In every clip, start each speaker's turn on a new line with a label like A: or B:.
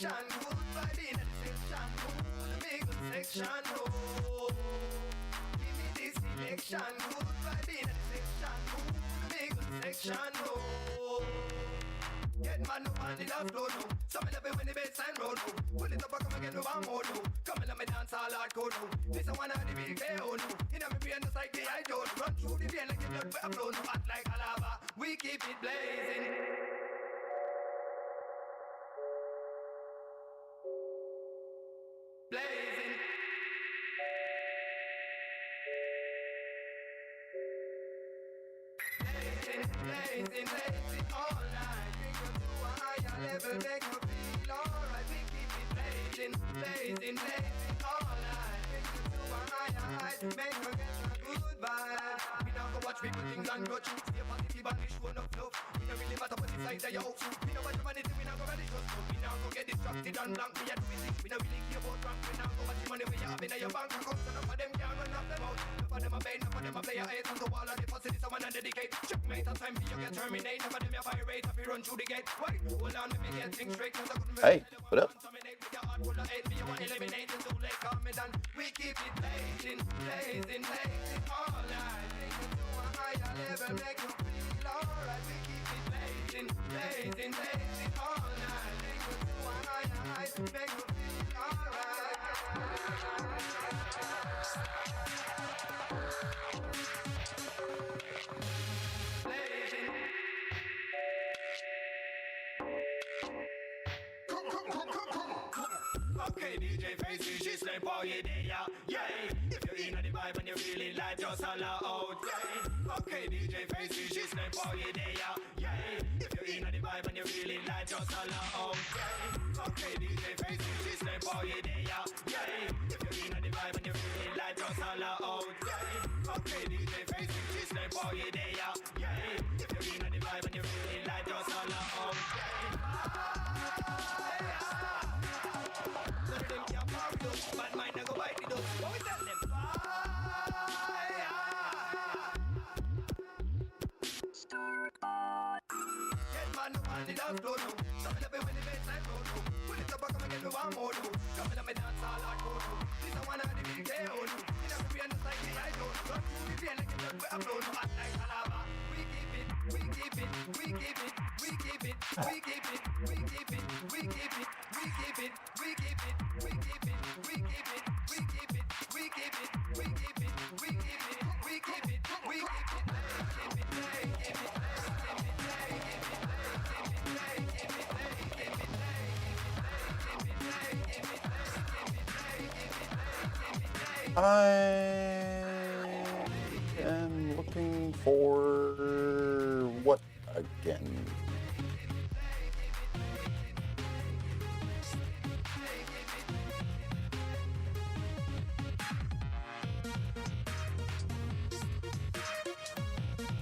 A: selection, good vibe in the section, cool, make good section, oh. Give me this selection, good vibe in the section, cool, make good section, oh. Get man up on the love floor now. Some love it when the bass line roll now. Pull it up and come again with one more now. Come and let me dance all hardcore now. This is one of the big KO now. In my brain just like the I don't run through the vein like the blood for a flow now. Hot like a lava, we keep it blazing. Blazing. Blazing, blazing, blazing all night. Bring you to a higher level, make you feel alright. We keep it blazing, blazing, blazing all night. Bring you to a higher height, make you get a good vibe. We don't go watch people things and go through. Stay positive and we show enough love. We don't really matter what the side that you're out through. We don't watch vanity, we don't go ready just go. We don't go get distracted and blank. We are doing things, we don't really care about rank. We don't go watch the money we have in your bank account. So enough of them can't run off them out. Enough of them are bait, enough of them are player eight. And so all of the pussy is someone and dedicate. Checkmate, and time for you get terminate. Enough of them are fire rate, if you run through the gate. Wait, hold on, let me get things straight.
B: Hey, what up?
A: We keep it blazing, blazing, blazing all night. Take you to a higher level, make you feel alright. We keep it blazing, blazing, blazing all night. Take you to a higher height, make you feel alright. Blazing. Okay, DJ Facey, she slap all you there, yeah. If you're in the vibe and you feeling like just holla out, yeah. Okay, DJ Facey, she slap all you there, yeah. If you're in the vibe and you feeling like just holla out, yeah. Okay, DJ Facey, she slap all you there, yeah. If you're in the vibe and you feeling like just holla out, yeah. Okay, DJ Facey, she slap all you there, yeah. If you're in the vibe and you feeling like just holla out, yeah. Bad mind I go bite the dust. What we tell them? Get man up on the dance floor now. Some love it when the bass line roll now. Pull it up and come again with one more now. Come and let me dance all hardcore now. This is one of the big KO now. In my brain just like the I don't run through the vein like the blood for a flow now. Hot like a lava. We keep it, we keep it, we keep it, we keep it, we keep it, we keep it, we keep it, we keep it, we keep it, we keep it. We keep it, we keep it, we keep it, we keep it, we keep it, we keep it, we keep it,
B: I am looking for what again?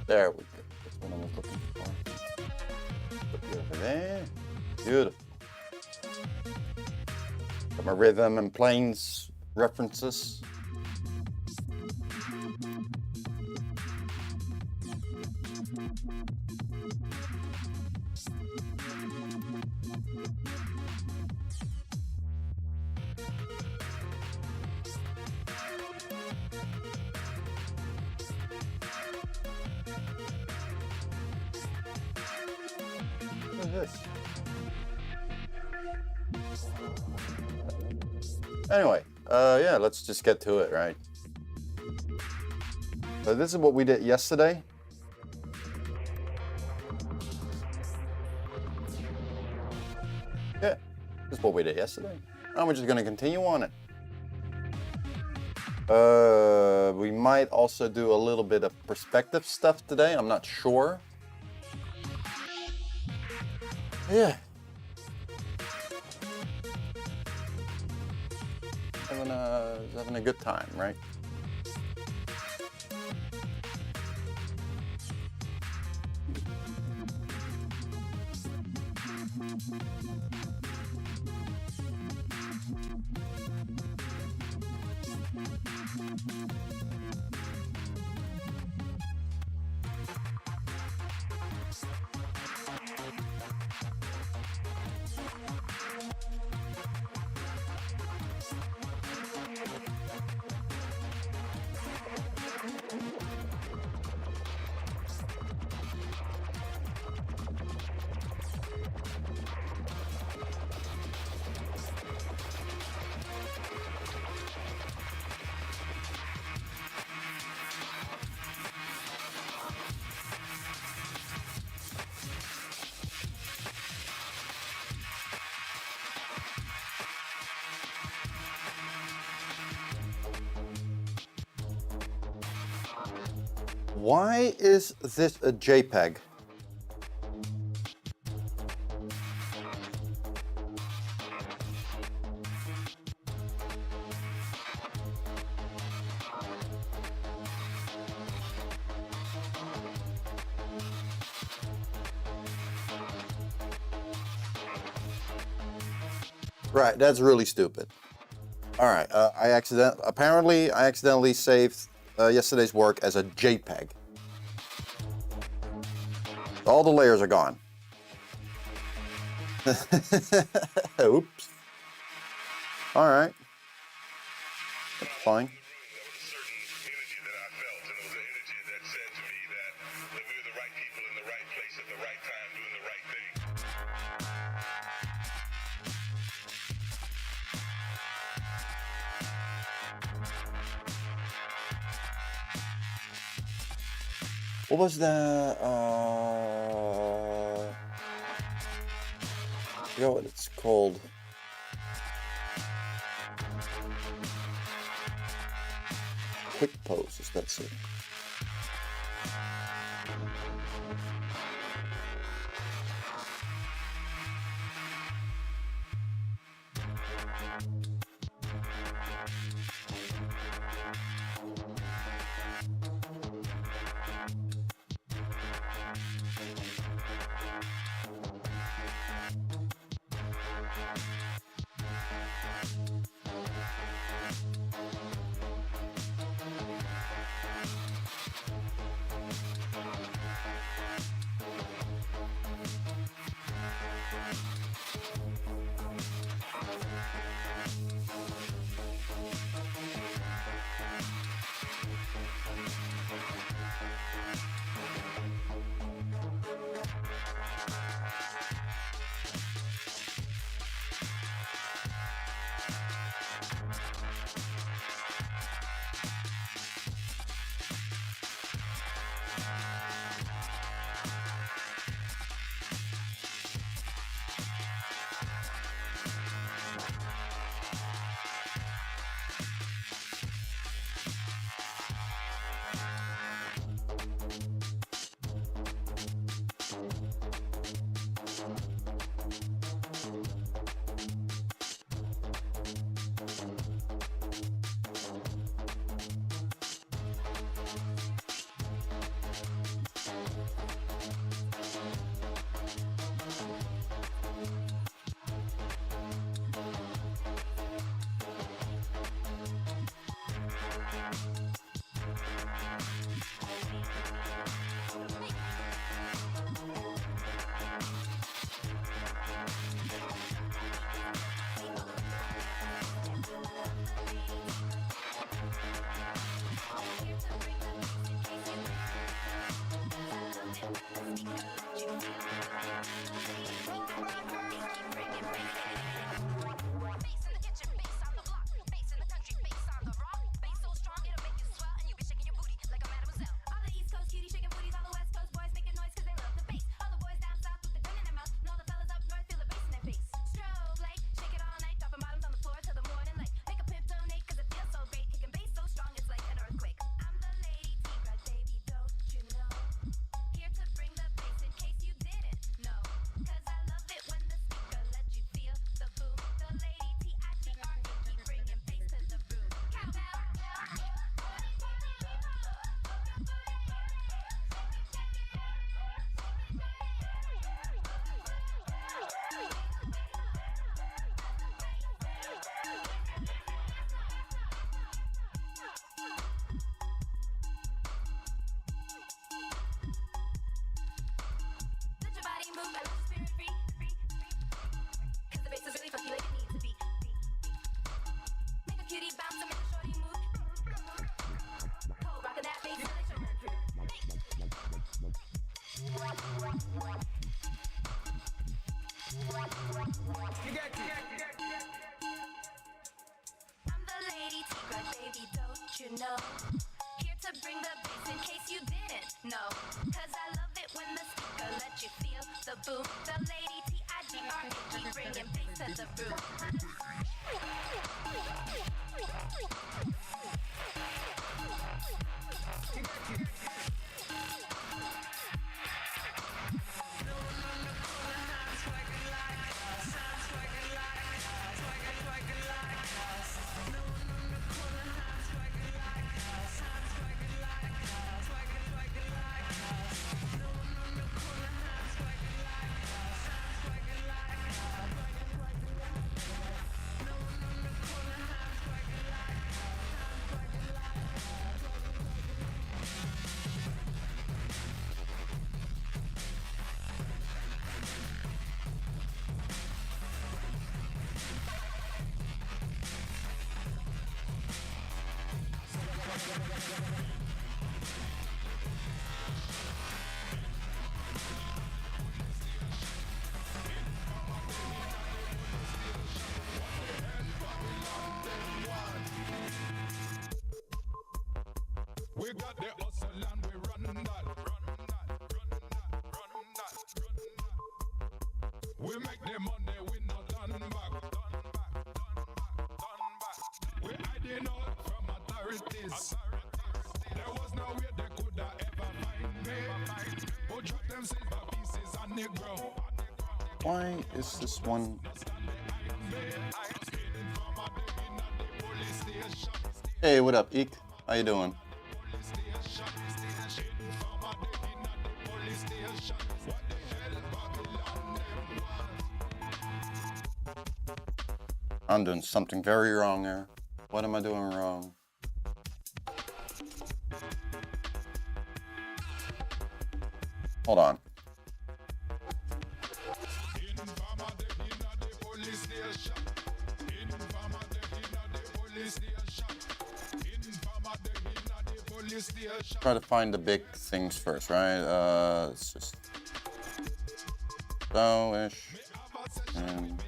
B: There we go. That's what I was looking for. Put you over there. Beautiful. Got my rhythm and planes references. Anyway, yeah, let's just get to it, right? So this is what we did yesterday. Yeah, this is what we did yesterday. And we're just gonna continue on it. We might also do a little bit of perspective stuff today. I'm not sure. Yeah. Having a good time, right? Why is this a JPEG? Right, that's really stupid. All right, apparently I accidentally saved yesterday's work as a JPEG. All the layers are gone. Oops. All right. That's fine. What was the I forgot what it's called. Quick poses, that's it.
A: you know. Here to bring the bass in case you didn't know. Cause I love it when the speaker lets you feel the boom. The lady T-I-G-R-E keep bringing bass to the room. We make the money, we not done back. We hiding out from authorities. There was no way they could have ever find me. But drop them silver pieces on the ground.
B: Why is this one? Hey, what up, Eek? How you doing? I'm doing something very wrong there. What am I doing wrong? Hold on. Try to find the big things first, right? It's just so-ish. And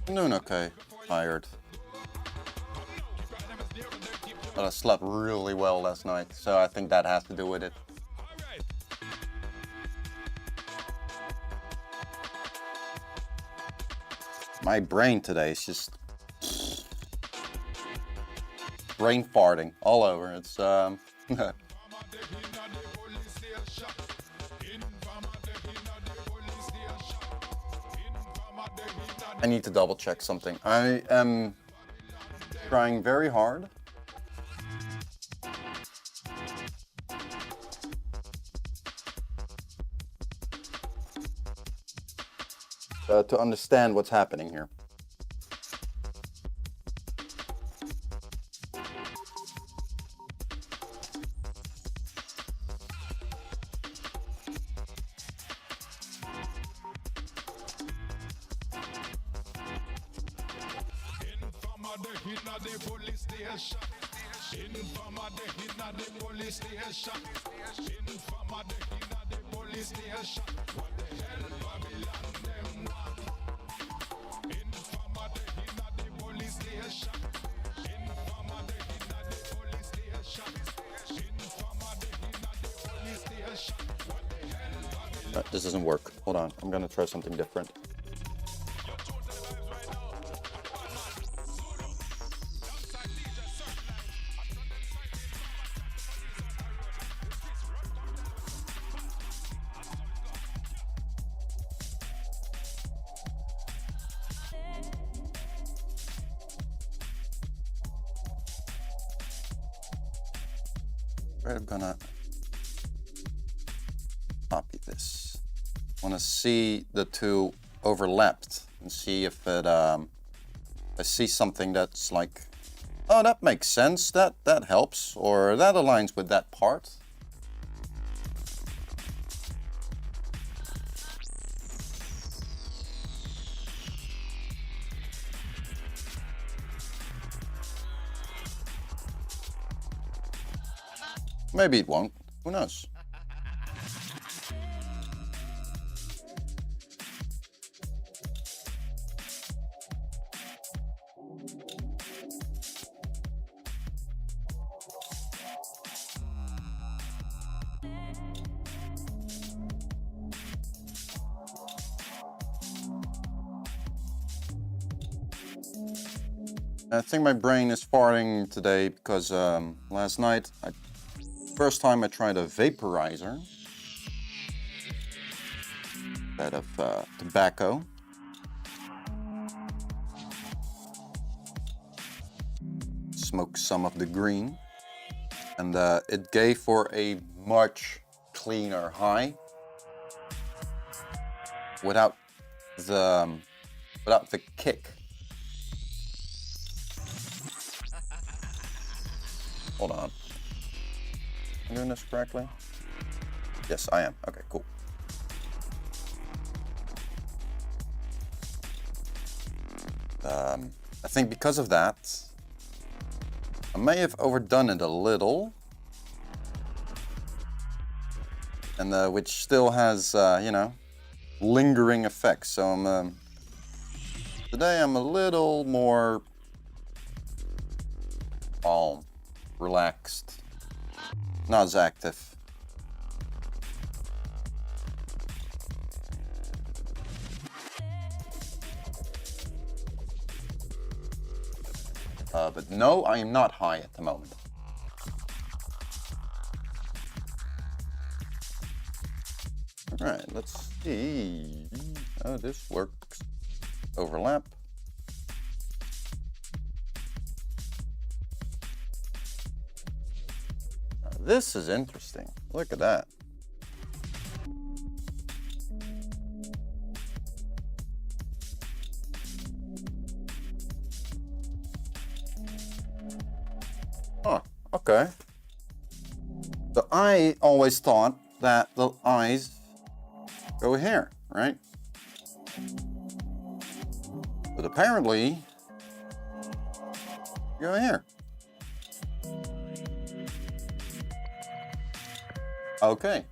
B: I'm doing okay. Tired. But I slept really well last night, so I think that has to do with it. My brain today is just brain farting all over. It's I need to double check something. I am trying very hard to understand what's happening here. This doesn't work. Hold on. I'm gonna try something different. I'm gonna copy this. I want to see the two overlapped and see if it I see something that's like, oh, that makes sense, that helps, or that aligns with that part. Maybe it won't. Who knows? I think my brain is farting today because last night, first time I tried a vaporizer instead of tobacco. Smoked some of the green, and it gave for a much cleaner high without the kick. Hold on. Am I doing this correctly? Yes, I am. Okay, cool. I think because of that, I may have overdone it a little. And which still has, you know, lingering effects. So today I'm a little more calm, relaxed, not as active. But no, I am not high at the moment. Alright, let's see how this works. Overlap. Now, this is interesting. Look at that. Oh, okay. So I always thought that the eyes go here, right? But apparently, go here. Okay.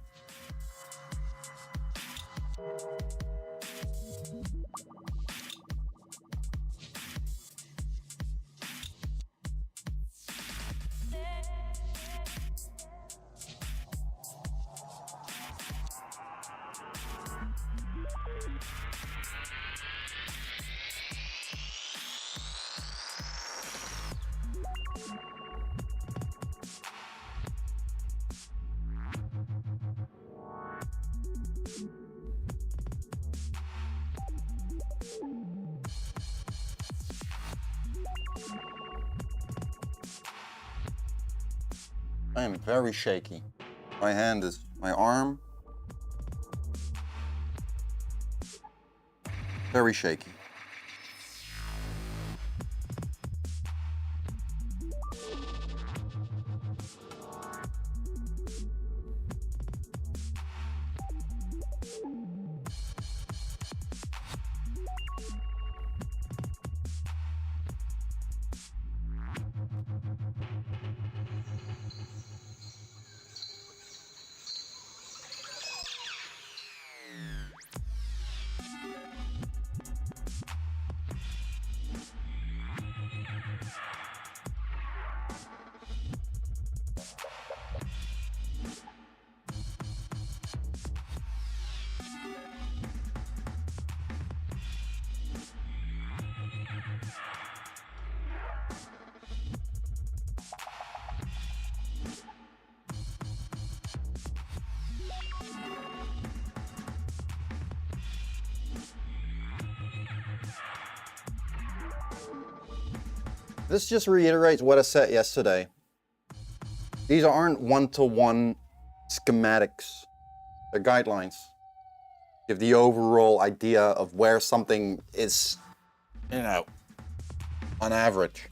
B: I am very shaky. My arm, very shaky. This just reiterates what I said yesterday. These aren't one-to-one schematics. They're guidelines. Give the overall idea of where something is, you know, on average.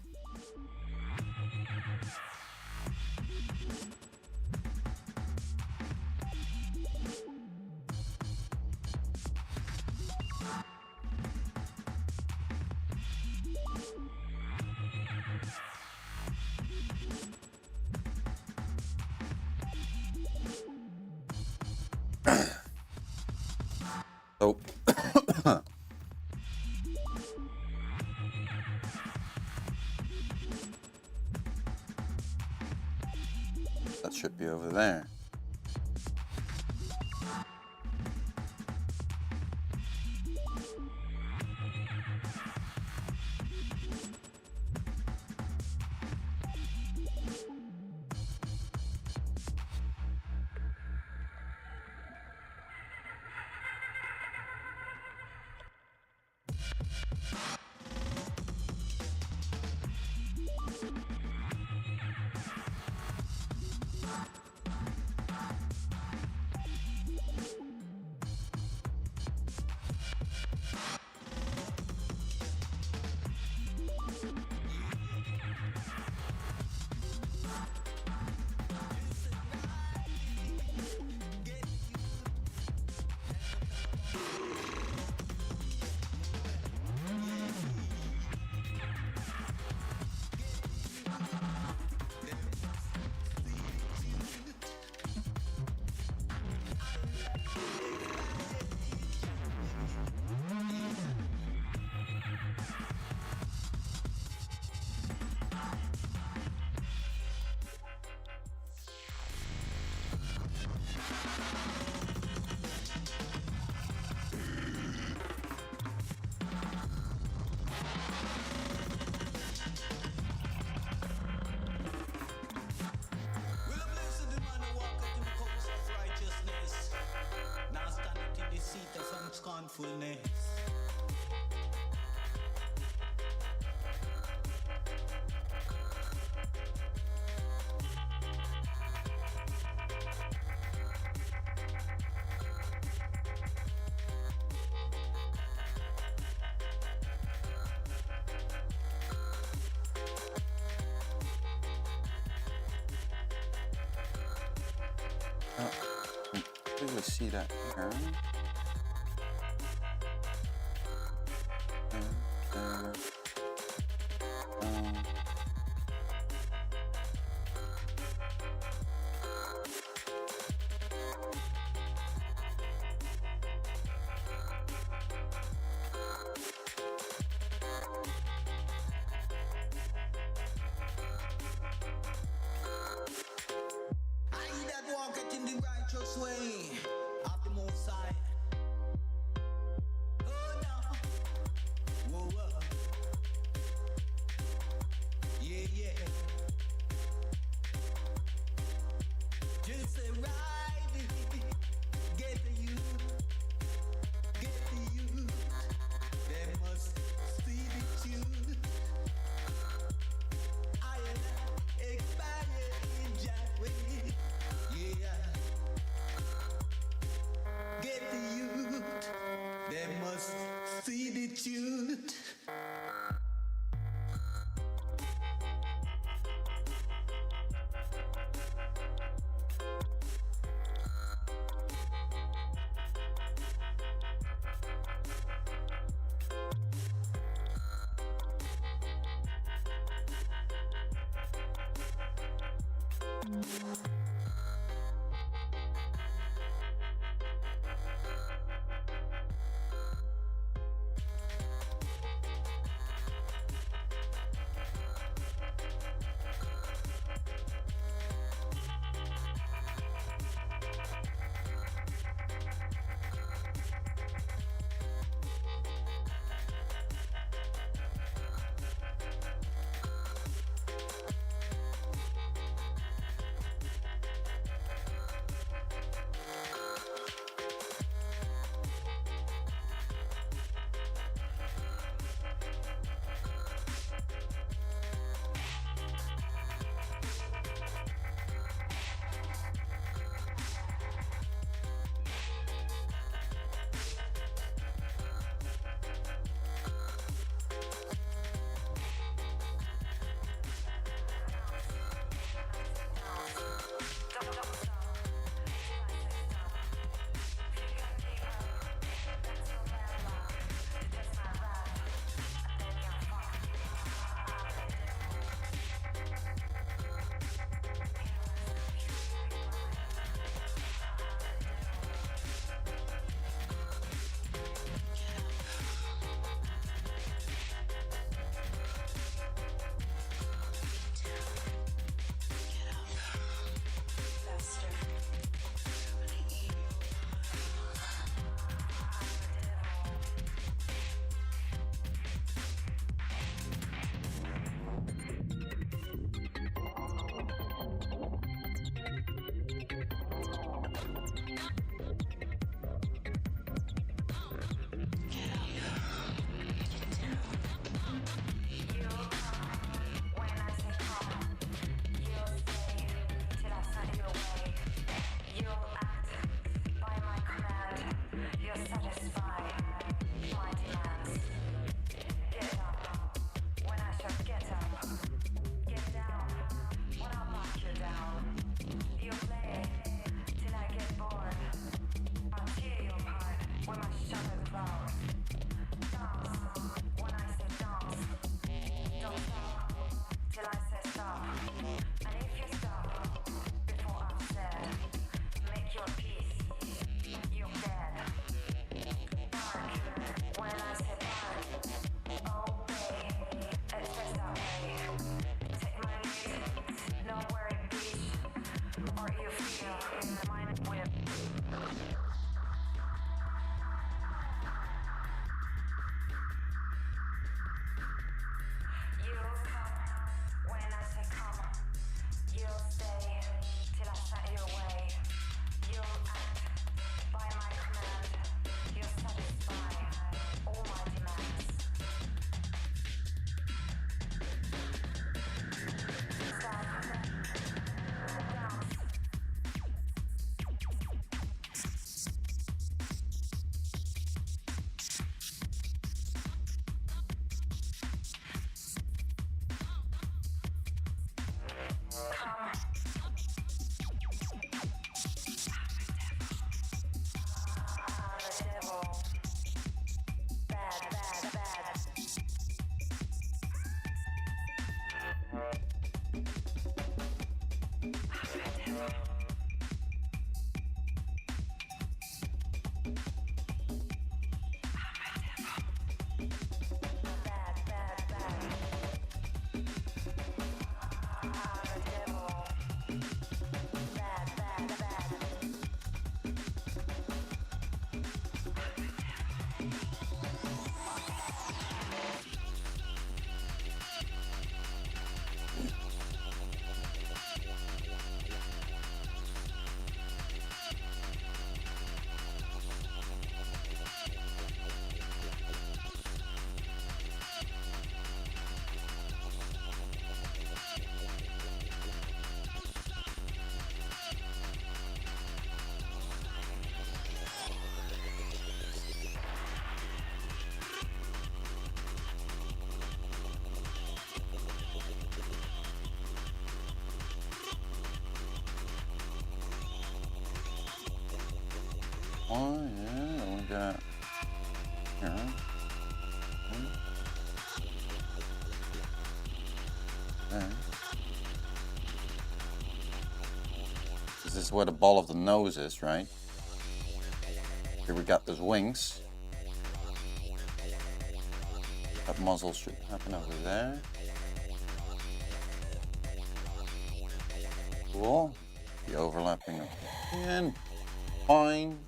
B: So, that should be over there.
C: wrongfulness.
B: Clearly see that here. There.
C: I that walketh in the righteous way of the Most High. Oh no, whoa, whoa. Yeah, yeah. Just say right, get the youth, get the youth. They must see the truth. I am expired in Jack way. Yeah. Get the youth. They must see the truth.
B: is where the ball of the nose is, right? Here we got those wings. That muzzle should happen over there. Cool. The overlapping again. Fine.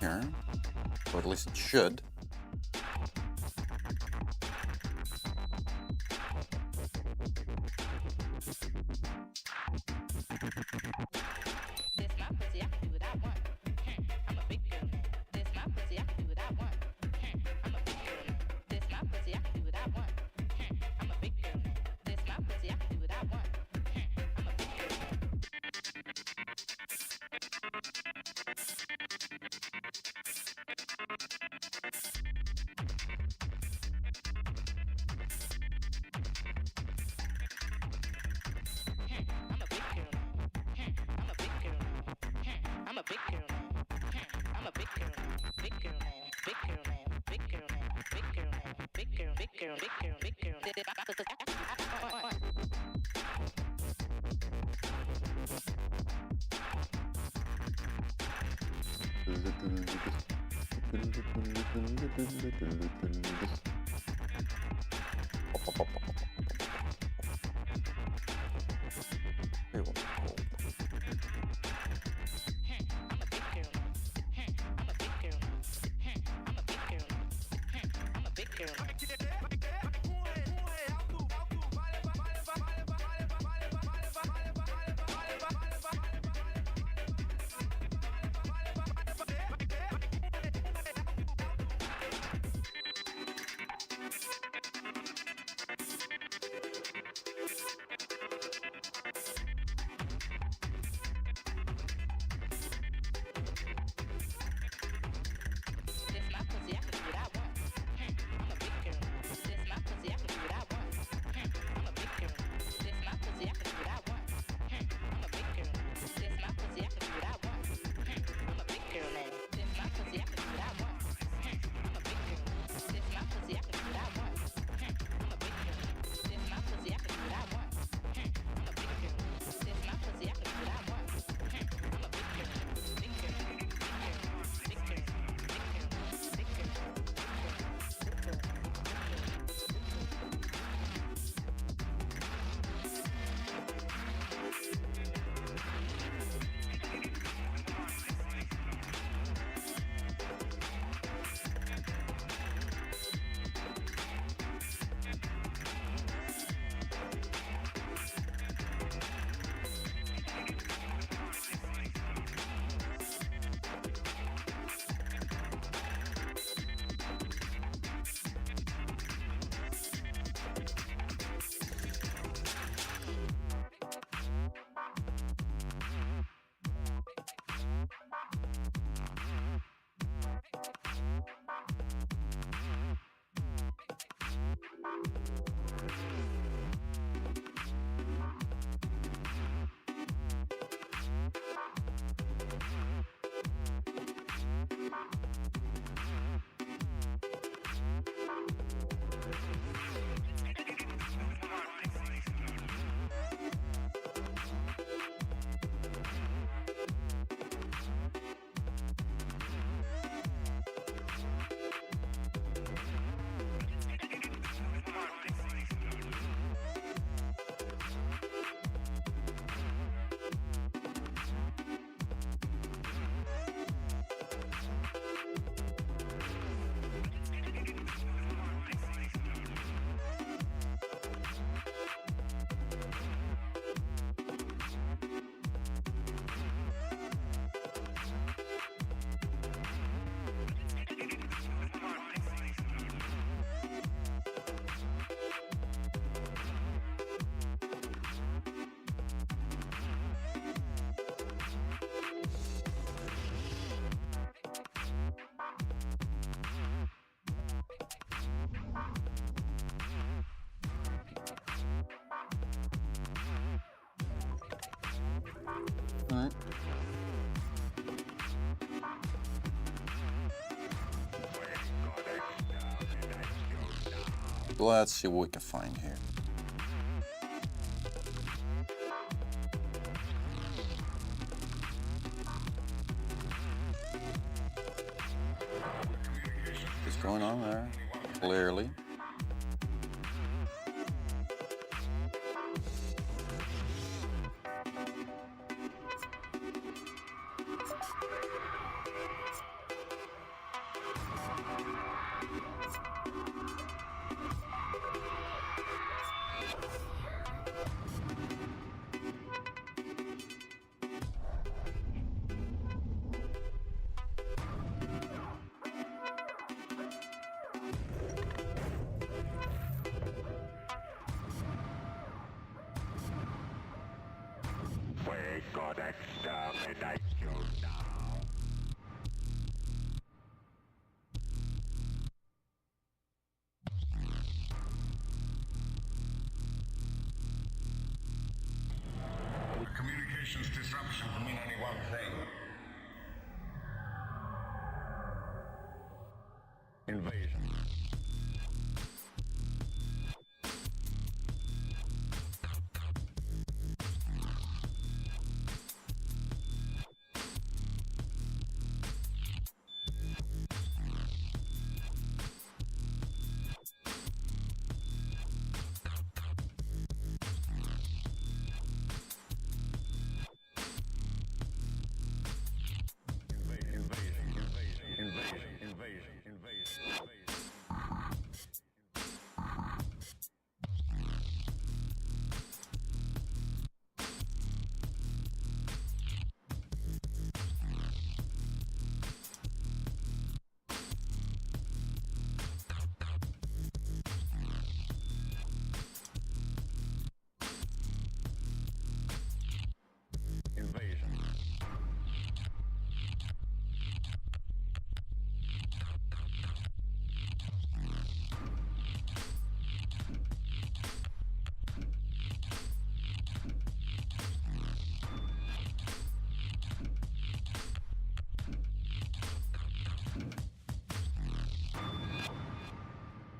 B: Here, or at least it should. let's see what we can find here. What's going on there? Clearly.
D: We could exterminate you now.
E: Communications disruption can mean only one thing. Invasion.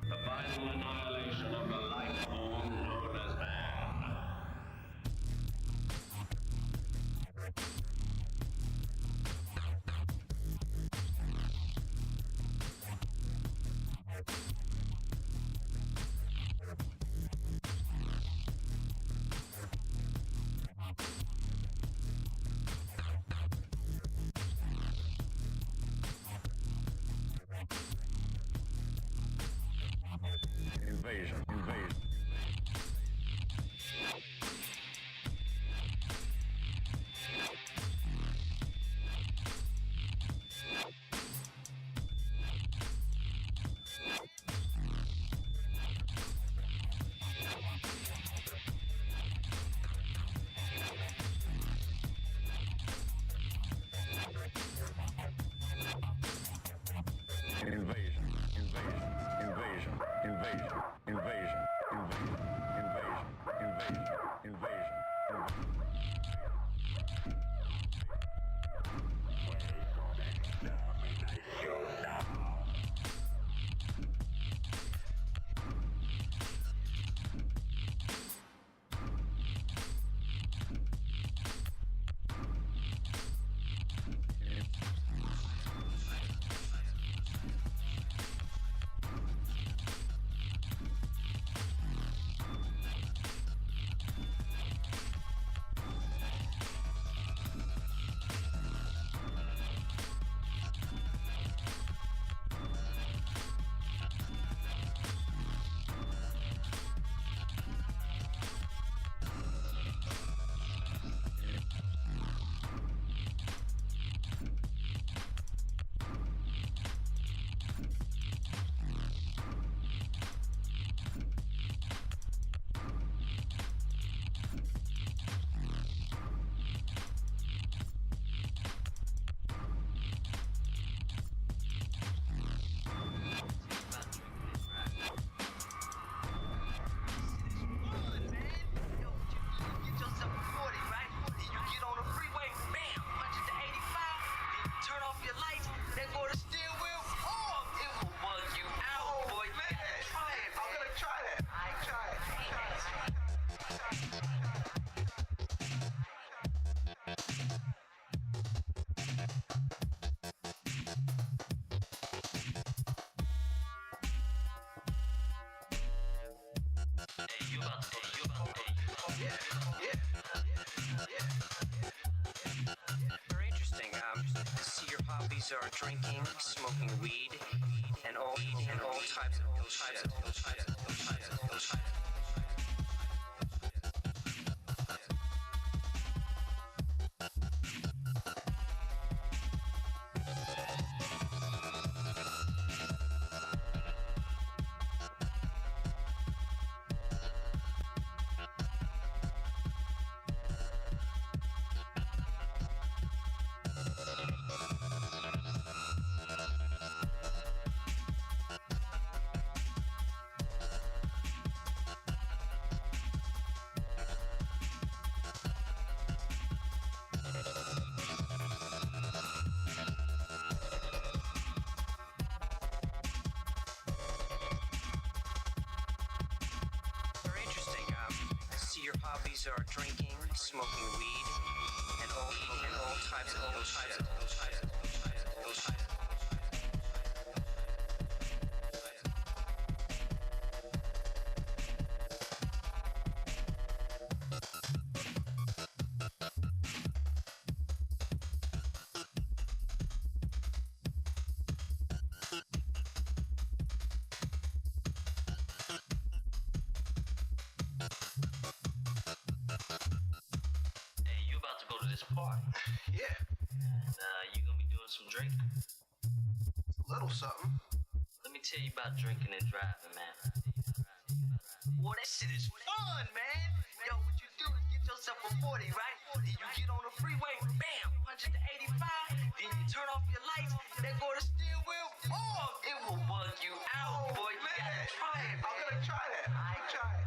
D: The final annihilation of the life form known as man.
E: Invasion.
F: Very interesting. See your hobbies are drinking, smoking weed, and all types of bullshit. Very interesting. See your hobbies are drinking, smoking weed, and all types of bullshit.
G: Hey, you about to go to this party?
H: Yeah,
G: You gonna be doing some drinking?
H: a little something.
G: Let me tell you about drinking and driving, man. Boy, that shit is fun, man. Yo, what you do is get yourself a 40, right? Then you get on the freeway, bam, 185. Then you turn off your lights, then go to steering wheel. Oh, it will bug you out, boy. You gotta try it.
H: I'm gonna try that. I'll try it.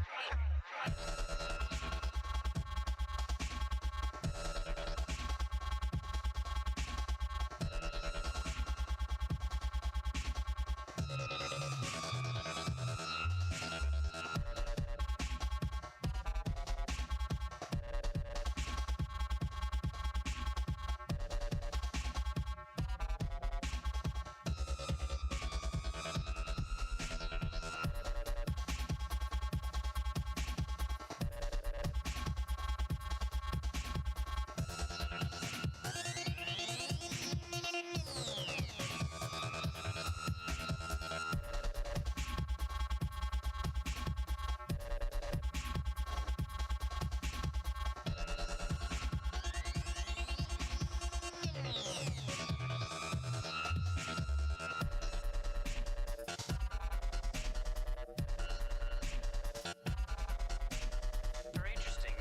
F: Very interesting.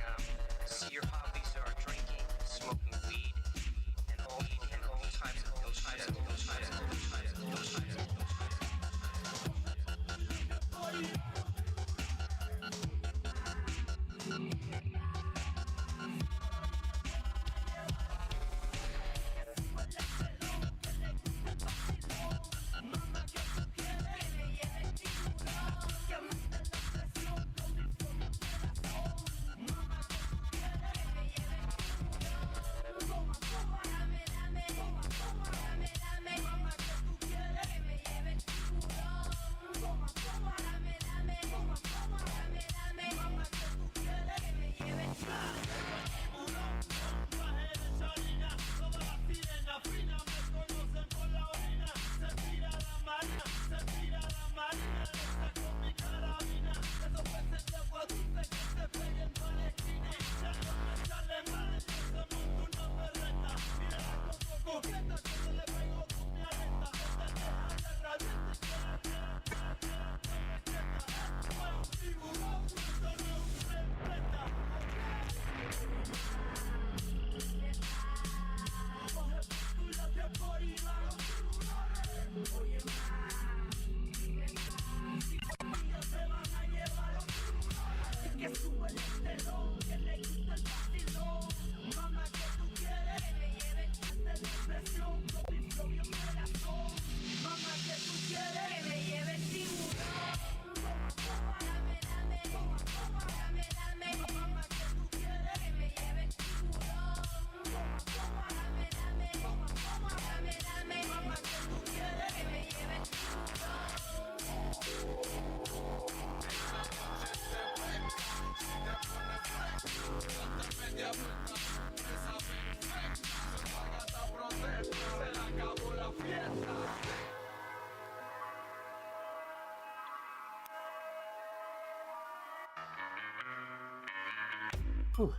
F: See your hobbies are drinking, smoking weed, and all types of bullshit.
A: Dame,
B: Whew.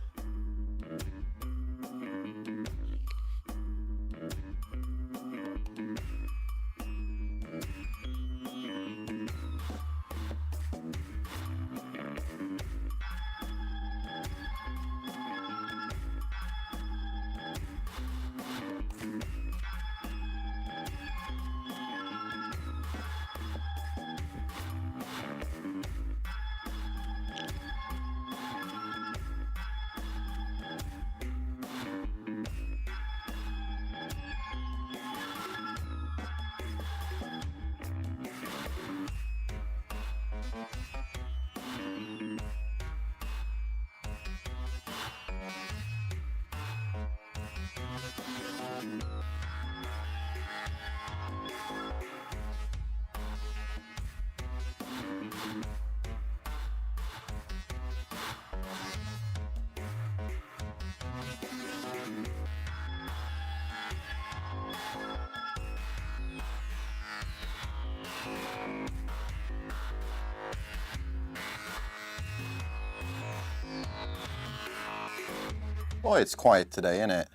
B: Boy, it's quiet today, isn't it?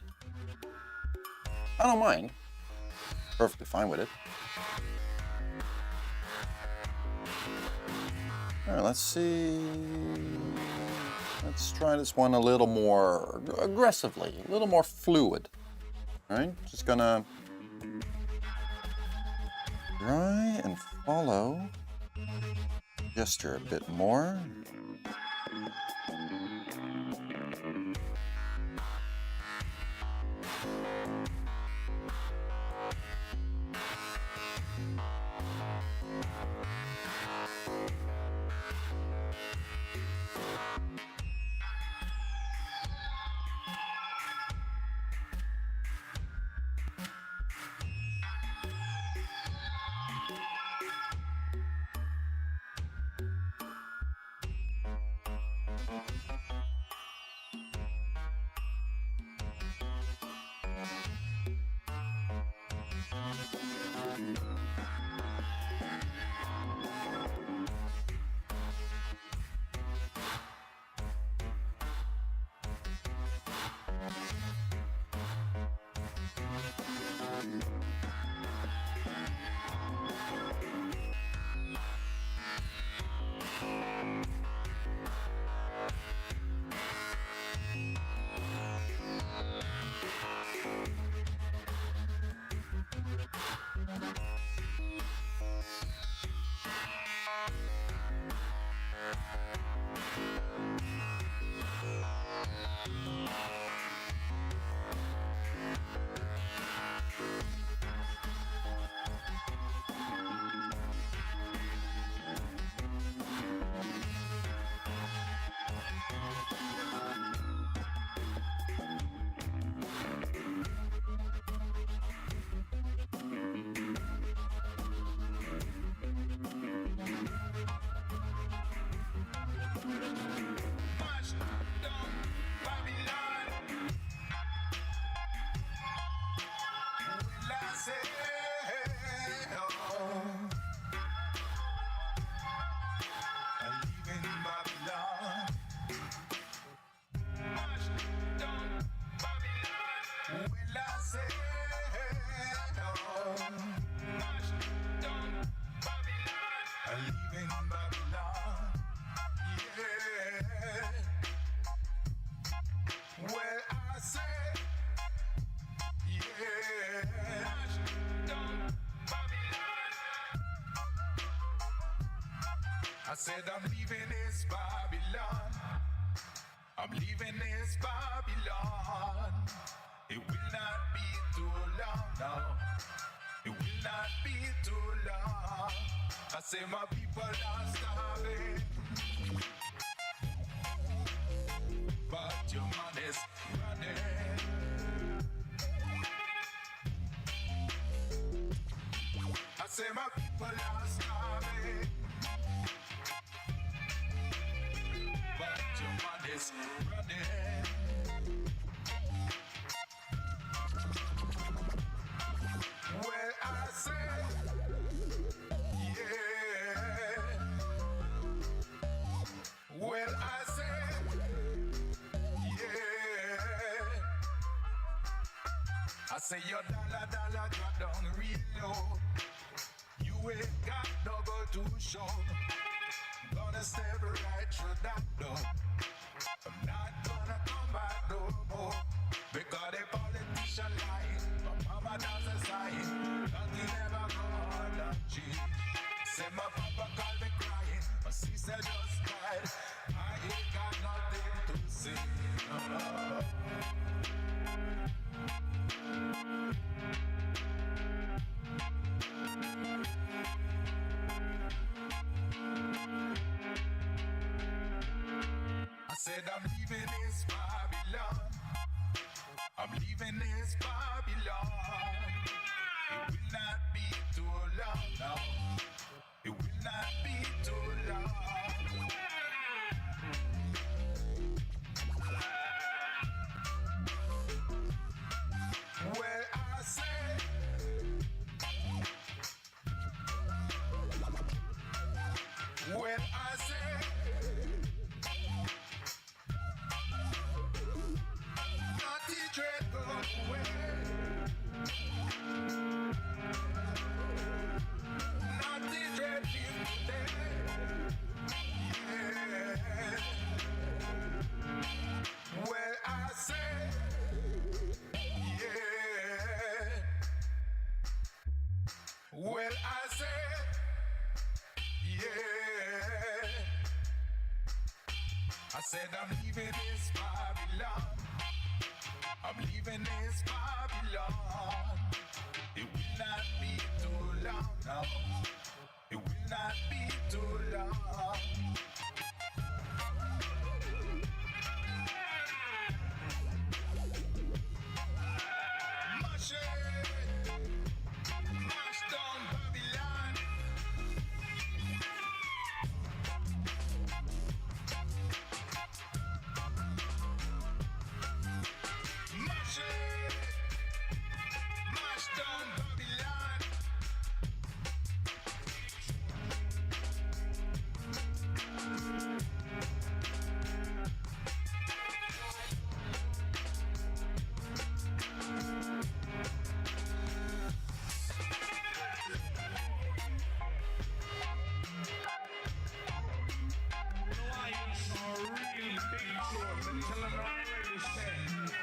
B: I don't mind. Perfectly fine with it. All right, let's see. Let's try this one a little more aggressively, a little more fluid. All right, just gonna try and follow gesture a bit more.
A: I said I'm leaving this Babylon. I'm leaving this Babylon. It will not be too long now. It will not be too long. I say my people are starving, but your money's running. I say my people are starving, but your money's running. Well, I say, yeah.
I: say your dollar drop down real low. You ain't got no go to show. Gonna step right through that door. I'm not gonna come back no more. Because the politician lying, but mama doesn't sign. Nothing ever go on that cheap. Say my papa called me crying, my sister just died. I ain't got nothing to say. I said I'm leaving this Babylon. I'm leaving this Babylon. It will not be too long now. It will not be too long. Well, I say, naughty dread go away. Naughty dread live today. Yeah. Well, I say, yeah. Well, I say, yeah. I said I'm leaving this Babylon. I'm leaving this Babylon. It will not be too long now. It will not be too long. Mash it, mash down Babylon. Mash it, mash down Babylon.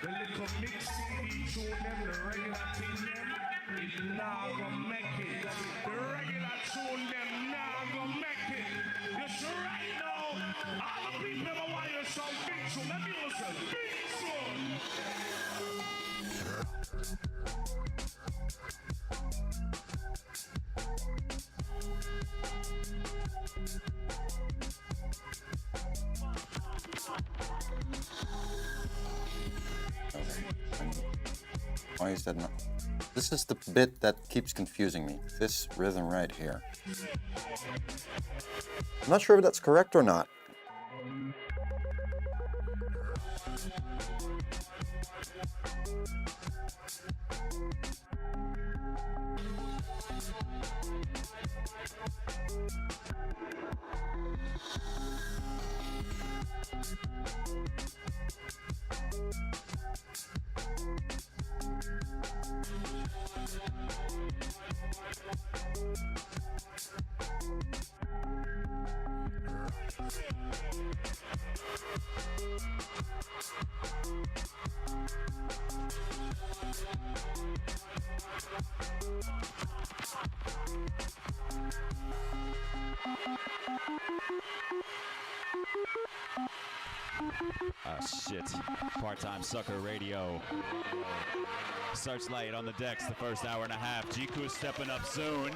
D: The little mix CD tune them, the regular thing them, it nah gonna make it. The regular tune them nah gonna make it. Just right now, all the people ever want you some big tune. Let me listen, big tune.
B: Why is that not? This is the bit that keeps confusing me. This rhythm right here. I'm not sure if that's correct or not.
J: Shit. Part-time sucker radio. Searchlight on the decks the first hour and a half. Jiku's stepping up soon.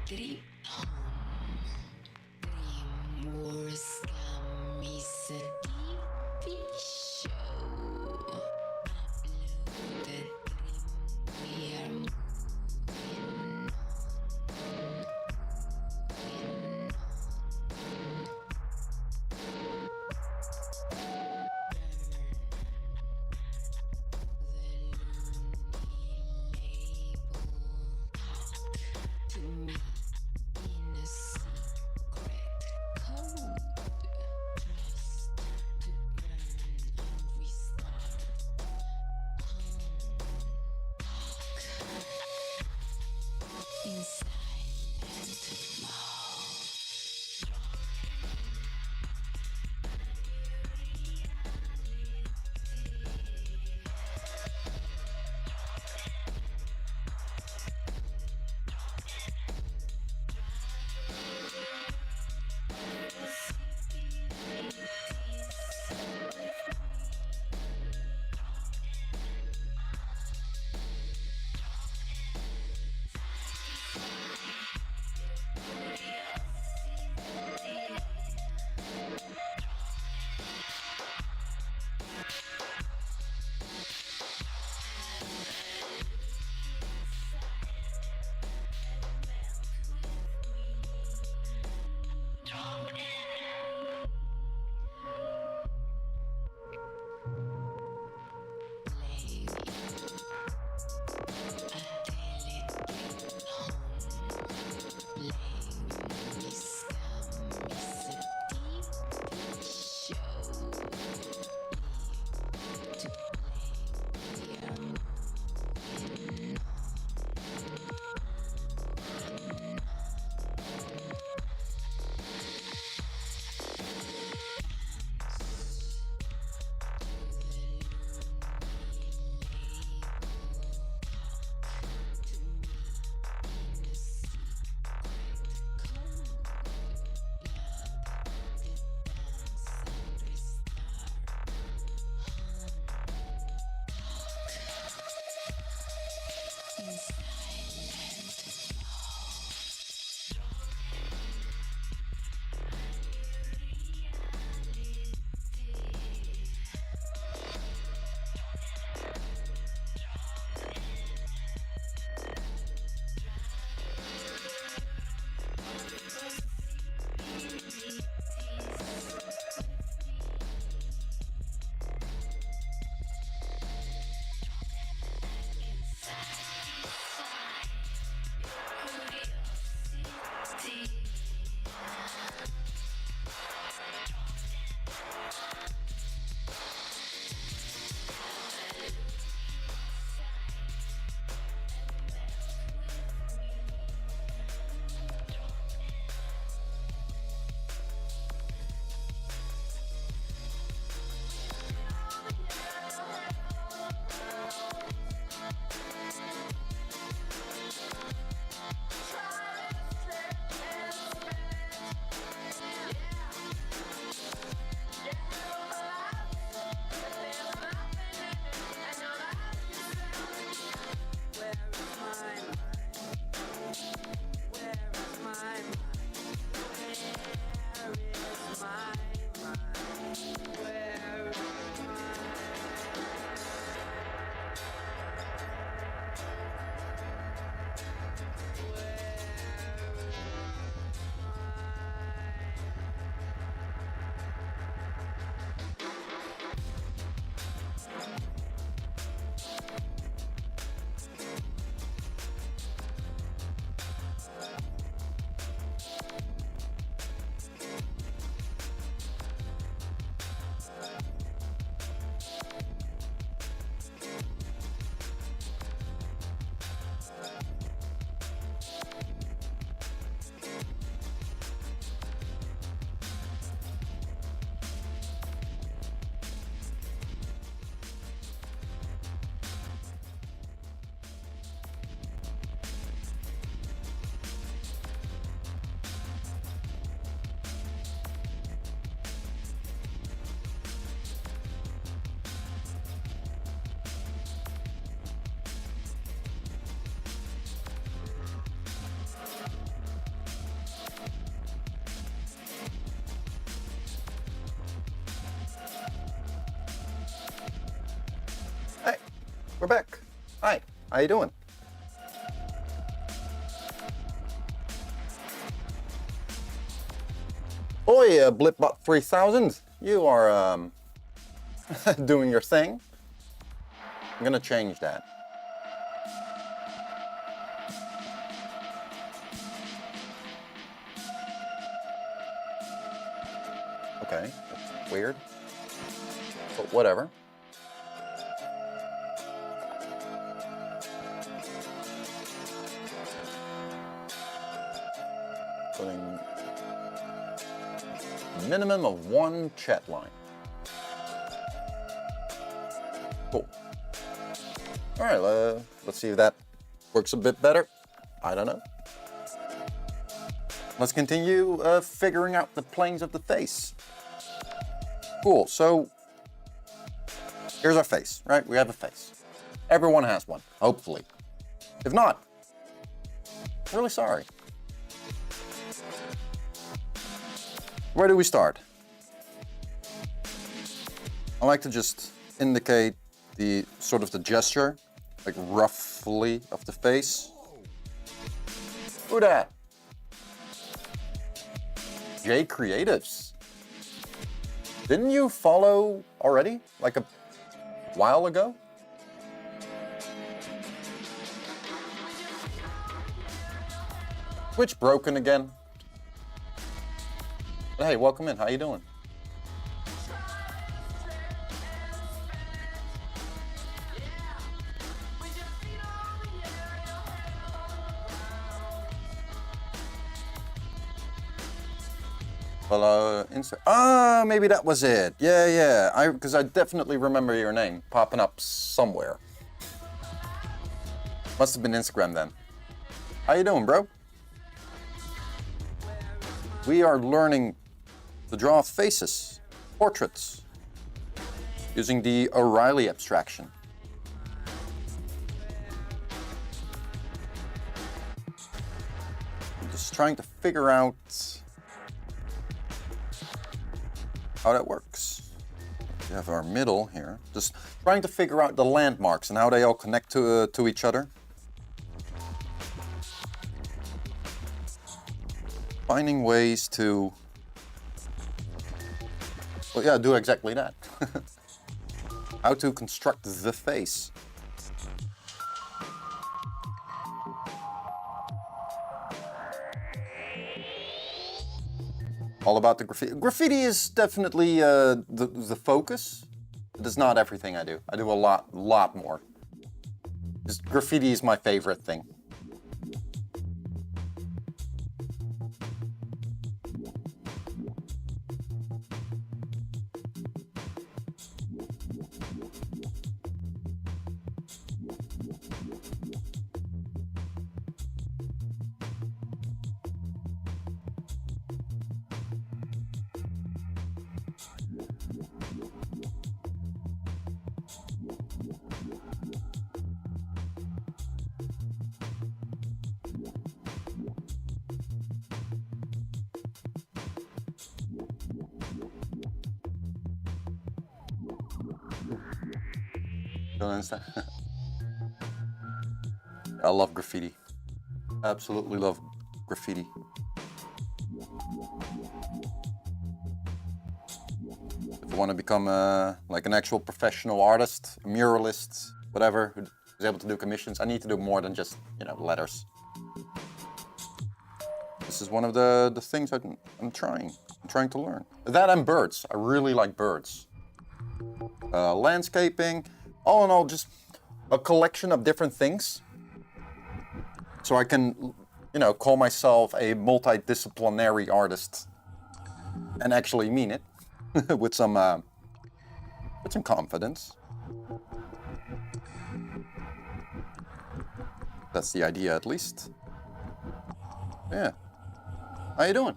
K: Trip home. Dream Wars Scam is a TV show. Upload the dream we are moving to me in a
B: We're back. Hi, how you doing? Oi, Blipbot 3000. You are doing your thing. I'm gonna change that. Okay, that's weird. But whatever. Putting a minimum of 1 chat line. Cool. All right, let's see if that works a bit better. I don't know. Let's continue figuring out the planes of the face. Cool, so here's our face, right? We have a face. Everyone has one, hopefully. If not, I'm really sorry. Where do we start? I like to just indicate the sort of the gesture, like roughly of the face. Who dat? J Creatives. Didn't you follow already? Like a while ago? Switch broken again. Hey, welcome in. How you doing? Well, maybe that was it. Yeah. Because I definitely remember your name popping up somewhere. Must have been Instagram then. How you doing, bro? We are learning to draw faces, portraits, using the O'Reilly abstraction. I'm just trying to figure out how that works. We have our middle here. Just trying to figure out the landmarks and how they all connect to each other. Finding ways to, well, yeah, do exactly that. How to construct the face. All about the graffiti. Graffiti is definitely the focus. It is not everything I do. I do a lot more. Just graffiti is my favorite thing. Don't understand. I love graffiti. Absolutely love graffiti. If I want to become like an actual professional artist, a muralist, whatever, who's able to do commissions, I need to do more than just, letters. This is one of the things I'm trying to learn. That and birds. I really like birds. Landscaping. All in all, just a collection of different things. So I can, call myself a multidisciplinary artist and actually mean it with some confidence. That's the idea, at least. Yeah. How you doing?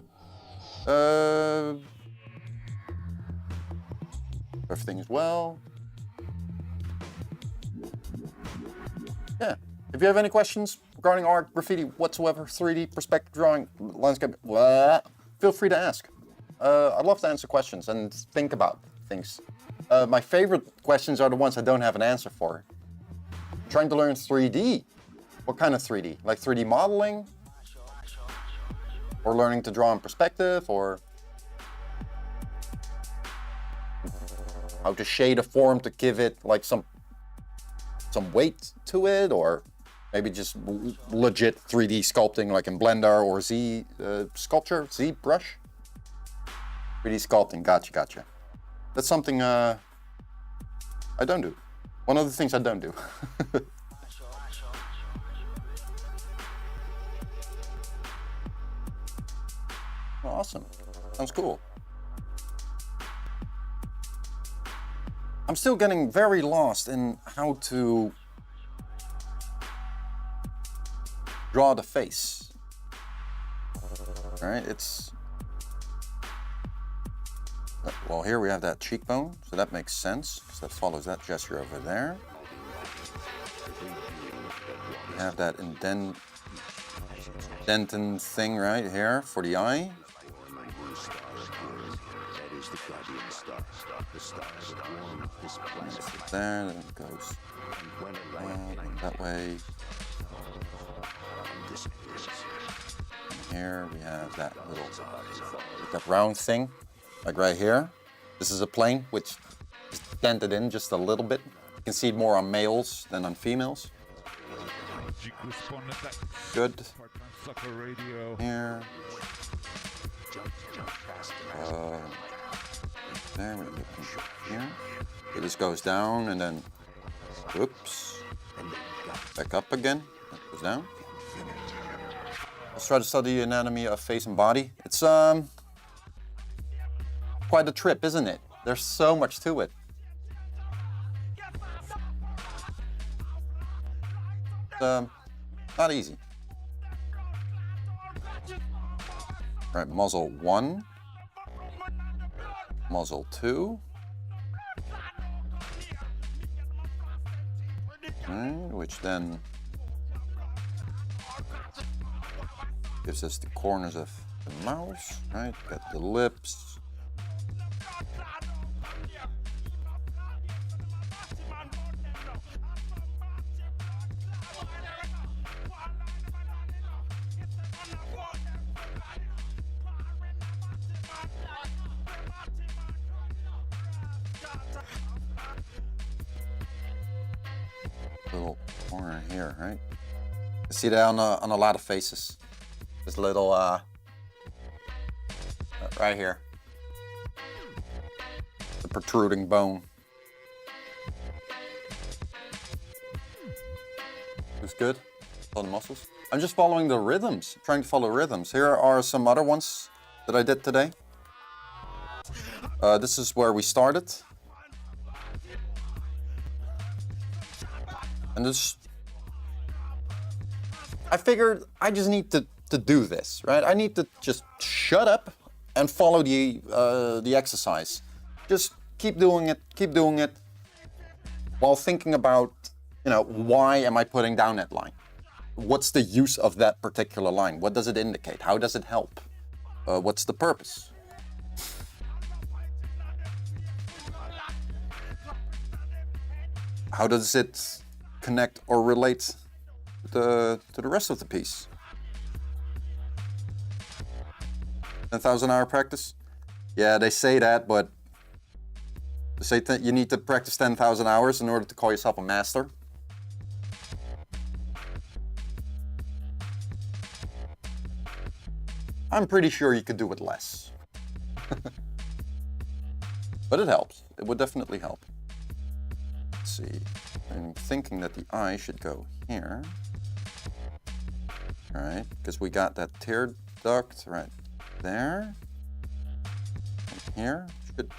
B: Everything is well. Yeah. If you have any questions regarding art, graffiti, whatsoever, 3D, perspective drawing, landscape, feel free to ask. I'd love to answer questions and think about things. My favorite questions are the ones I don't have an answer for. trying to learn 3D. What kind of 3D? Like 3D modeling? Or learning to draw in perspective? Or how to shade a form to give it like some weight to it? Or maybe just legit 3D sculpting like in Blender or Z Sculpture, Z Brush? 3D sculpting, gotcha. That's something I don't do. One of the things I don't do. Awesome. Sounds cool. I'm still getting very lost in how to draw the face. Right? It's... Well, here we have that cheekbone, so that makes sense, because that follows that gesture over there. We have that indentin thing right here for the eye. There, then it goes that way. And here we have that little, that round thing. Like right here, this is a plane which is dented in just a little bit. You can see it more on males than on females. Good. Here. There we go. Here. So this goes down and then, whoops, back up again. That goes down. Let's try to study the anatomy of face and body. It's quite a trip, isn't it? There's so much to it. Not easy. Right, muzzle 1, muzzle 2, which then gives us the corners of the mouth, right? Got the lips. Little corner here, right? You see that on a lot of faces. This little right here, the protruding bone. Looks good. All the muscles. I'm just following the rhythms, trying to follow rhythms. Here are some other ones that I did today. This is where we started. And this, I figured I just need to do this, right? I need to just shut up and follow the exercise. Just keep doing it while thinking about, why am I putting down that line? What's the use of that particular line? What does it indicate? How does it help? What's the purpose? How does it connect or relate to the rest of the piece? 10,000 hour practice? Yeah, they say that, but they say that you need to practice 10,000 hours in order to call yourself a master. I'm pretty sure you could do it less. But it helps. It would definitely help. Let's see. I'm thinking that the eye should go here. Right, because we got that tear duct right there. And here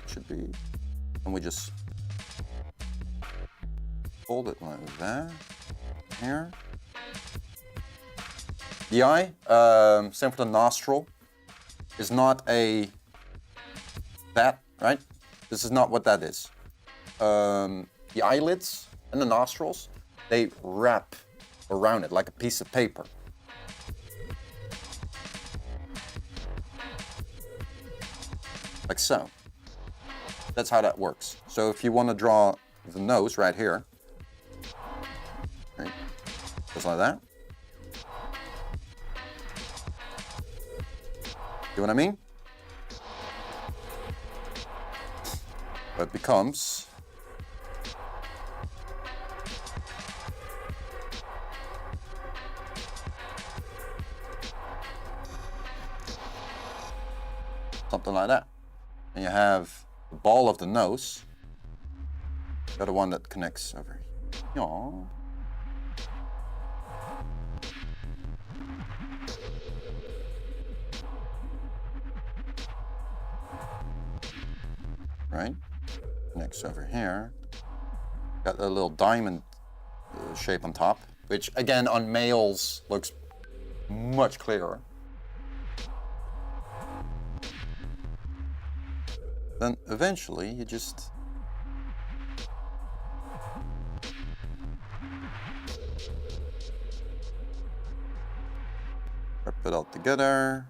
B: should be. And we just fold it like that. Here. The eye, same for the nostril, is not that, right? This is not what that is. The eyelids and the nostrils, they wrap around it like a piece of paper. Like so. That's how that works. So if you want to draw the nose right here, Just like that. See what I mean? But it becomes something like that. And you have the ball of the nose. The other one that connects over here. Aww. Right? Connects over here. Got a little diamond shape on top, which again on males looks much clearer. Then eventually you just wrap it all together.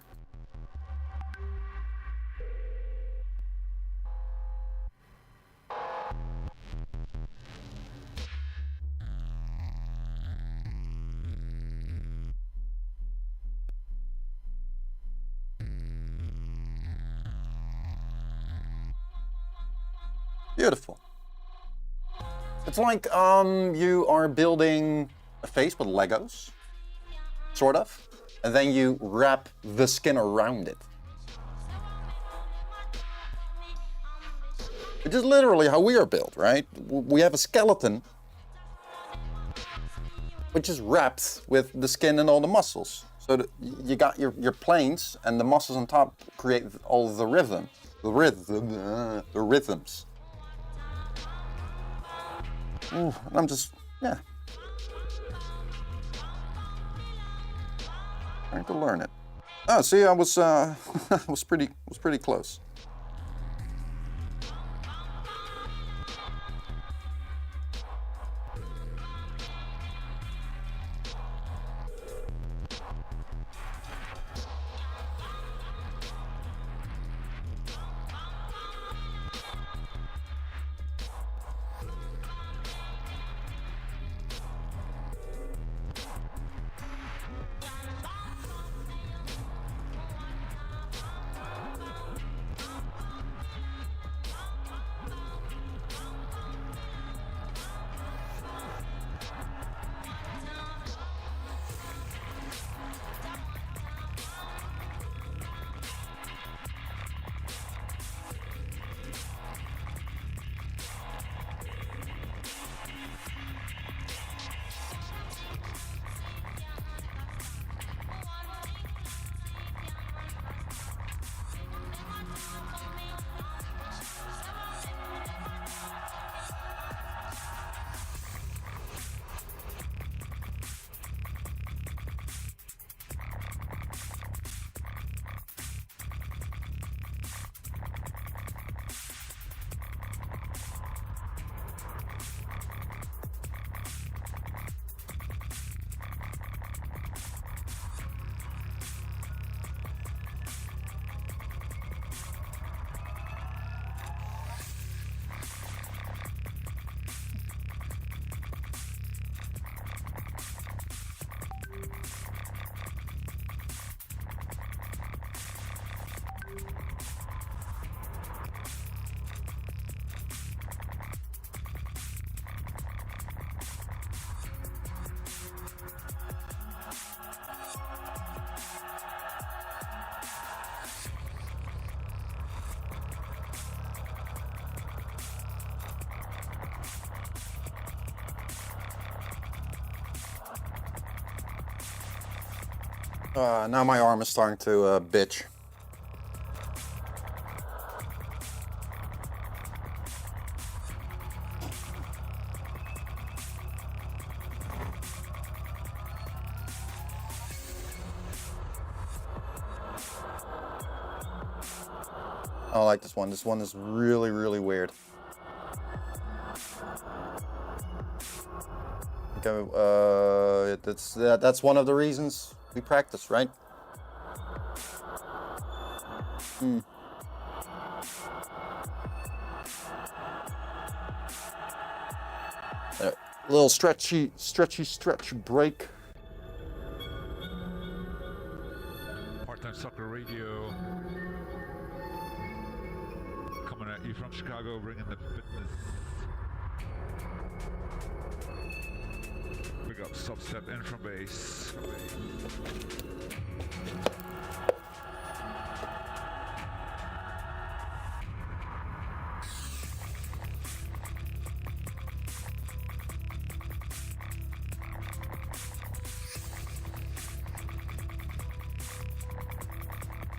B: Beautiful. It's like you are building a face with Legos, sort of, and then you wrap the skin around it. Which is literally how we are built, right? We have a skeleton which is wrapped with the skin and all the muscles. So that you got your planes, and the muscles on top create all the rhythms. Ooh, and I'm just, yeah, trying to learn it. Oh, see, I was was pretty close. Now my arm is starting to bitch. I don't like this one. This one is really, really weird. Okay, that's one of the reasons we practice, right? A little stretch break.
I: Time Soccer Radio. Coming at you from Chicago, bringing the fitness. Big up Substep in from base.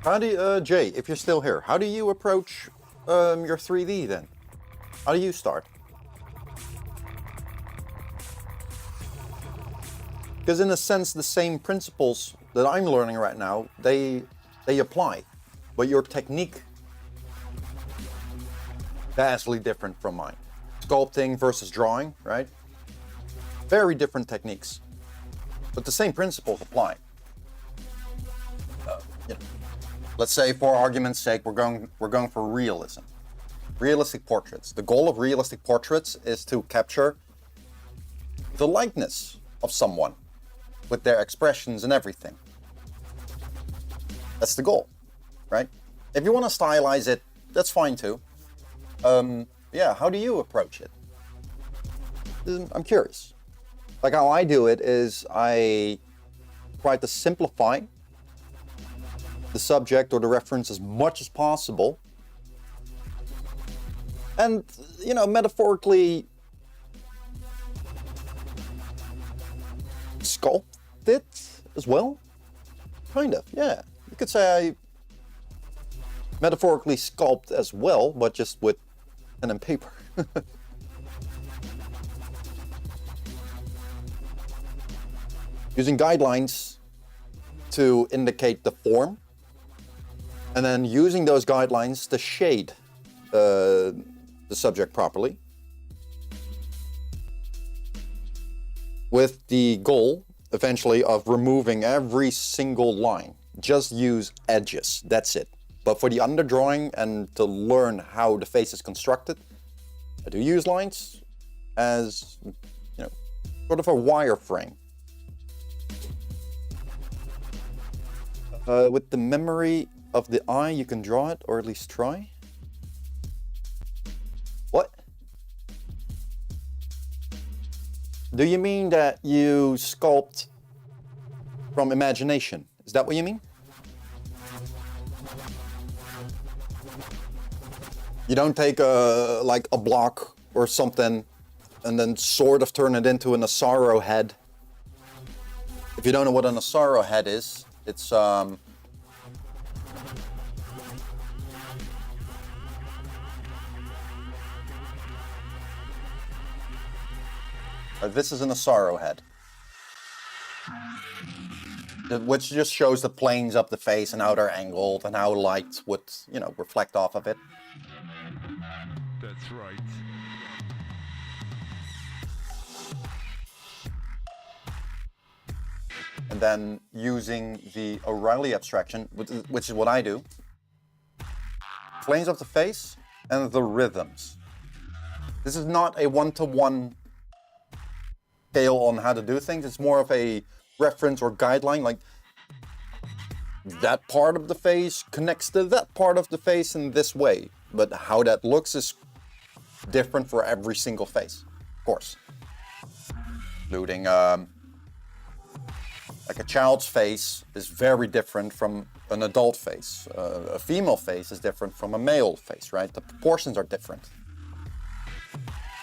B: How do you, Jay, if you're still here, how do you approach your 3D then? How do you start? Because in a sense, the same principles that I'm learning right now, they apply, but your technique vastly different from mine. Sculpting versus drawing, right? Very different techniques, but the same principles apply. You know, let's say, for argument's sake, we're going for realism, realistic portraits. The goal of realistic portraits is to capture the likeness of someone with their expressions and everything. That's the goal, right? If you want to stylize it, that's fine too. Yeah, how do you approach it? I'm curious. Like how I do it is I try to simplify the subject or the reference as much as possible. And, you know, metaphorically sculpt it as well. Kind of, yeah. You could say I metaphorically sculpt as well, but just with pen and paper. Using guidelines to indicate the form, and then using those guidelines to shade the subject properly, with the goal eventually of removing every single line. Just use edges, that's it. But for the underdrawing and to learn how the face is constructed, I do use lines as, you know, sort of a wireframe. With the memory of the eye, you can draw it, or at least try. What? Do you mean that you sculpt from imagination? Is that what you mean? You don't take like a block or something and then sort of turn it into an Asaro head. If you don't know what an Asaro head is, it's this is an Asaro head, which just shows the planes of the face and how they're angled and how light would, you know, reflect off of it.
I: That's right.
B: And then using the O'Reilly abstraction, which is what I do, planes of the face and the rhythms. This is not a one-to-one scale on how to do things. It's more of a reference or guideline, like that part of the face connects to that part of the face in this way. But how that looks is different for every single face, of course. Including like a child's face is very different from an adult face. A female face is different from a male face, right? The proportions are different.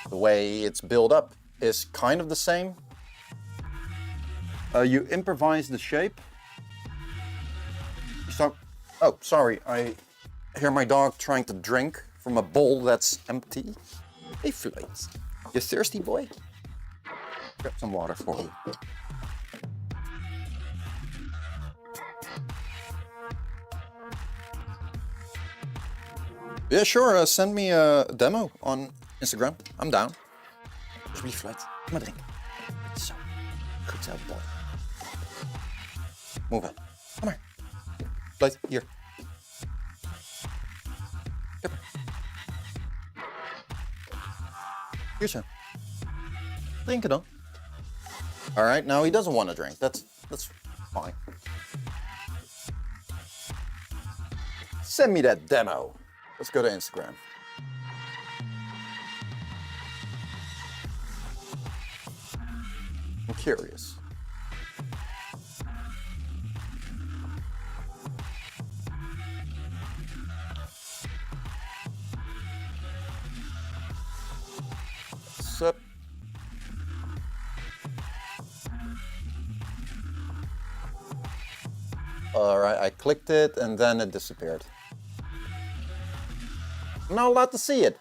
B: The way it's built up is kind of the same. You improvise the shape. Oh, sorry, I hear my dog trying to drink from a bowl that's empty. Hey, Floyd, you thirsty, boy? Grab some water for me. Yeah, sure. Send me a demo on Instagram. I'm down. Alsjeblieft, Floyd. Kom maar drinken. Zo. Goed zo, boy. Move on. Kom maar. Floyd, hier. Kom maar. Hier zo. Drinken dan. All right, now he doesn't want to drink. That's fine. Send me that demo. Let's go to Instagram. I'm curious. What's up? Alright, I clicked it and then it disappeared. I'm not allowed to see it.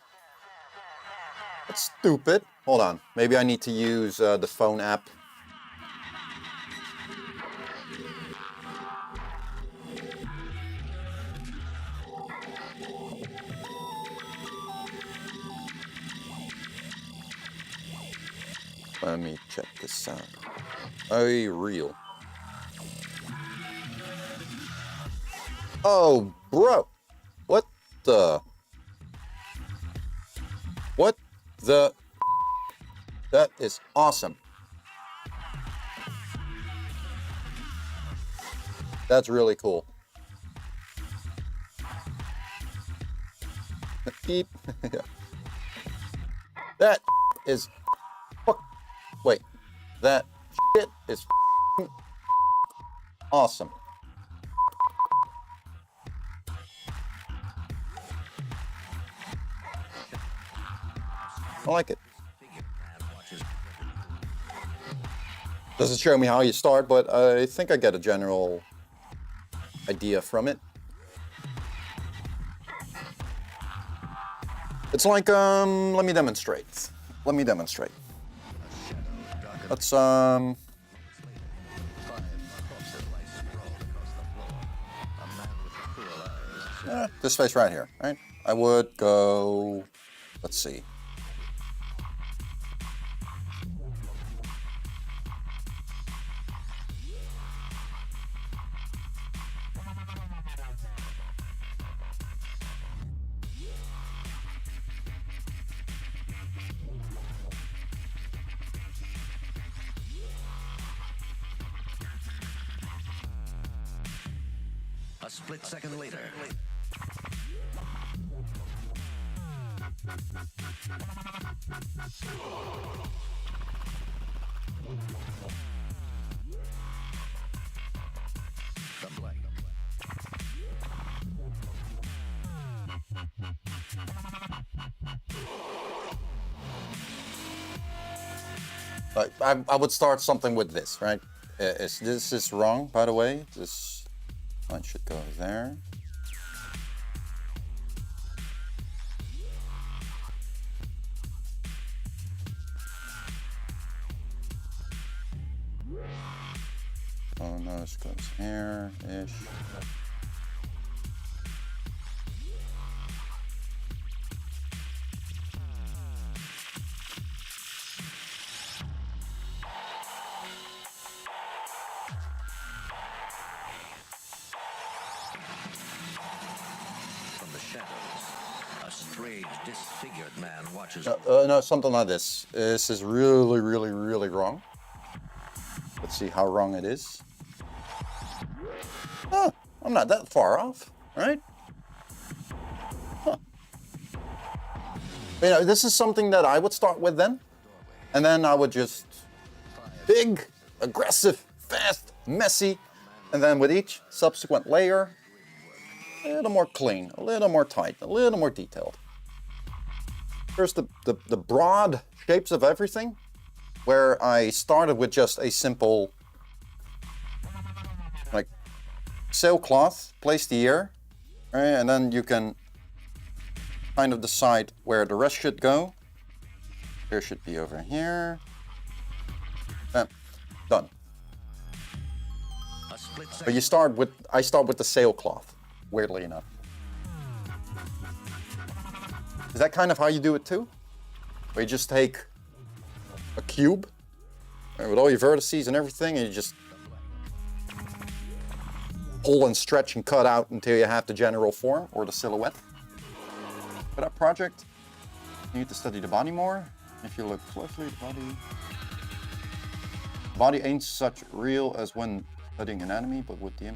B: That's stupid. Hold on. Maybe I need to use the phone app. Let me check this out. Oh, real. Oh, bro. What the? What the? That is awesome. That's really cool. Beep. That is. Wait. That shit is awesome. I like it. Doesn't show me how you start, but I think I get a general idea from it. It's like, let me demonstrate. Let me demonstrate. Let's, this space right here, right? I would go, let's see.
L: A split second later. The black.
B: I would start something with this, right? This is wrong, by the way. This line should go there. Oh no, this goes here-ish.
L: From the shadows, a strange, disfigured man watches.
B: No, something like this. This is really, really, really wrong. Let's see how wrong it is. Oh, I'm not that far off, right? Huh. You know, this is something that I would start with then. And then I would just big, aggressive, fast, messy. And then with each subsequent layer, a little more clean, a little more tight, a little more detailed. First, the broad shapes of everything, where I started with just a simple, like, sailcloth placed here, right? And then you can kind of decide where the rest should go. Here should be over here. Done. But you start with, I start with the sailcloth, weirdly enough. Is that kind of how you do it too? Where you just take a cube with all your vertices and everything, and you just pull and stretch and cut out until you have the general form or the silhouette. For that project, you need to study the body more. If you look closely, the body ain't such real as when studying anatomy, but with the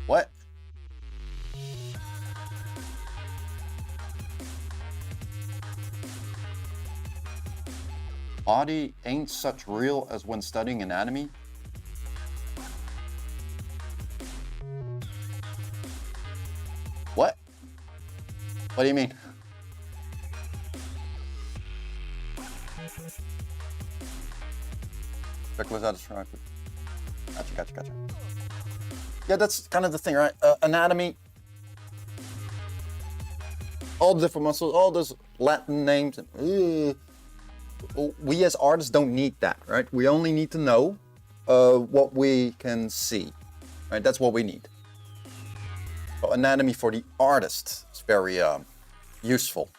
B: what? Body ain't such real as when studying anatomy. What? What do you mean? Speculous abstraction. Gotcha. Yeah, that's kind of the thing, right? Anatomy. All the different muscles, all those Latin names. We as artists don't need that, right? We only need to know what we can see, right? That's what we need. So anatomy for the artist is very useful.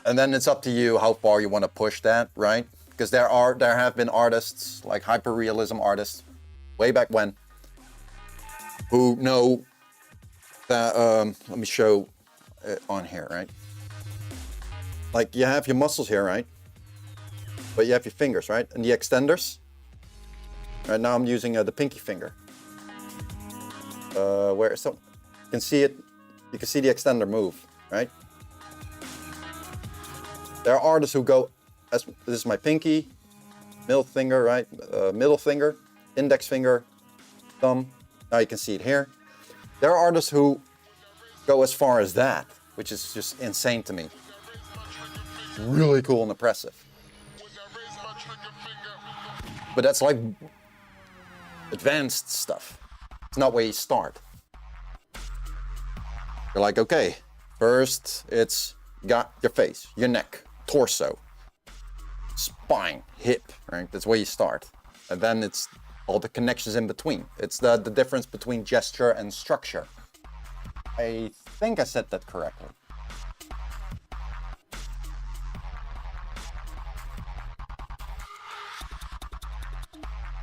B: And then it's up to you how far you want to push that, right? Because there have been artists, like hyperrealism artists, way back when, who know that, let me show it on here, right? Like you have your muscles here, right? But you have your fingers, right? And the extenders. Right now I'm using the pinky finger. You can see it, you can see the extender move, right? There are artists who go, this is my pinky, middle finger, right? Middle finger, index finger, thumb. Now you can see it here. There are artists who go as far as that, which is just insane to me. Really cool and impressive. But that's like advanced stuff. It's not where you start. You're like, okay, first it's got your face, your neck, torso, spine, hip, right? That's where you start. And then it's all the connections in between. It's the difference between gesture and structure. I think I said that correctly.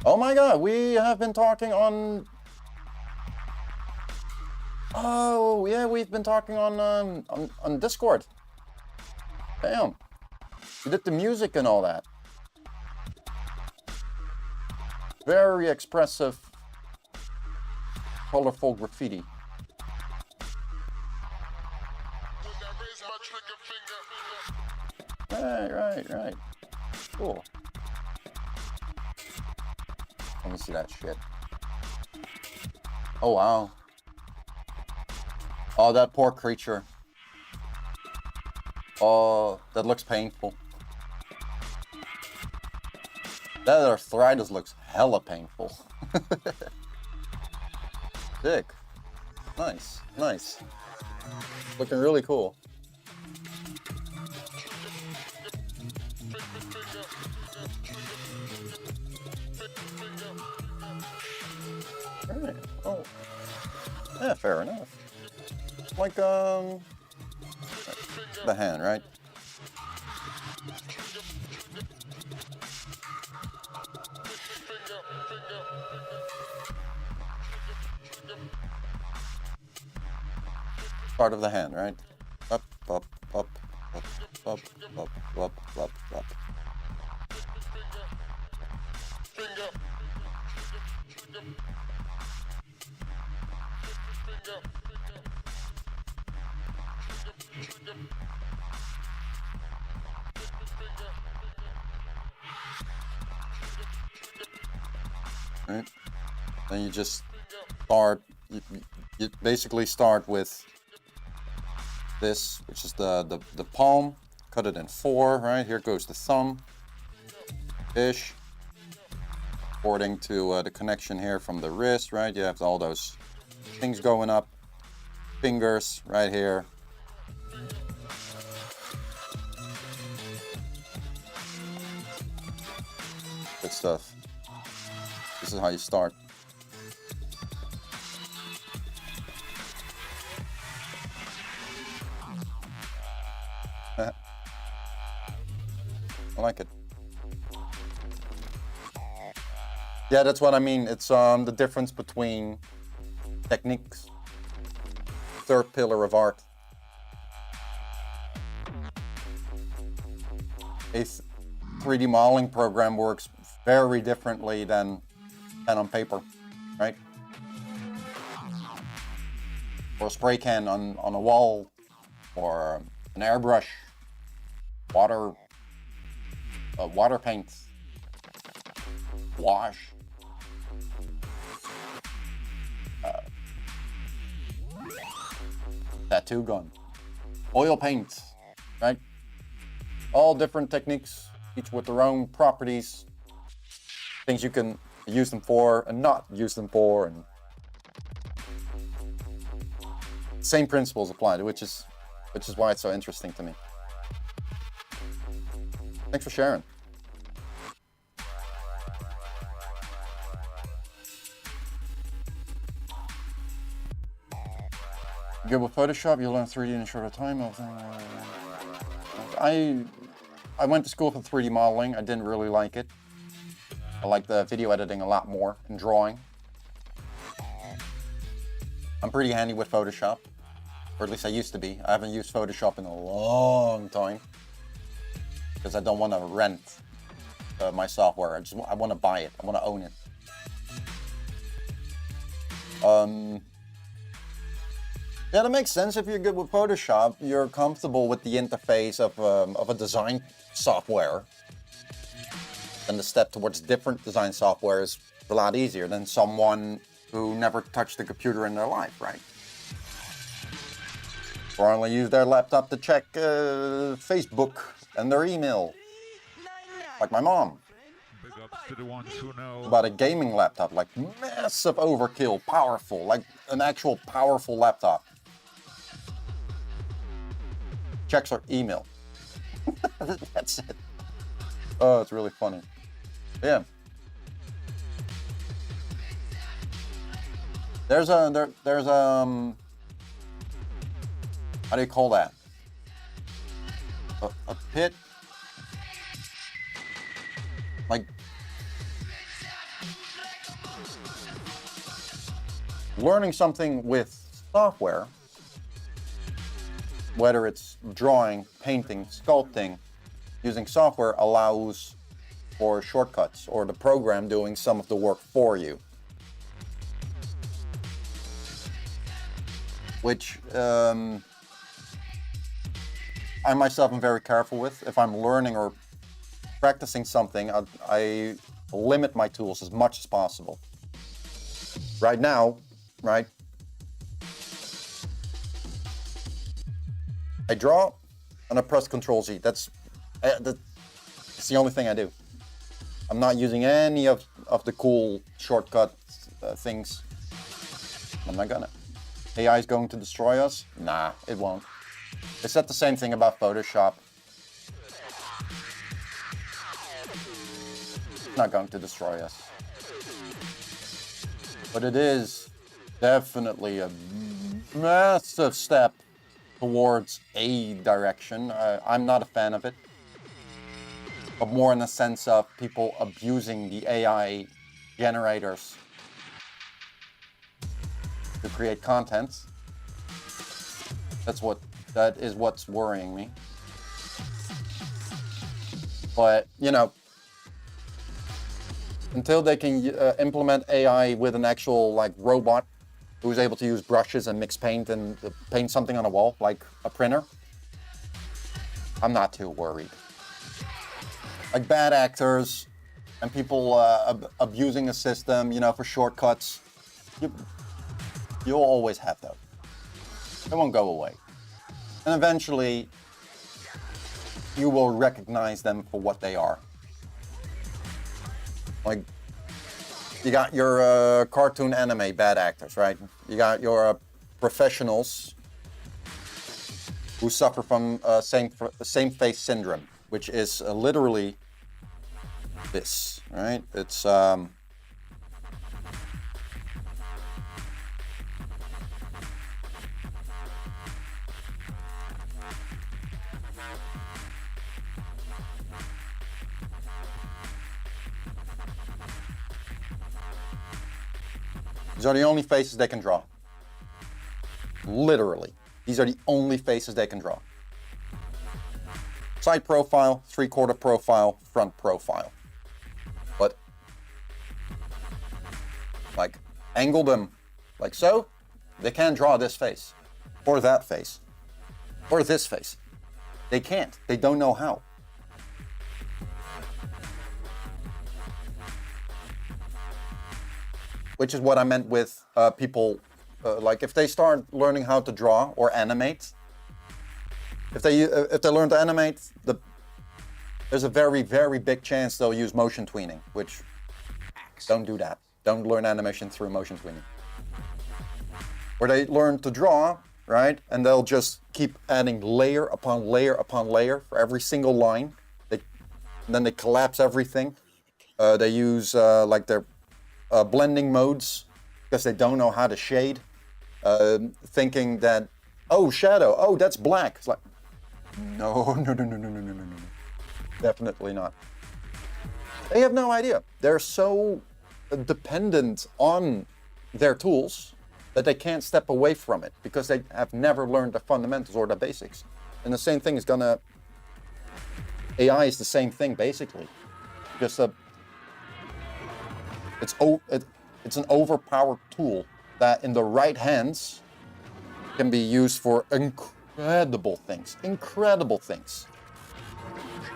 B: Oh my god, we have been talking on... Oh, yeah, we've been talking on Discord. Damn. We did the music and all that. Very expressive, colorful graffiti. Right. Cool. Let me see that shit. Oh, wow. Oh, that poor creature. Oh, that looks painful. That arthritis looks hella painful. Sick. Nice. Looking really cool. Alright. Oh. Yeah, fair enough. Like, the hand, right? Part of the hand, right? Up. Right? Then you just start, you basically start with this, which is the palm, cut it in 4, right? Here goes the thumb, ish, according to the connection here from the wrist, right? You have all those things going up, fingers right here. Good stuff. This is how you start. I like it. Yeah, that's what I mean. It's the difference between techniques. Third pillar of art. A 3D modeling program works very differently than on paper, right? or a spray can on a wall, or an airbrush, water paint, wash, tattoo gun, oil paint, right? All different techniques, each with their own properties, things you can use them for and not use them for, and same principles apply, which is why it's so interesting to me. Thanks for sharing. Good with Photoshop, you'll learn 3D in a shorter time. I went to school for 3D modeling. I didn't really like it. I like the video editing a lot more and drawing. I'm pretty handy with Photoshop, or at least I used to be. I haven't used Photoshop in a long time because I don't want to rent my software. I want to buy it. I want to own it. Yeah, that makes sense. If you're good with Photoshop, you're comfortable with the interface of a design software. Then the step towards different design software is a lot easier than someone who never touched a computer in their life, right? Or only use their laptop to check Facebook and their email. Like my mom.
D: Big ups to the ones who know.
B: About a gaming laptop, like massive overkill, powerful, like an actual powerful laptop. Checks her email. That's it. Oh, it's really funny. Yeah. There's how do you call that? A pit. Like learning something with software, whether it's drawing, painting, sculpting, using software allows for shortcuts or the program doing some of the work for you. Which I myself am very careful with. If I'm learning or practicing something, I limit my tools as much as possible. Right now, right? I draw and I press Ctrl-Z. That's the only thing I do. I'm not using any of the cool shortcut things. I'm not gonna. AI is going to destroy us? Nah, it won't. They said the same thing about Photoshop. It's not going to destroy us. But it is definitely a massive step towards a direction. I'm not a fan of it. But more in the sense of people abusing the AI generators to create content. That is what's worrying me. But, you know, until they can implement AI with an actual like robot who's able to use brushes and mix paint and paint something on a wall like a printer, I'm not too worried. Like bad actors and people abusing a system, you know, for shortcuts, you'll always have those. They won't go away. And eventually, you will recognize them for what they are. Like, you got your cartoon anime bad actors, right? You got your professionals who suffer from same face syndrome, which is literally this, right? It's these are the only faces they can draw. Literally. These are the only faces they can draw. Side profile, three-quarter profile, front profile. But, like, angle them like so, They can't draw this face, or that face, or this face. They can't. They don't know how. Which is what I meant with people, like if they start learning how to draw or animate, if they learn to animate, there's a very, very big chance they'll use motion tweening, which don't do that. Don't learn animation through motion tweening. Or they learn to draw, right? And they'll just keep adding layer upon layer upon layer for every single line. Then they collapse everything. They use like their blending modes because they don't know how to shade. Thinking that, oh, shadow, oh, that's black. It's like, no. Definitely not. They have no idea. They're so dependent on their tools that they can't step away from it because they have never learned the fundamentals or the basics. And the same thing is AI is the same thing basically. Just it's an overpowered tool that in the right hands can be used for incredible things.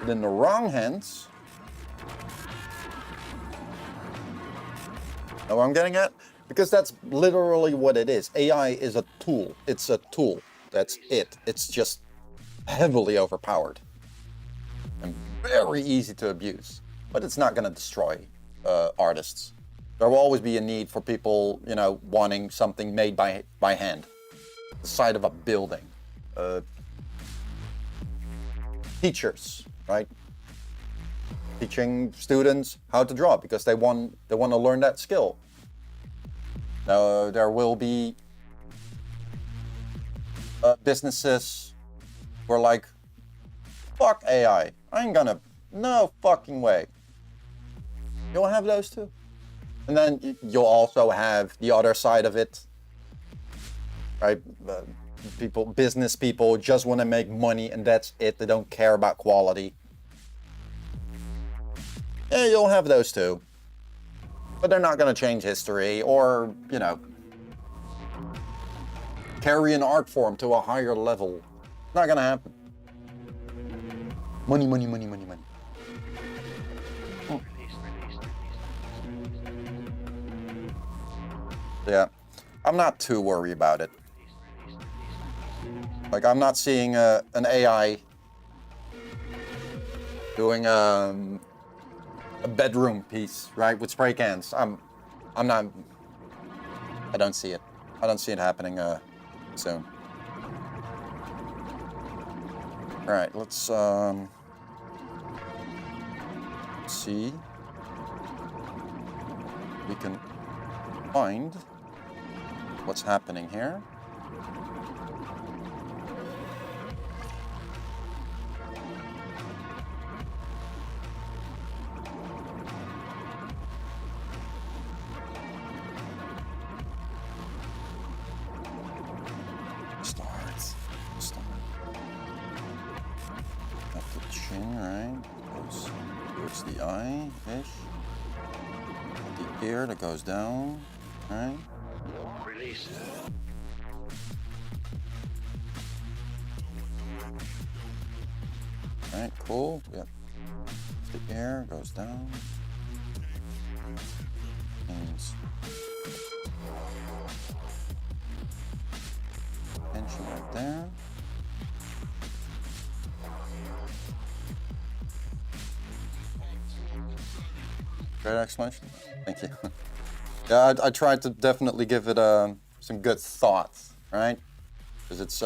B: But in the wrong hands, know what I'm getting at? Because that's literally what it is. AI is a tool. It's a tool. That's it. It's just heavily overpowered and very easy to abuse. But it's not going to destroy artists. There will always be a need for people, wanting something made by hand. The side of a building. Teachers, right? Teaching students how to draw because they want to learn that skill. Now there will be businesses who are like, fuck AI. No fucking way. You'll have those too. And then you'll also have the other side of it, right? Business people just want to make money and that's it. They don't care about quality. Yeah, you'll have those too. But they're not going to change history or, carry an art form to a higher level. Not going to happen. Money. Oh. Yeah, I'm not too worried about it. Like, I'm not seeing an AI doing a bedroom piece, right, with spray cans. I don't see it. I don't see it happening soon. All right, let's see. We can find what's happening here. Start. Got the chin, right? Here's the eye-ish. The ear that goes down, right?
L: Release.
B: Alright, cool. Yep. The ear goes down. And tension right there. Great explanation. Thank you. Yeah, I tried to definitely give it some good thought, right? Because it's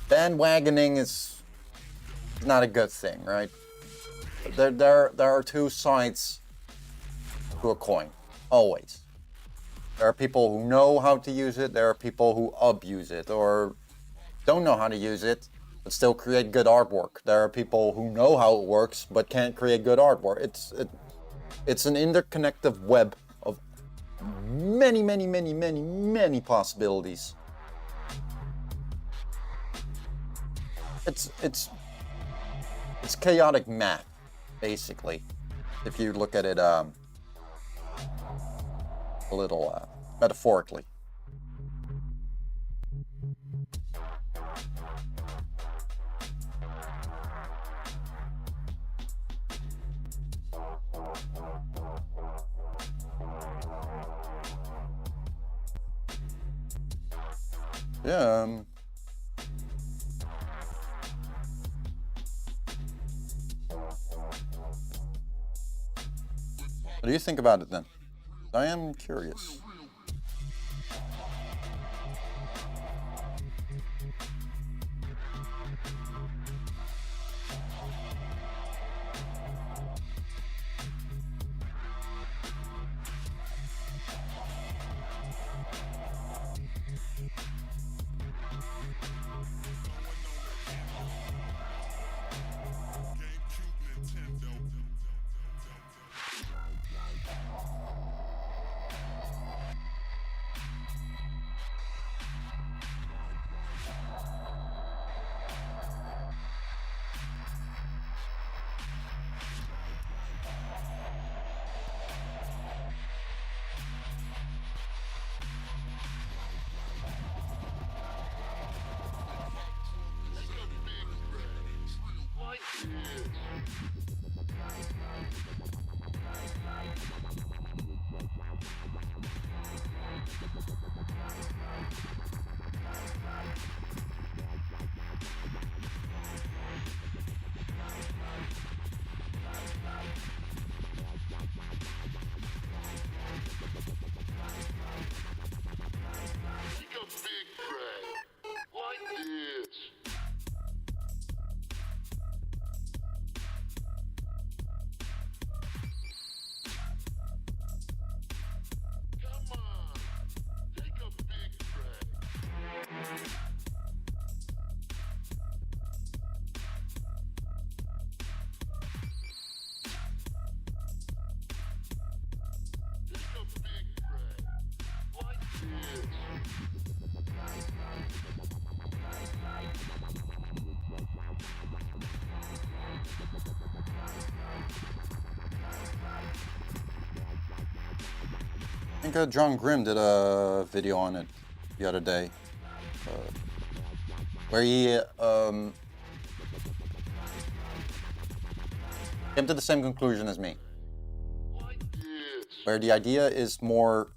B: bandwagoning is not a good thing, right? There are two sides to a coin, always. There are people who know how to use it. There are people who abuse it or don't know how to use it, but still create good artwork. There are people who know how it works, but can't create good artwork. It's an interconnected web of many possibilities. It's chaotic math, basically, if you look at it a little metaphorically. Yeah. What do you think about it then? I am curious. I think John Grimm did a video on it the other day, where he came to the same conclusion as me, where the idea is more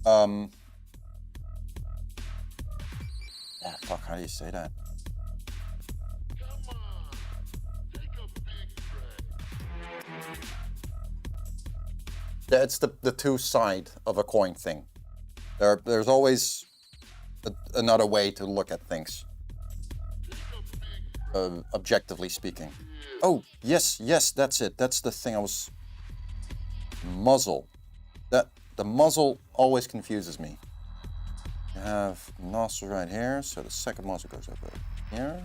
B: yeah, fuck, how do you say that? Yeah, it's the two side of a coin thing. There's always another way to look at things, objectively speaking. Oh, yes, that's it. That's the thing I was... Muzzle. The muzzle always confuses me. You have nostril right here, so the second muzzle goes over here.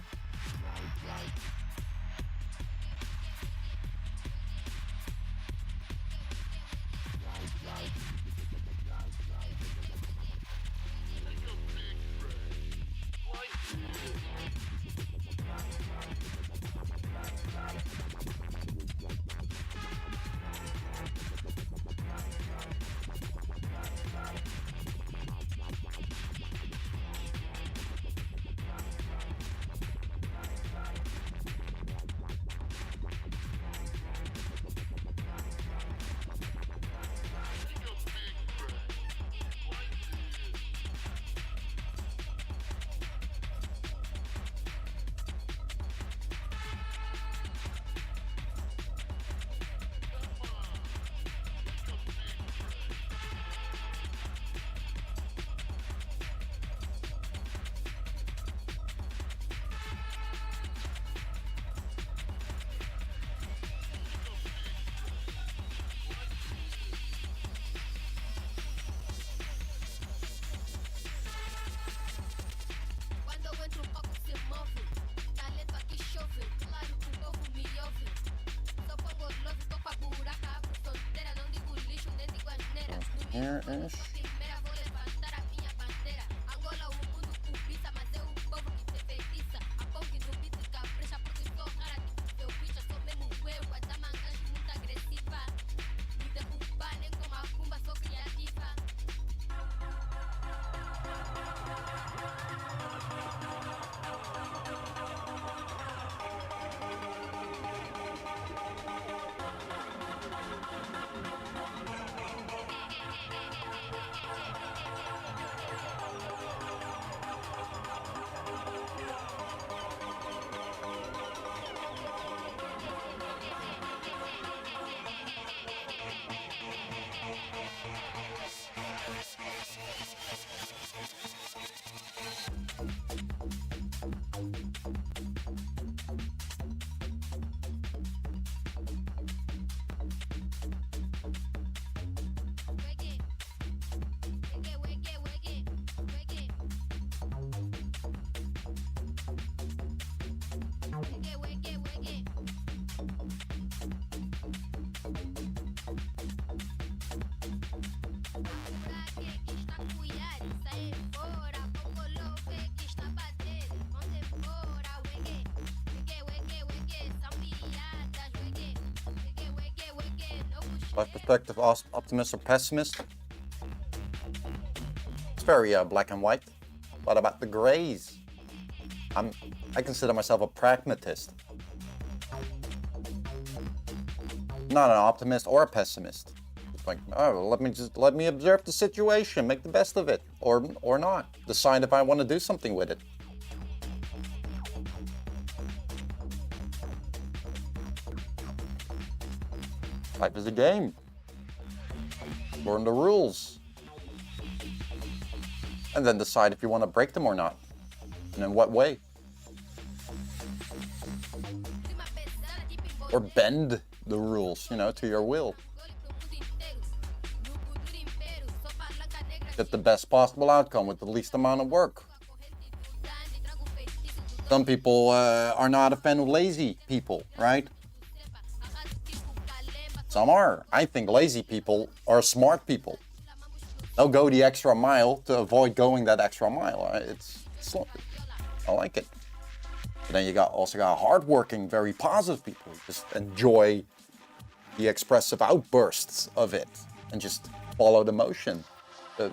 B: Here-ish. Life perspective, optimist or pessimist? It's very black and white. What about the grays? I consider myself a pragmatist. Not an optimist or a pessimist. It's like, oh, let me observe the situation, make the best of it, or not. Decide if I want to do something with it. Life is a game. Learn the rules. And then decide if you want to break them or not. And in what way. Or bend the rules, to your will. Get the best possible outcome with the least amount of work. Some people are not a fan of lazy people, right? Some are. I think lazy people are smart people. They'll go the extra mile to avoid going that extra mile. I like it. But then you also got hardworking, very positive people who just enjoy the expressive outbursts of it and just follow the motion. That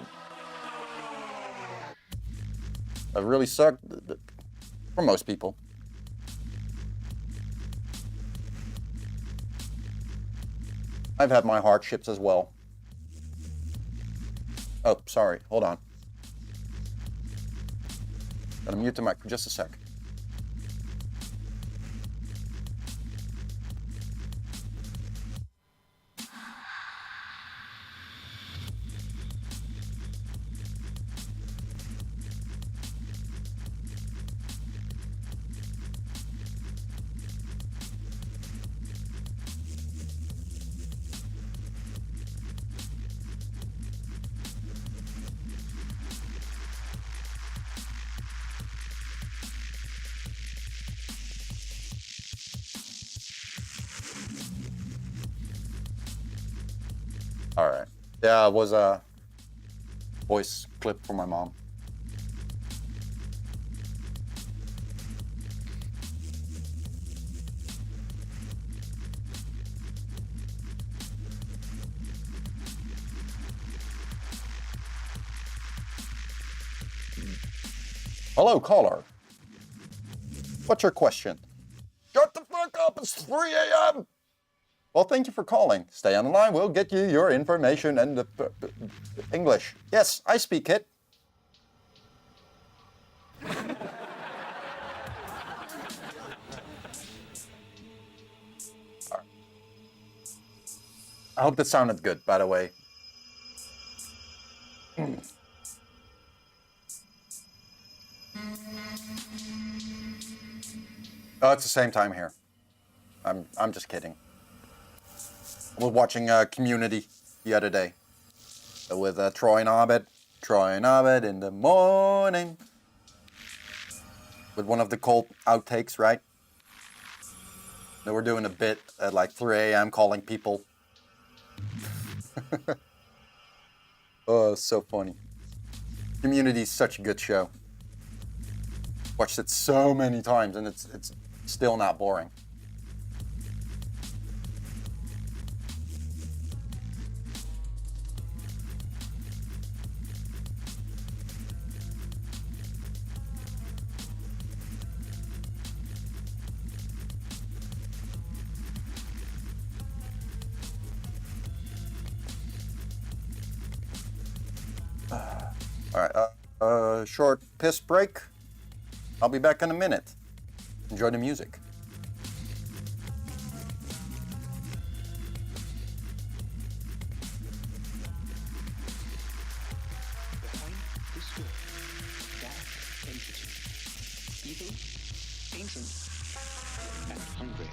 B: really sucked for most people. I've had my hardships as well. Oh, sorry. Hold on. Gotta mute the mic for just a sec. All right. Yeah, it was a voice clip from my mom. Hello, caller. What's your question? Shut the fuck up, it's 3 a.m. Well, thank you for calling. Stay on the line, we'll get you your information and the English. Yes, I speak it. I hope that sounded good, by the way. Oh, it's the same time here. I'm just kidding. I was watching Community the other day with Troy and Abed. Troy and Abed in the morning. With one of the cold outtakes, right? They were doing a bit at like 3 a.m. calling people. Oh, it's so funny. Community is such a good show. Watched it so many times and it's still not boring. All right, short piss break. I'll be back in a minute. Enjoy the music.
M: Behind this wall, dark entity, evil, ancient, and hungry.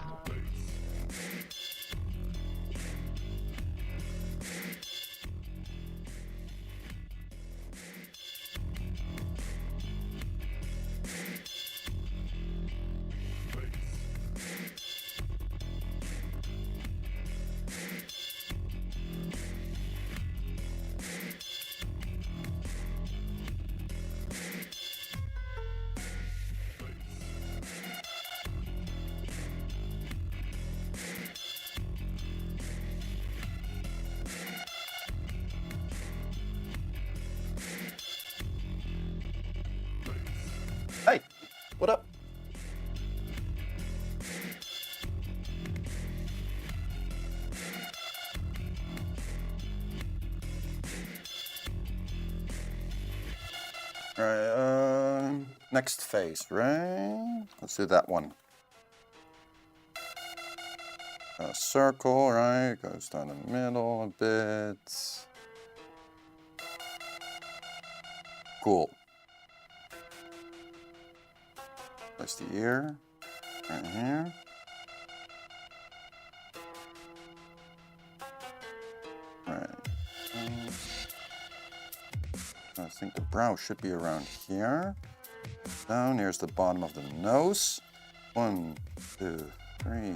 B: What up? Alright, next phase, right? Let's do that one. A circle, right? Goes down the middle a bit. Cool. Place the ear right here. Right. I think the brow should be around here. Down, here's the bottom of the nose. 1, 2, 3.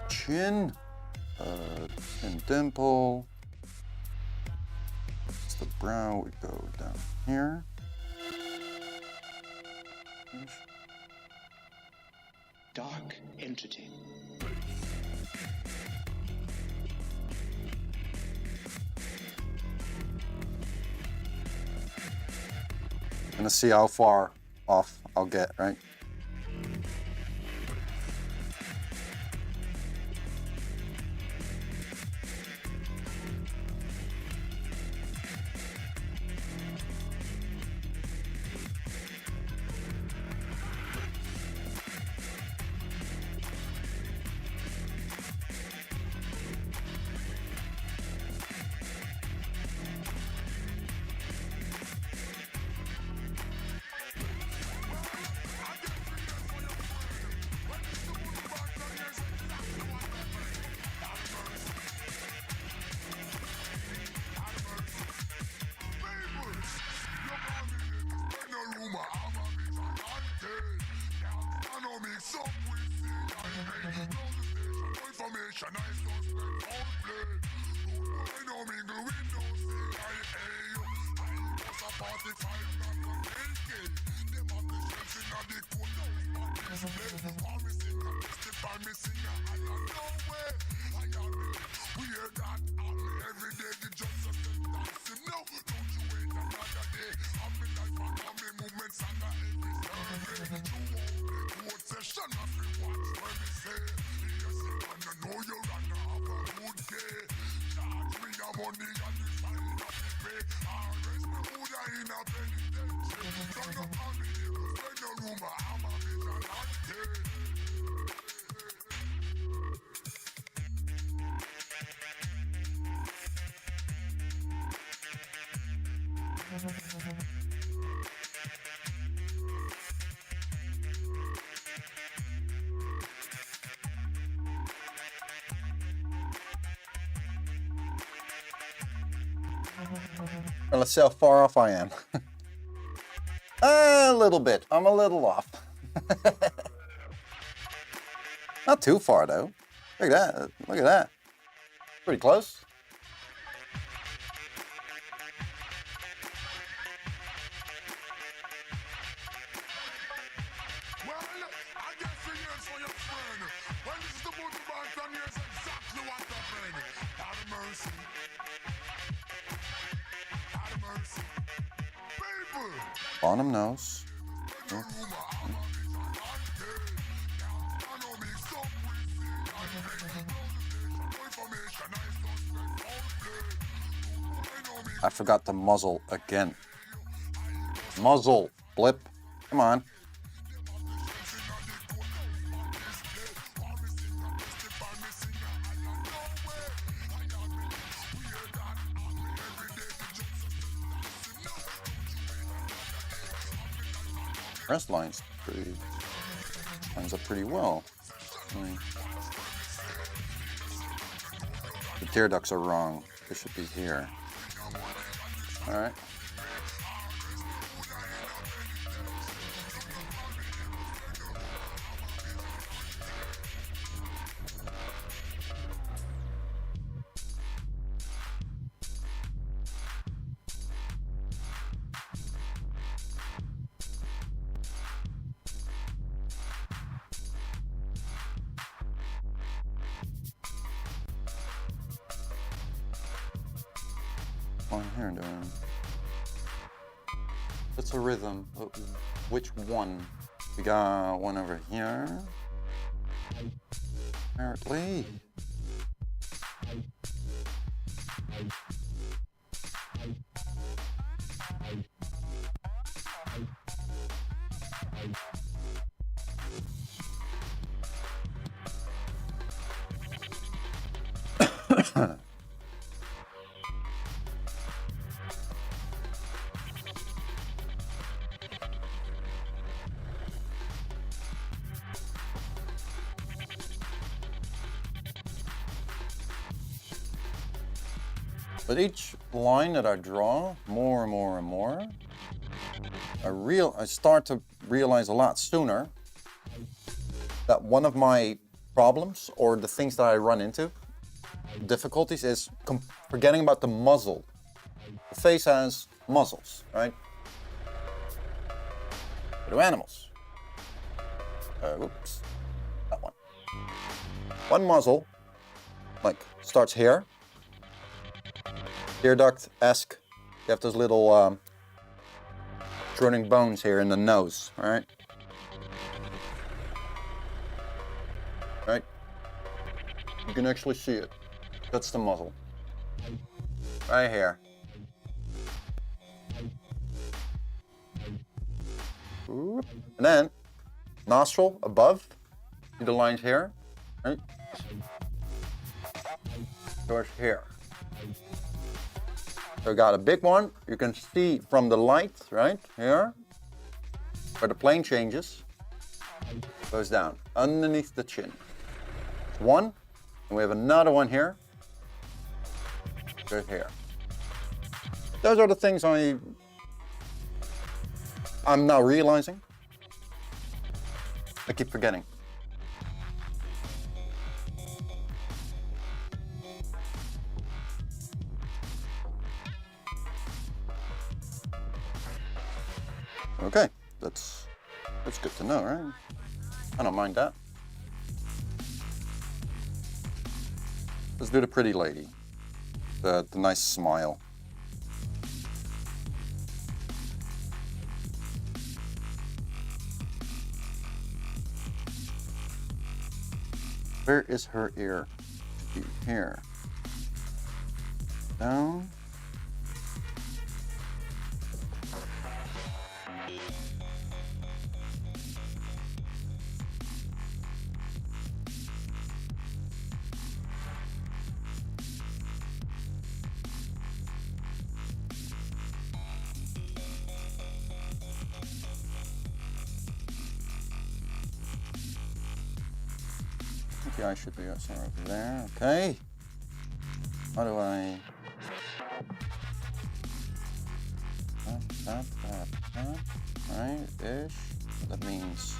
B: Chin. Chin dimple. It's the brow, we go down here.
M: Dark entity.
B: Gonna see how far off I'll get, right? Well, let's see how far off I am. A little bit. I'm a little off. Not too far though. Look at that. Look at that. Pretty close.
I: Well, I guess it is for your friend. Well, this is the motorbike, and here's exactly what happened. Out of mercy. Out of mercy. People!
B: Bottom nose. Yeah. I forgot the muzzle again. Muzzle, Blip. Come on. Rest lines lines up pretty well. The tear ducts are wrong. They should be here. All right. On here doing. It's a rhythm. Oh. which one? We got one over here. Apparently. But each line that I draw, more and more and more, I start to realize a lot sooner that one of my problems, or the things that I run into, difficulties, is forgetting about the muzzle. The face has muzzles, right? So do animals. Oops, that one. One muzzle, like, starts here. Ear duct-esque. You have those little protruding bones here in the nose, right? Right? You can actually see it. That's the muzzle. Right here. And then, nostril above. See the lines here? Right? Towards here. So we got a big one. You can see from the light, right here, where the plane changes, goes down underneath the chin. One, and we have another one here, right here. Those are the things I'm now realizing. I keep forgetting. Okay, that's good to know, right? I don't mind that. Let's do the pretty lady. The nice smile. Where is her ear? Here. Down. The eye should be somewhere over there. Okay. How do I? That. Right, ish. That means.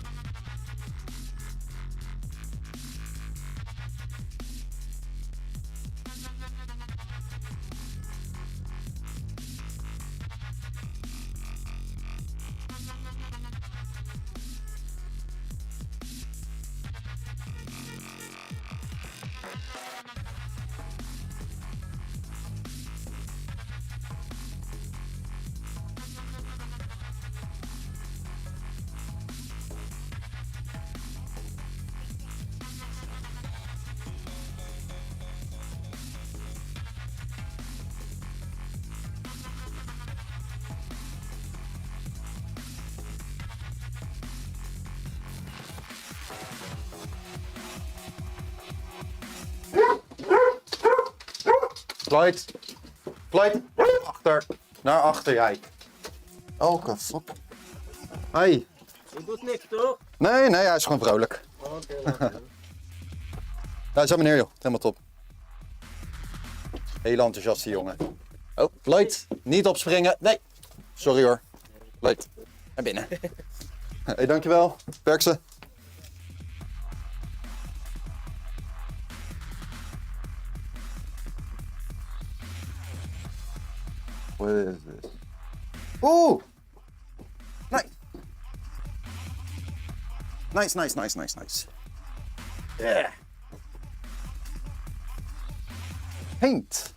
B: Flight. Achter. Naar achter jij. Elke fuck. Hey.
N: Je doet niks toch?
B: Nee, hij is gewoon vrolijk.
N: Oké.
B: Daar is meneer joh. Helemaal top. Hele enthousiaste jongen. Oh, Lloyd. Niet opspringen. Nee. Sorry hoor. Lloyd. Naar binnen. Hey, dankjewel. Werk ze. What is this? Ooh! Nice. Yeah. Paint.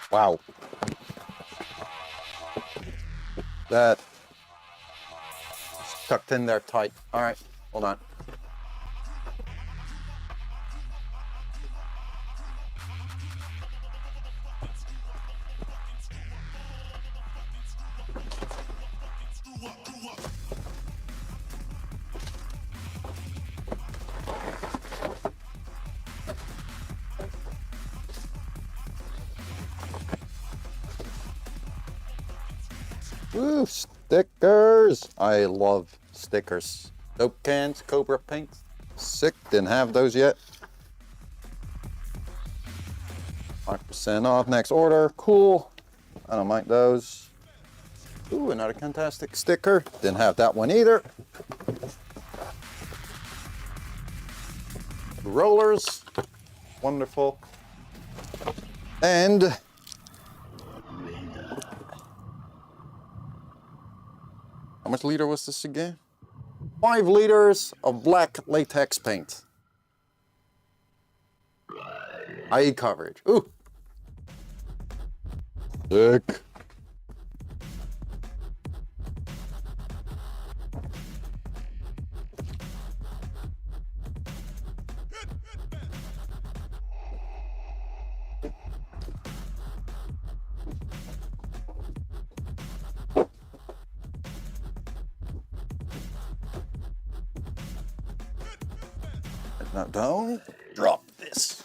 B: Wow. That is tucked in there tight. All right, hold on. Ooh, stickers! I love stickers. Dope cans, Cobra paint. Sick, didn't have those yet. 5% off next order, cool. I don't mind those. Ooh, another fantastic sticker. Didn't have that one either. Rollers, wonderful. And how much liter was this again? 5 liters of black latex paint. Eye coverage. Ooh. Sick. Now don't drop this.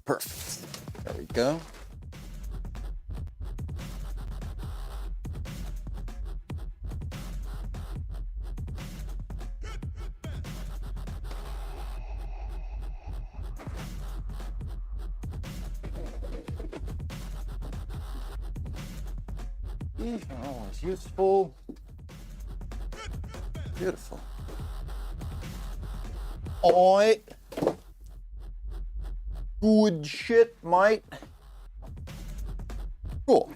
B: Perfect. There we go. These are always useful. Beautiful. Oi. Good shit, mate. Cool.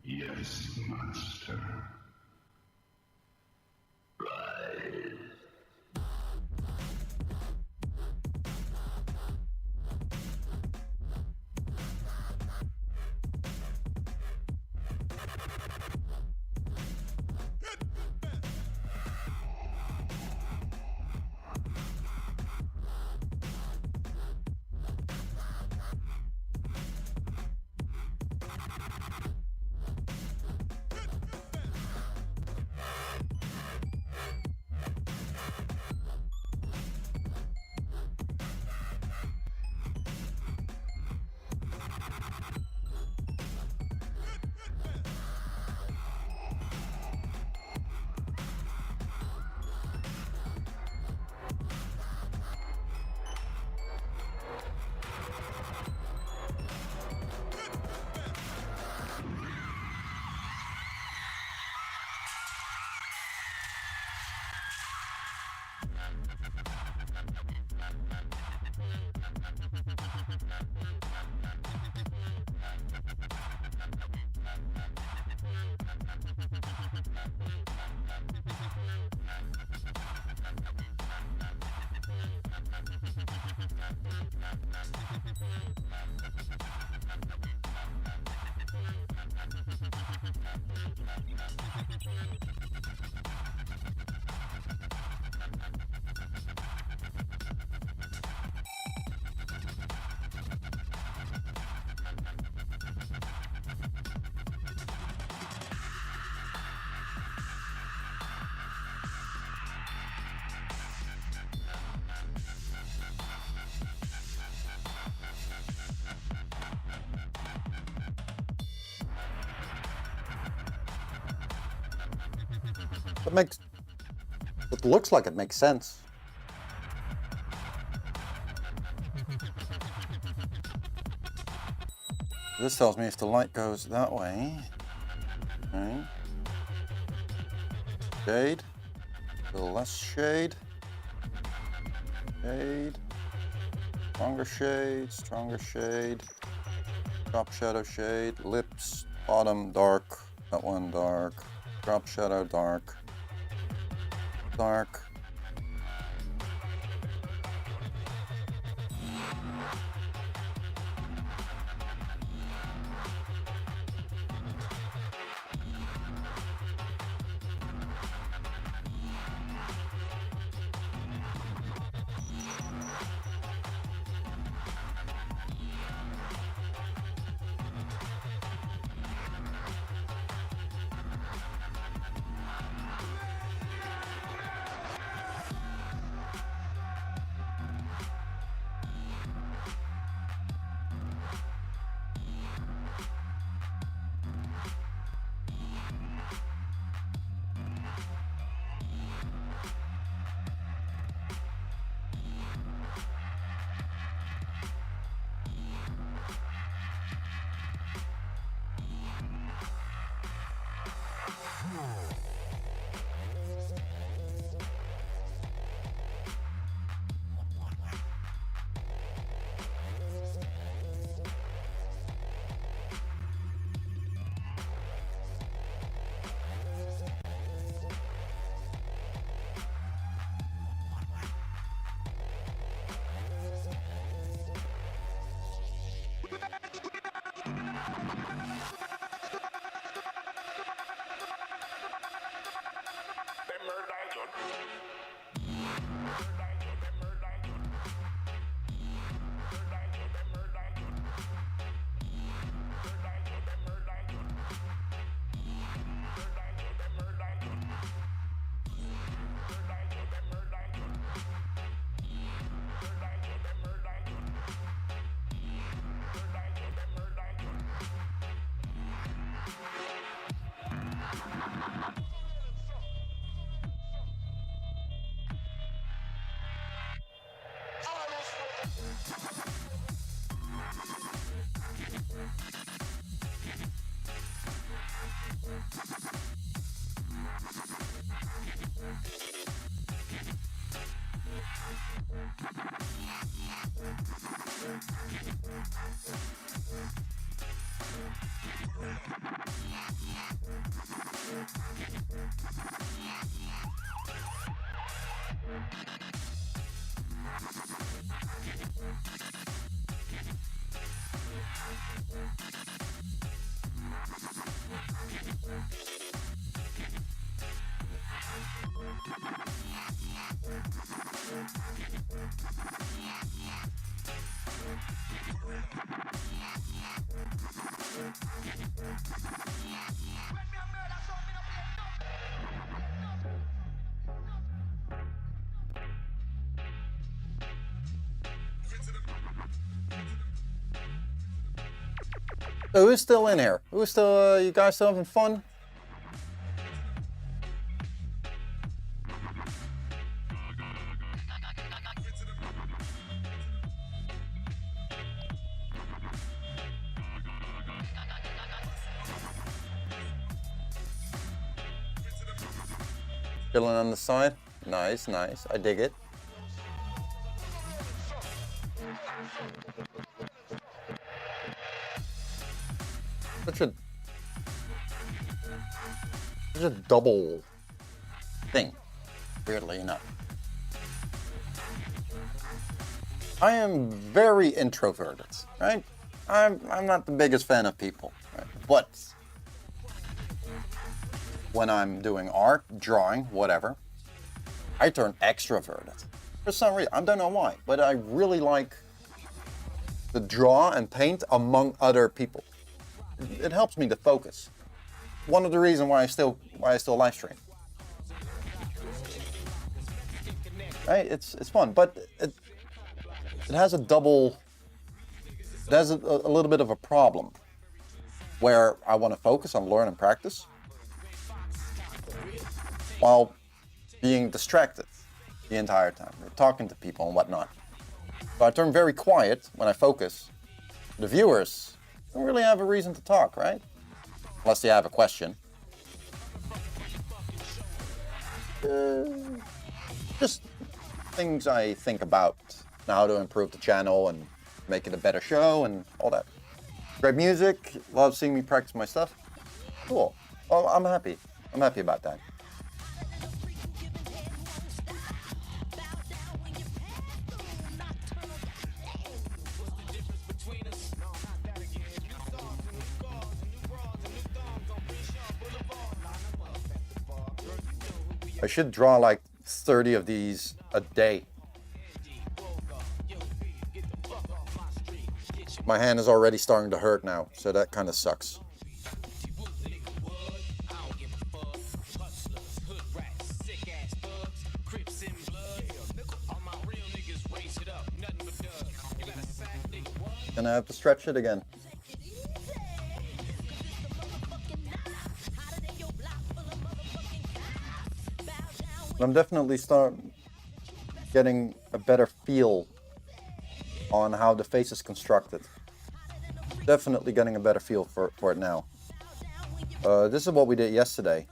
D: Yes, master.
B: That makes It looks like it makes sense. This tells me if the light goes that way. Okay. Shade. A little less shade. Shade. Stronger shade. Stronger shade. Drop shadow shade. Lips. Bottom dark. That one dark. Drop shadow dark. Dark. So who's still in here? Who's still, you guys still having fun? Chilling on the side? Nice, nice. I dig it. Such a double thing, weirdly enough. I am very introverted, right? I'm not the biggest fan of people, right? But when I'm doing art, drawing, whatever, I turn extroverted. For some reason, I don't know why, but I really like to draw and paint among other people. It helps me to focus. One of the reasons why I still live stream. Right? It's fun, but it has a little bit of a problem where I want to focus on learn and practice, while being distracted the entire time. We're talking to people and whatnot. So I turn very quiet when I focus. The viewers don't really have a reason to talk, right? Unless they have a question. Just things I think about and how to improve the channel and make it a better show and all that. Great music, love seeing me practice my stuff. Cool. Well, I'm happy. I'm happy about that. I should draw like 30 of these a day. My hand is already starting to hurt now, so that kind of sucks. Gonna have to stretch it again. I'm definitely getting a better feel on how the face is constructed. Definitely getting a better feel for it now. This is what we did yesterday.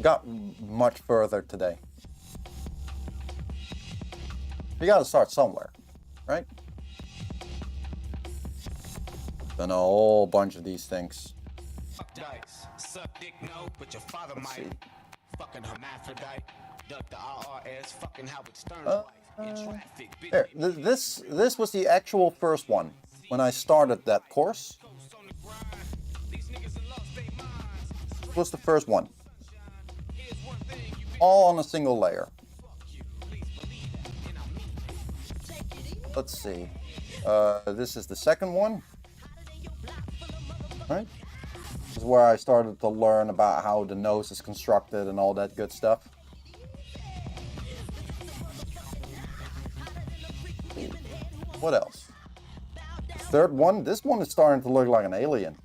B: Got much further today. You gotta start somewhere, right? Done a whole bunch of these things. Let's see. There. This was the actual first one when I started that course. This was the first one. All on a single layer. Let's see. This is the second one. Right? This is where I started to learn about how the nose is constructed and all that good stuff. What else? Third one. This one is starting to look like an alien.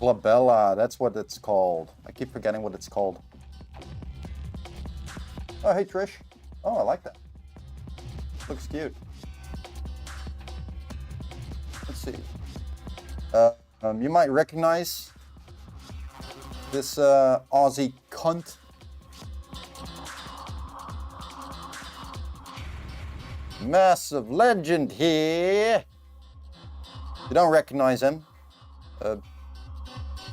B: Glabella, that's what it's called. I keep forgetting what it's called. Oh, hey Trish. Oh, I like that. Looks cute. Let's see. You might recognize this Aussie cunt. Massive legend here. You don't recognize him?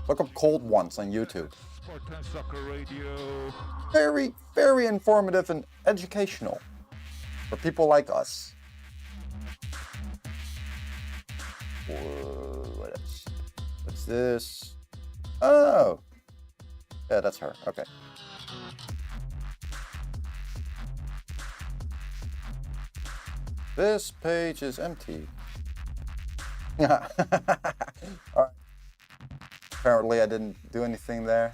B: Look up Cold Ones on YouTube. Very, very informative and educational for people like us. What else? What's this? Oh! Yeah, that's her. Okay. This page is empty. Alright. Apparently I didn't do anything there.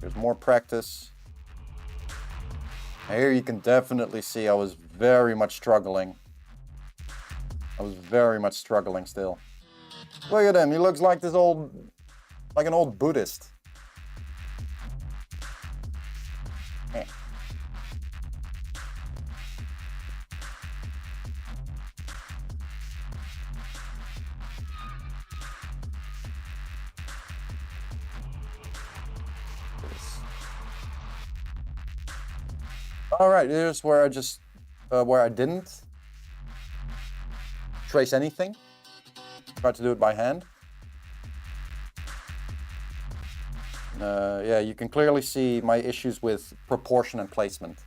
B: There's more practice. Here you can definitely see I was very much struggling. I was very much struggling still. Look at him, he looks like this like an old Buddhist. Eh. All right, here's where I just, where I didn't trace anything. Tried to do it by hand. Yeah, you can clearly see my issues with proportion and placement.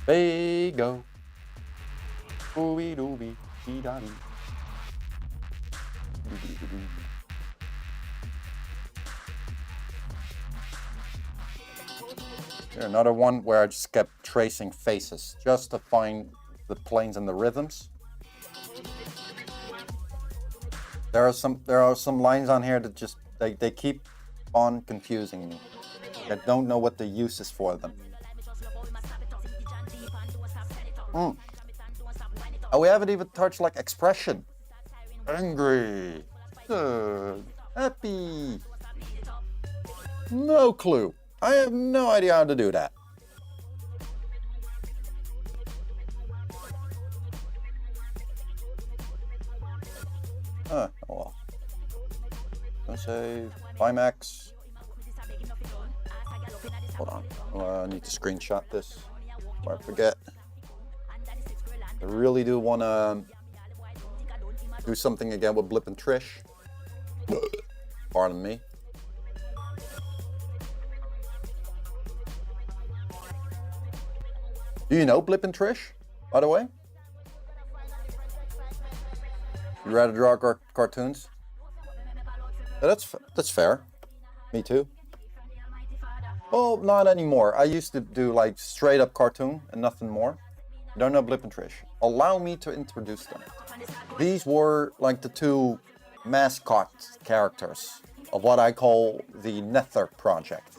B: There you go. Ooby dooby, dee da dee. Here, another one where I just kept tracing faces just to find the planes and the rhythms. There are some lines on here that just they keep on confusing me. I don't know what the use is for them. Oh, we haven't even touched like expression. Angry. Good. Happy. No clue. I have no idea how to do that. Oh well. Let's say Climax. Hold on. I need to screenshot this before I forget. I really do want to do something again with Blip and Trish. Pardon me. Do you know Blip and Trish, by the way? You rather draw cartoons? Yeah, that's fair. Me too. Well, not anymore. I used to do like straight up cartoon and nothing more. Don't know Blip and Trish. Allow me to introduce them. These were like the two mascot characters of what I call the Nether Project.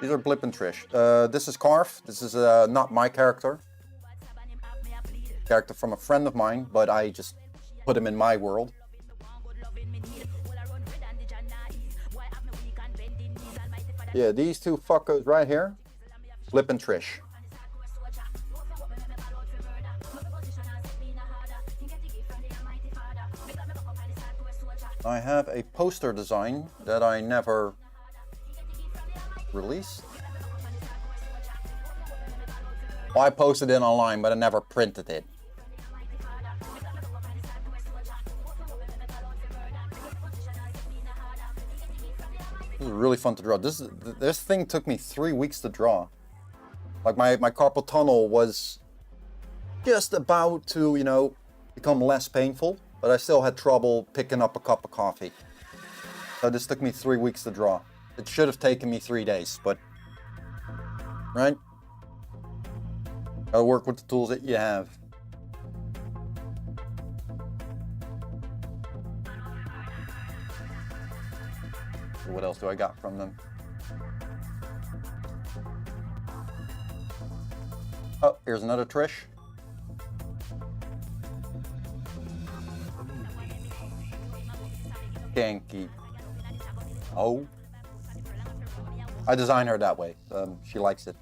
B: These are Blip and Trish. This is Carve. This is not my character. Character from a friend of mine, but I just put him in my world. Yeah, these two fuckers right here, Blip and Trish. I have a poster design that I never released. Well, I posted it online, but I never printed it. This is really fun to draw. This thing took me 3 weeks to draw. Like my carpal tunnel was just about to, you know, become less painful, but I still had trouble picking up a cup of coffee. So this took me 3 weeks to draw. It should have taken me 3 days, but right? Gotta work with the tools that you have. What else do I got from them? Oh, here's another Trish. Ganky. Oh. I designed her that way. She likes it.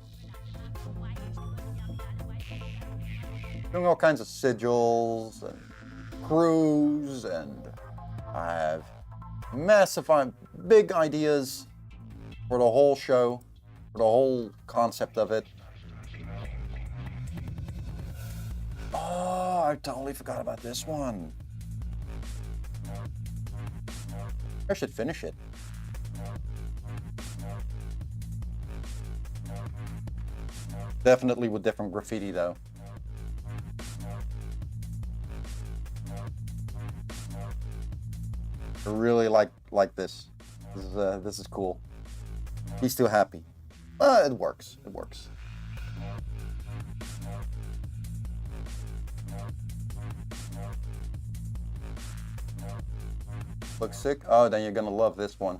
B: Doing all kinds of sigils and crews, and I have massive, big ideas for the whole show, for the whole concept of it. Oh, I totally forgot about this one. I should finish it. Definitely with different graffiti though. I really like this. This is cool. He's still happy. It works. It works. Looks sick. Oh, then you're gonna love this one.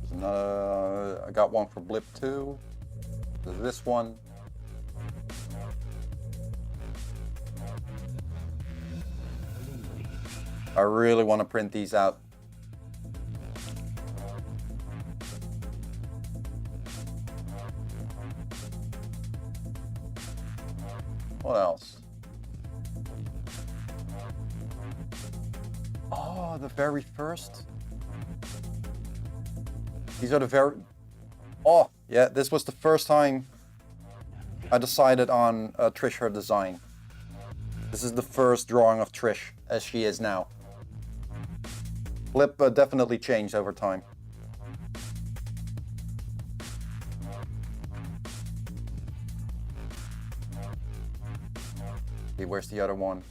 B: There's another, I got one for Blip 2. There's this one. I really want to print these out. What else? Oh, the very first. These are the very... Oh, yeah, this was the first time I decided on Trish, her design. This is the first drawing of Trish as she is now. Blip definitely changed over time. Okay, where's the other one?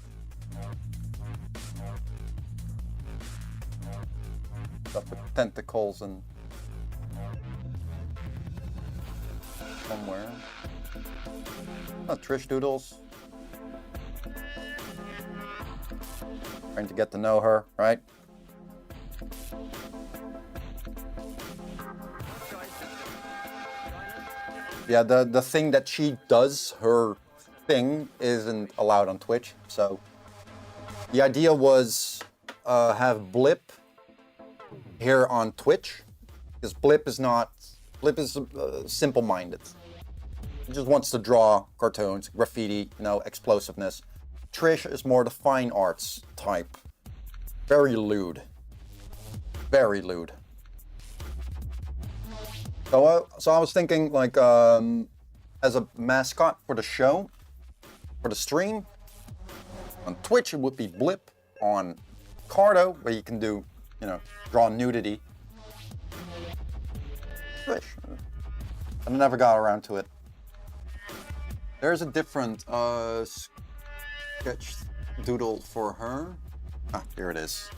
B: stuff with tentacles and somewhere. Oh, Trish Doodles. Trying to get to know her, right? Yeah, the thing that she does, her thing, isn't allowed on Twitch. So the idea was have Blip here on Twitch, because Blip is simple-minded. He just wants to draw cartoons, graffiti, you know, explosiveness. Trish is more the fine arts type. Very lewd. Very lewd. So I was thinking, like, as a mascot for the show, for the stream, on Twitch it would be Blip. On Cardo, where you can do, you know, draw nudity. Trish. I never got around to it. There's a different sketch doodle for her. Ah, here it is.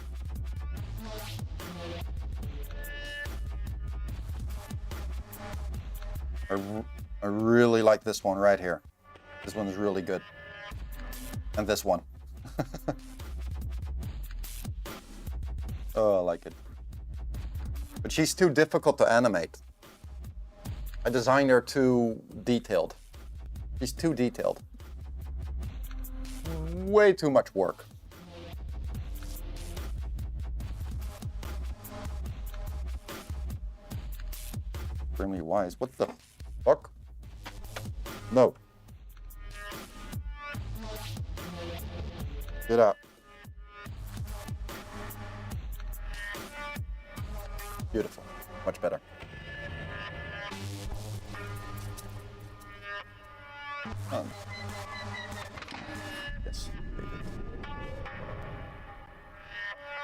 B: I really like this one right here. This one is really good. And this one. Oh, I like it. But she's too difficult to animate. I designed her too detailed. She's too detailed. Way too much work. Extremely wise. What the fuck? No. Get out. Beautiful. Much better. Yes. Very good.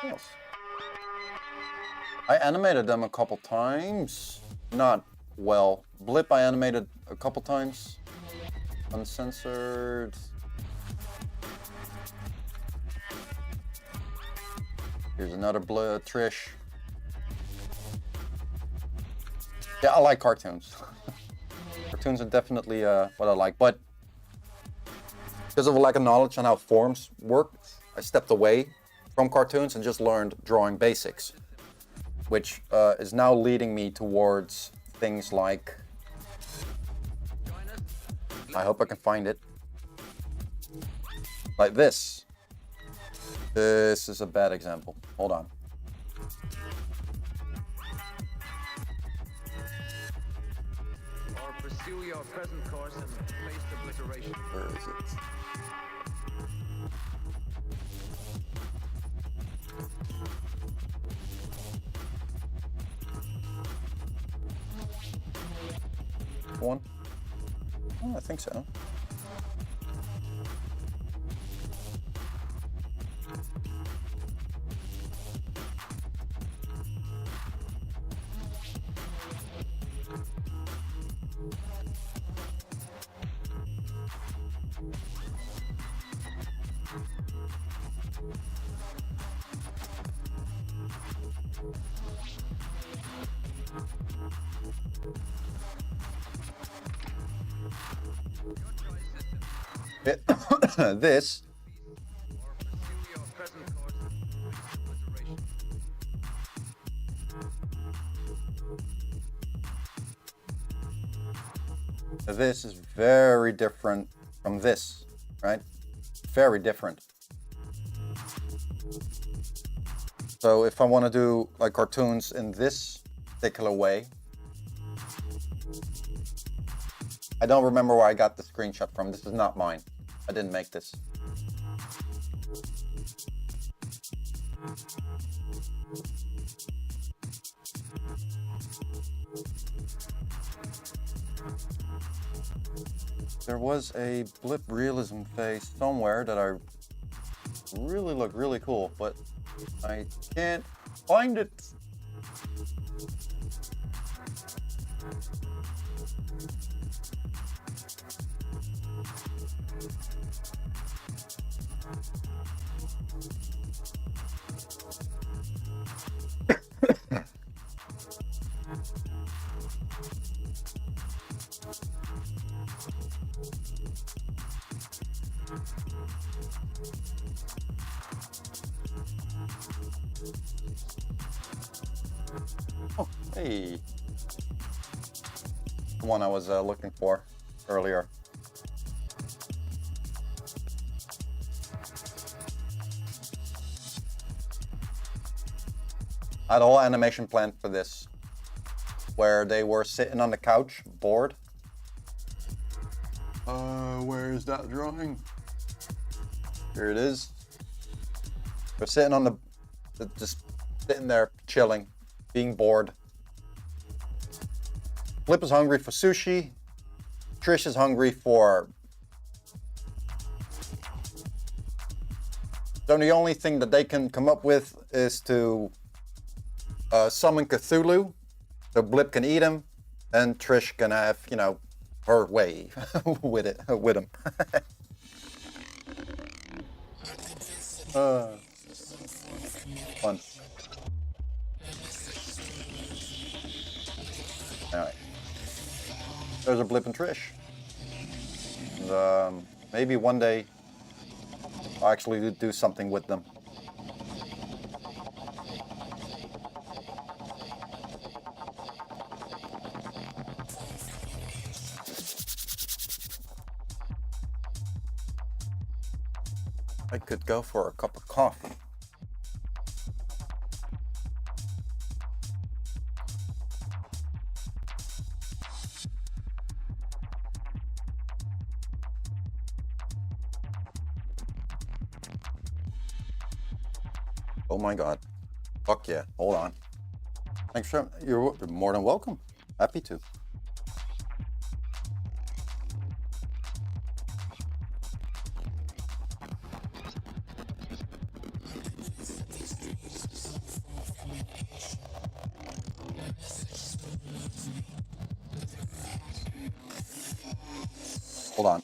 B: What else? I animated them a couple times. Not well. Blip I animated a couple times. Uncensored. Here's another Trish. Yeah, I like cartoons. Cartoons are definitely what I like, but because of a lack of knowledge on how forms work, I stepped away from cartoons and just learned drawing basics, which is now leading me towards things like, I hope I can find it, like this. This is a bad example. Hold on.
F: Or pursue your present course and face obliteration.
B: Where is it? One? Oh, I think so. This. This is very different from this, right? Very different. So if I want to do like cartoons in this particular way, I don't remember where I got the screenshot from. This is not mine. I didn't make this. There was a Blip realism face somewhere that I really looked really cool, but I can't find it. Hey. The one I was looking for earlier. I had a whole animation planned for this, where they were sitting on the couch, bored. Where is that drawing? Here it is. They're sitting on just sitting there, chilling, being bored. Blip is hungry for sushi. Trish is hungry for... So the only thing that they can come up with is to summon Cthulhu, so Blip can eat him, and Trish can have, you know, her way with him. Fun. Alright. There's a Blip and Trish. And, maybe one day I'll actually do something with them. I could go for a cup of coffee. Oh my God. Fuck yeah. Hold on. Thanks for, you're more than welcome. Happy to. Hold on.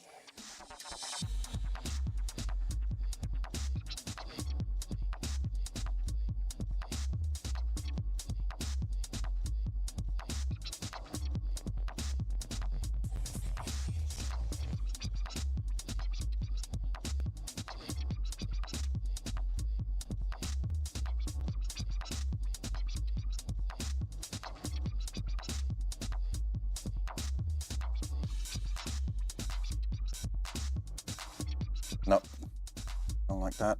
B: Nope. Don't like that.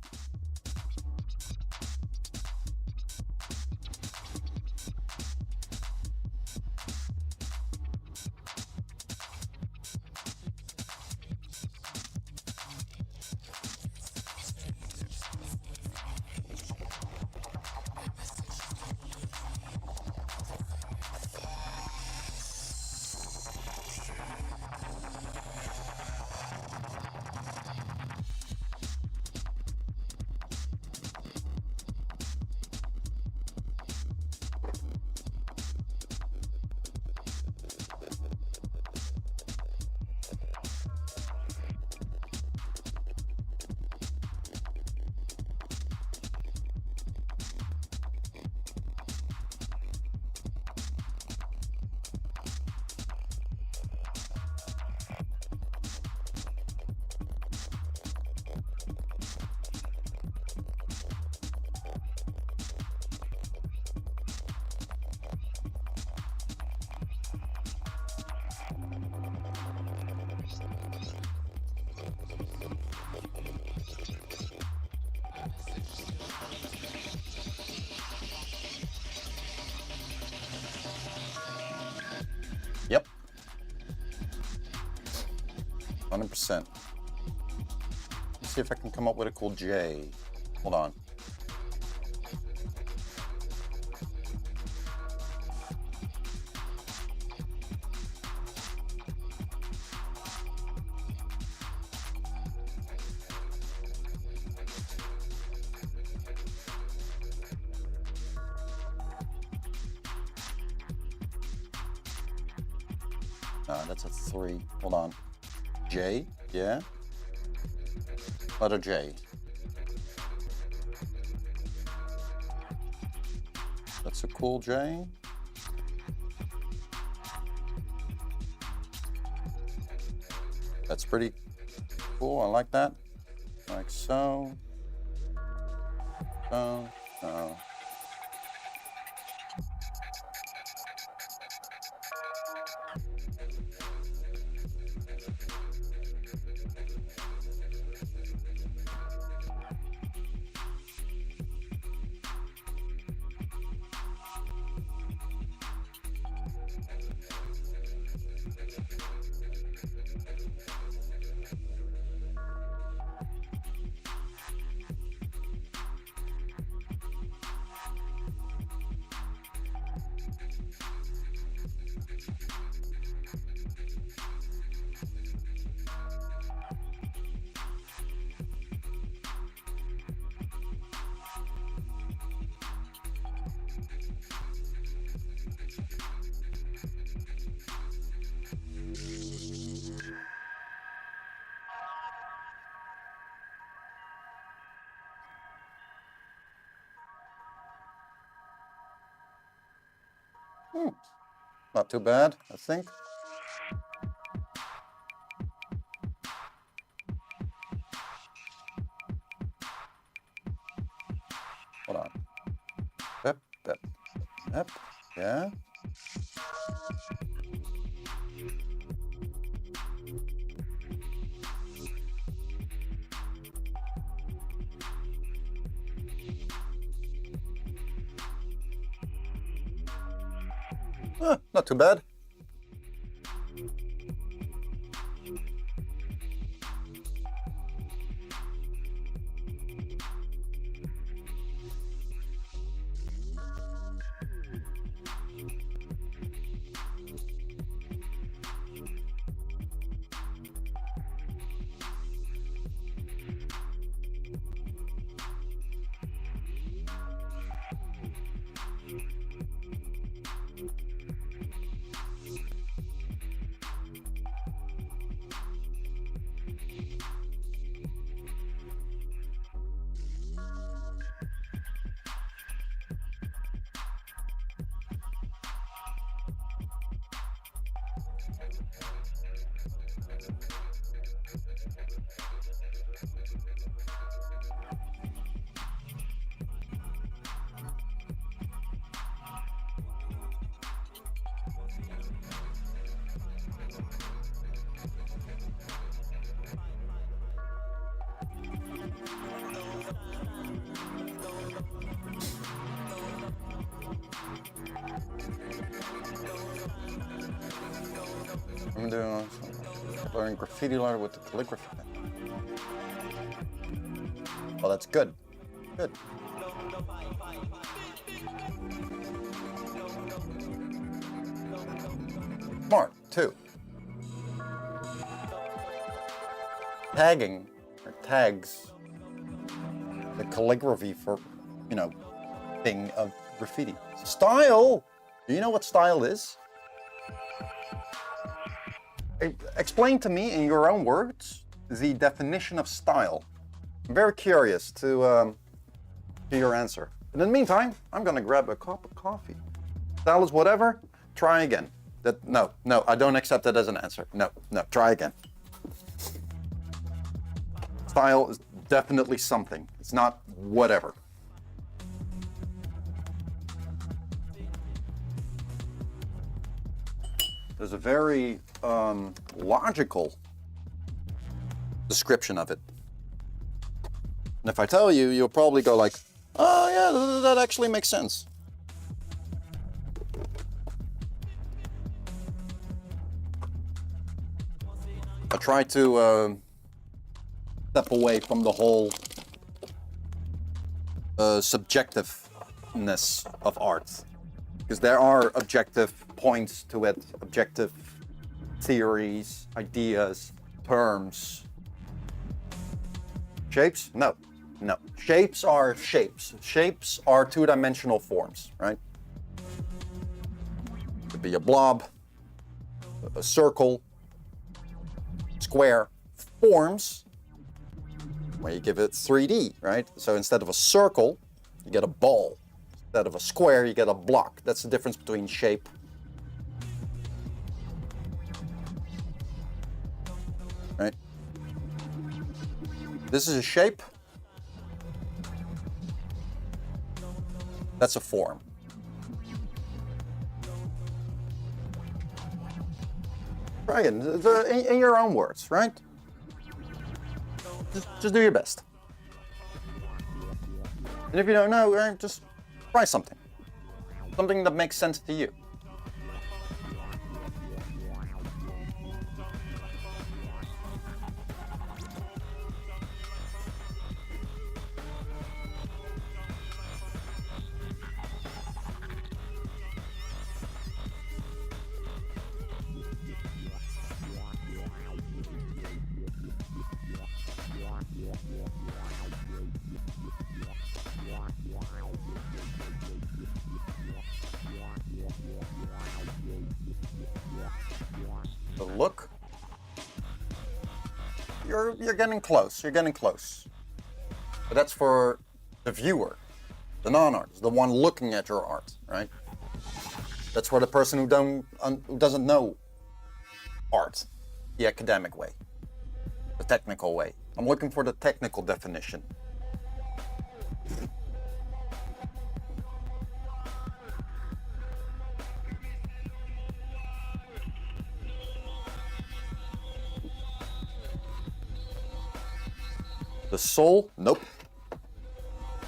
B: Yep. 100%. Let's see if I can come up with a cool J. Hold on. That's a 3. Hold on. J, yeah. Letter J. That's a cool J. That's pretty cool. I like that. Like so. So. Not too bad, I think. Hold on. Yep, yep, yep, yeah. Not too bad. I'm doing learning graffiti art with the calligraphy pen. Well, that's good. Good. Smart, too. Tagging, or tags, the calligraphy for, you know, thing of graffiti. Style! Do you know what style is? Explain to me in your own words the definition of style. I'm very curious to hear your answer. And in the meantime, I'm gonna grab a cup of coffee. Style is whatever, try again. No, I don't accept that as an answer. No, try again. Style is definitely something. It's not whatever. There's a very logical description of it. And if I tell you, you'll probably go like, oh yeah, that actually makes sense. I try to step away from the whole subjectiveness of art. Because there are objective points to it, objective theories, ideas, terms. Shapes? No. Shapes are shapes. Shapes are two-dimensional forms, right? It could be a blob, a circle, square. Forms, where you give it 3D, right? So instead of a circle, you get a ball. Instead of a square, you get a block. That's the difference between shape. Right? This is a shape. That's a form. Try it in your own words, right? Just do your best. And if you don't know, just try something. Something that makes sense to you. The look. You're getting close. You're getting close. But that's for the viewer, the non-artist, the one looking at your art, right? That's for the person who doesn't know art, the academic way, the technical way. I'm looking for the technical definition. The soul? Nope.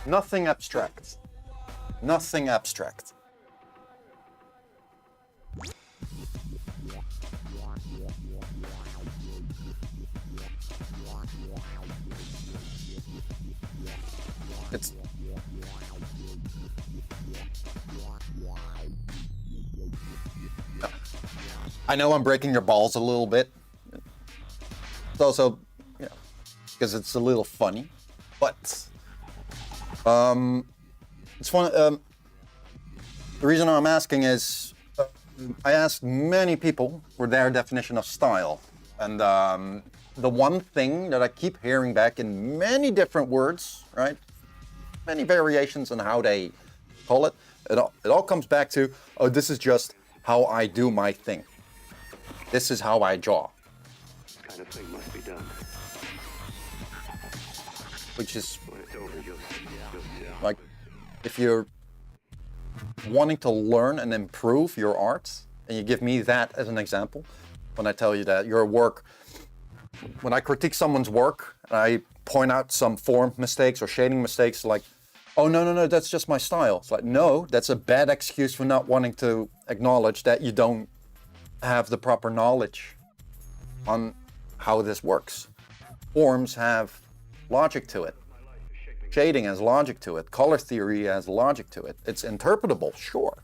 B: Nothing abstract. Nothing abstract. It's I know I'm breaking your balls a little bit. It's also, you know, because it's a little funny, but it's fun. The reason I'm asking is I asked many people for their definition of style, and the one thing that I keep hearing back in many different words, right? Many variations on how they call it. It all comes back to, oh, this is just how I do my thing. This is how I draw.
E: This kind of thing must be done.
B: Which is
E: When it's over, you'll
B: like, if you're wanting to learn and improve your art, and you give me that as an example, when I tell you that your work, when I critique someone's work, and I point out some form mistakes or shading mistakes, like, oh, no, that's just my style. It's like, no, that's a bad excuse for not wanting to acknowledge that you don't have the proper knowledge on how this works. Forms have logic to it. Shading has logic to it. Color theory has logic to it. It's interpretable, sure.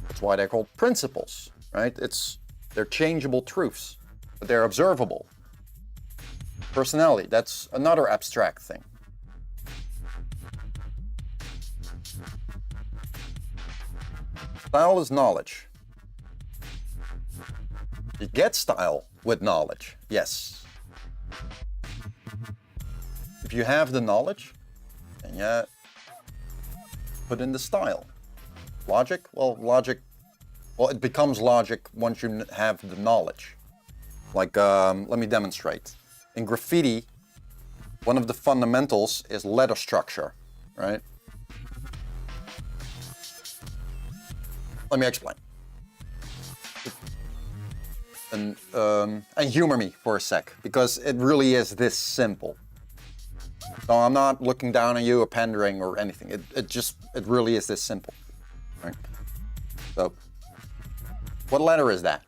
B: That's why they're called principles, right? They're changeable truths, but they're observable. Personality, that's another abstract thing. Style is knowledge. You get style with knowledge, yes. If you have the knowledge, then you put in the style. Logic? Well, it becomes logic once you have the knowledge. Like, let me demonstrate. In graffiti, one of the fundamentals is letter structure, right? Let me explain. And humor me for a sec, because it really is this simple. So I'm not looking down on you or pandering or anything. It really is this simple, right? So, what letter is that?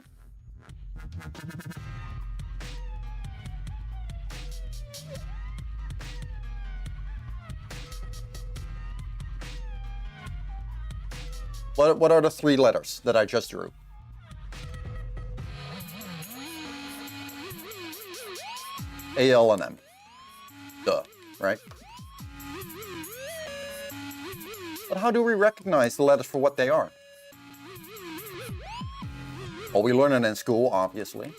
B: What are the three letters that I just drew? A, L, and M. Duh, right? But how do we recognize the letters for what they are? Well, we learn it in school, obviously.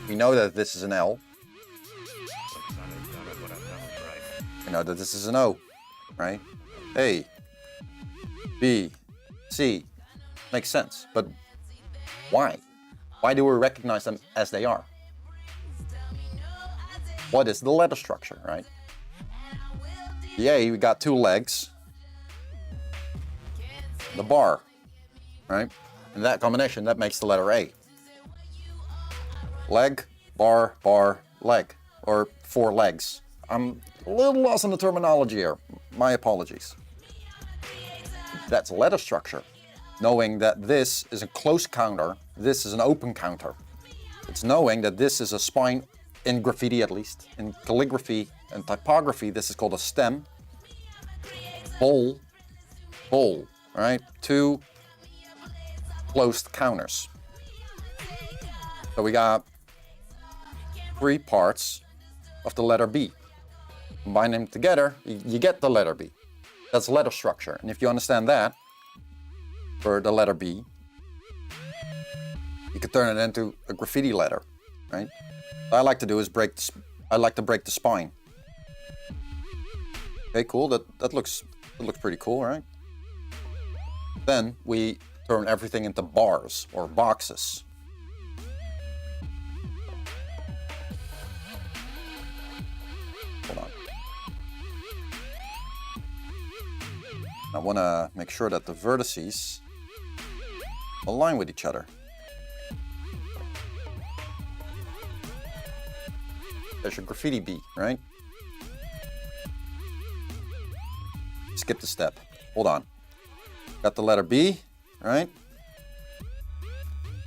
B: We know that this is an L. We know that this is an O, right? A, B, C. Makes sense, but why? Why do we recognize them as they are? What is the letter structure, right? The A, we got two legs. The bar, right? And that combination, that makes the letter A. Leg, bar, leg. Or four legs. I'm a little lost in the terminology here. My apologies. That's letter structure. Knowing that this is a close counter, this is an open counter. It's knowing that this is a spine, in graffiti at least. In calligraphy and typography, this is called a stem. Bowl, right? Two closed counters. So we got three parts of the letter B. Combine them together, you get the letter B. That's letter structure. And if you understand that, for the letter B, you could turn it into a graffiti letter, right? What I like to do is break the spine. Okay, cool. That looks pretty cool, right? Then we turn everything into bars or boxes. Hold on. I want to make sure that the vertices align with each other. There's your graffiti B, right? Skip the step. Hold on. Got the letter B, right?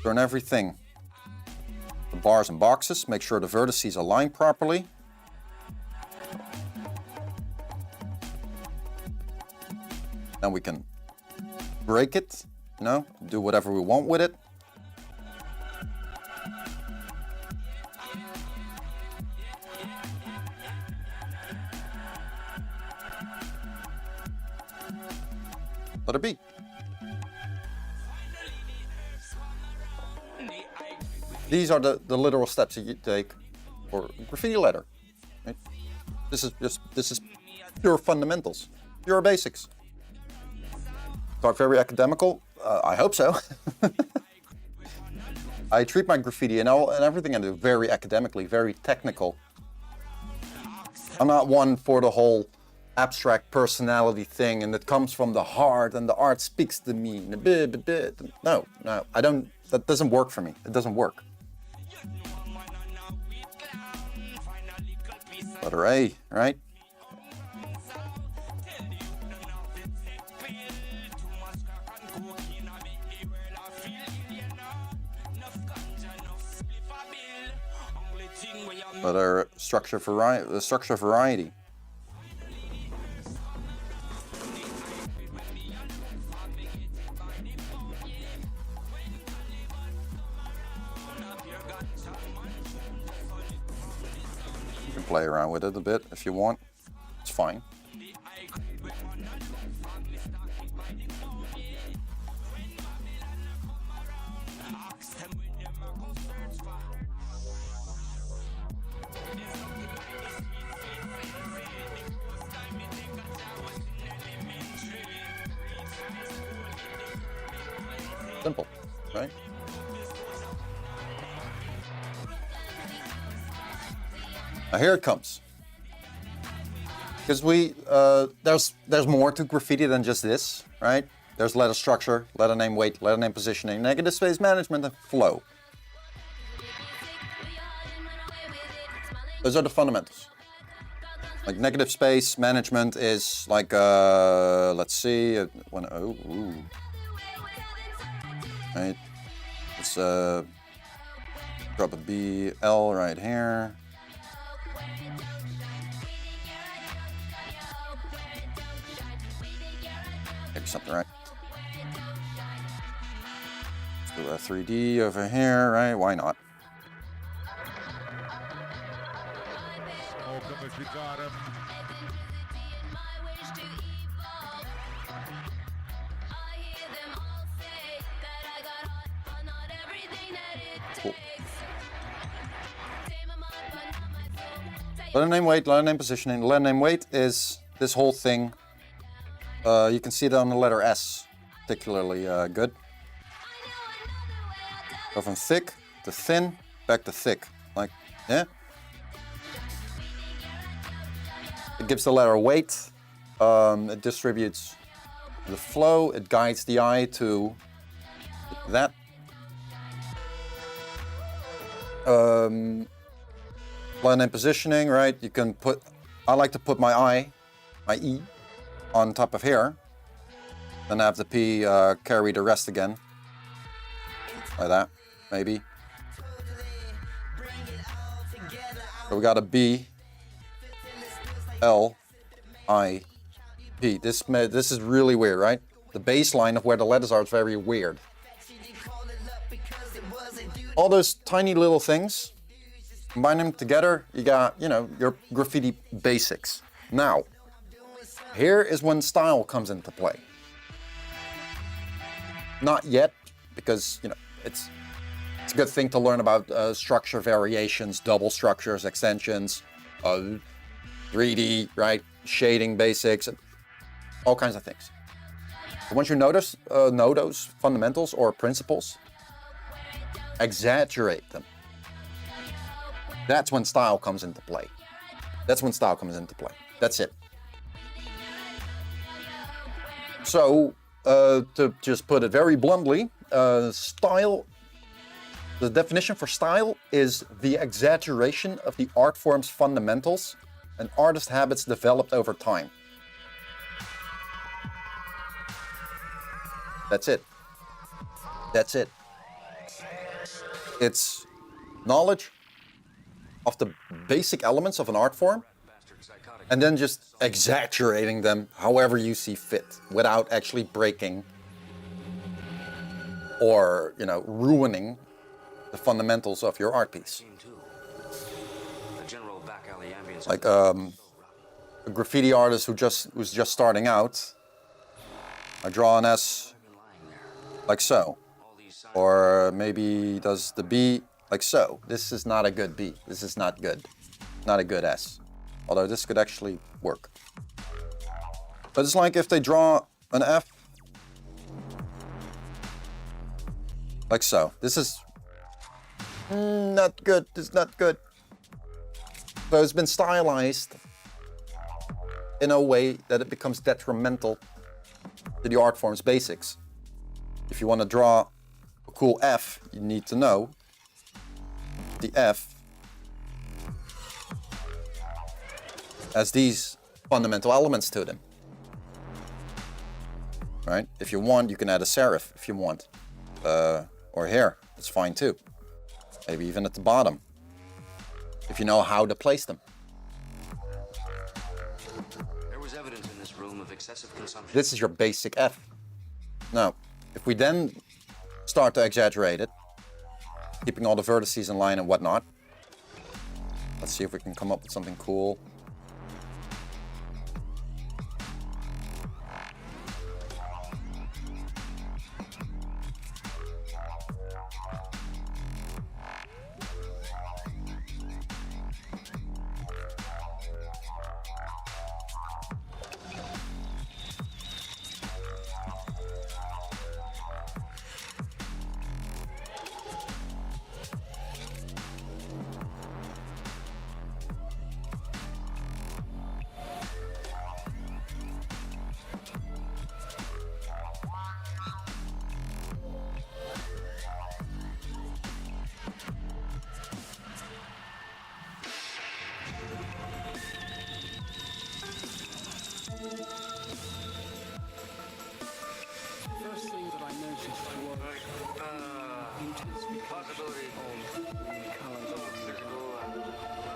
B: Turn everything to bars and boxes. Make sure the vertices align properly. Then we can break it, you know, do whatever we want with it. Let it be. These are the literal steps that you take for graffiti letter. Right? This is pure fundamentals, pure basics. Talk very academical. I hope so. I treat my graffiti and everything I do very academically, very technical. I'm not one for the whole abstract personality thing and it comes from the heart and the art speaks to me. No, I don't. That doesn't work for me. It doesn't work. Letter A, right? Letter structure variety. You can play around with it a bit if you want. It's fine. Simple, right? Now here it comes. Because there's more to graffiti than just this, right? There's letter structure, letter name weight, letter name positioning, negative space management, and flow. Those are the fundamentals. Like negative space management is like, let's see, right, let's drop a BL right here. Maybe something right. Let's do a 3D over here, right? Why not? Cool. Letter name weight, letter name positioning. Letter name weight is this whole thing. You can see it on the letter S, particularly good. Go from thick to thin, back to thick. Like, yeah. It gives the letter weight. It distributes the flow. It guides the eye to that. Letter name positioning, right? You can put, I like to put my E, on top of here. Then have the P carry the rest again. Like that, maybe. So we got a B, L, I, P. This is really weird, right? The baseline of where the letters are is very weird. All those tiny little things, combine them together, you got, you know, your graffiti basics. Now, here is when style comes into play. Not yet, because, you know, it's a good thing to learn about structure variations, double structures, extensions, 3D, right? Shading basics, all kinds of things. Once you know those fundamentals or principles, exaggerate them. That's when style comes into play. That's when style comes into play. That's it. So, to just put it very bluntly, style, the definition for style is the exaggeration of the art form's fundamentals and artist habits developed over time. That's it. That's it. It's knowledge of the basic elements of an art form and then just exaggerating them however you see fit without actually breaking or, you know, ruining the fundamentals of your art piece. Like a graffiti artist who's just starting out, I draw an S like so, or maybe does the B like so. This is not a good B. This is not good. Not a good S. Although this could actually work. But it's like if they draw an F like so. This is not good. This is not good. So it's been stylized in a way that it becomes detrimental to the art form's basics. If you want to draw a cool F, you need to know the F has these fundamental elements to them. Right? If you want, you can add a serif if you want. Or here, it's fine too. Maybe even at the bottom, if you know how to place them.
L: There was evidence in this room of excessive consumption.
B: This is your basic F. Now, if we then start to exaggerate it, keeping all the vertices in line and whatnot, let's see if we can come up with something cool.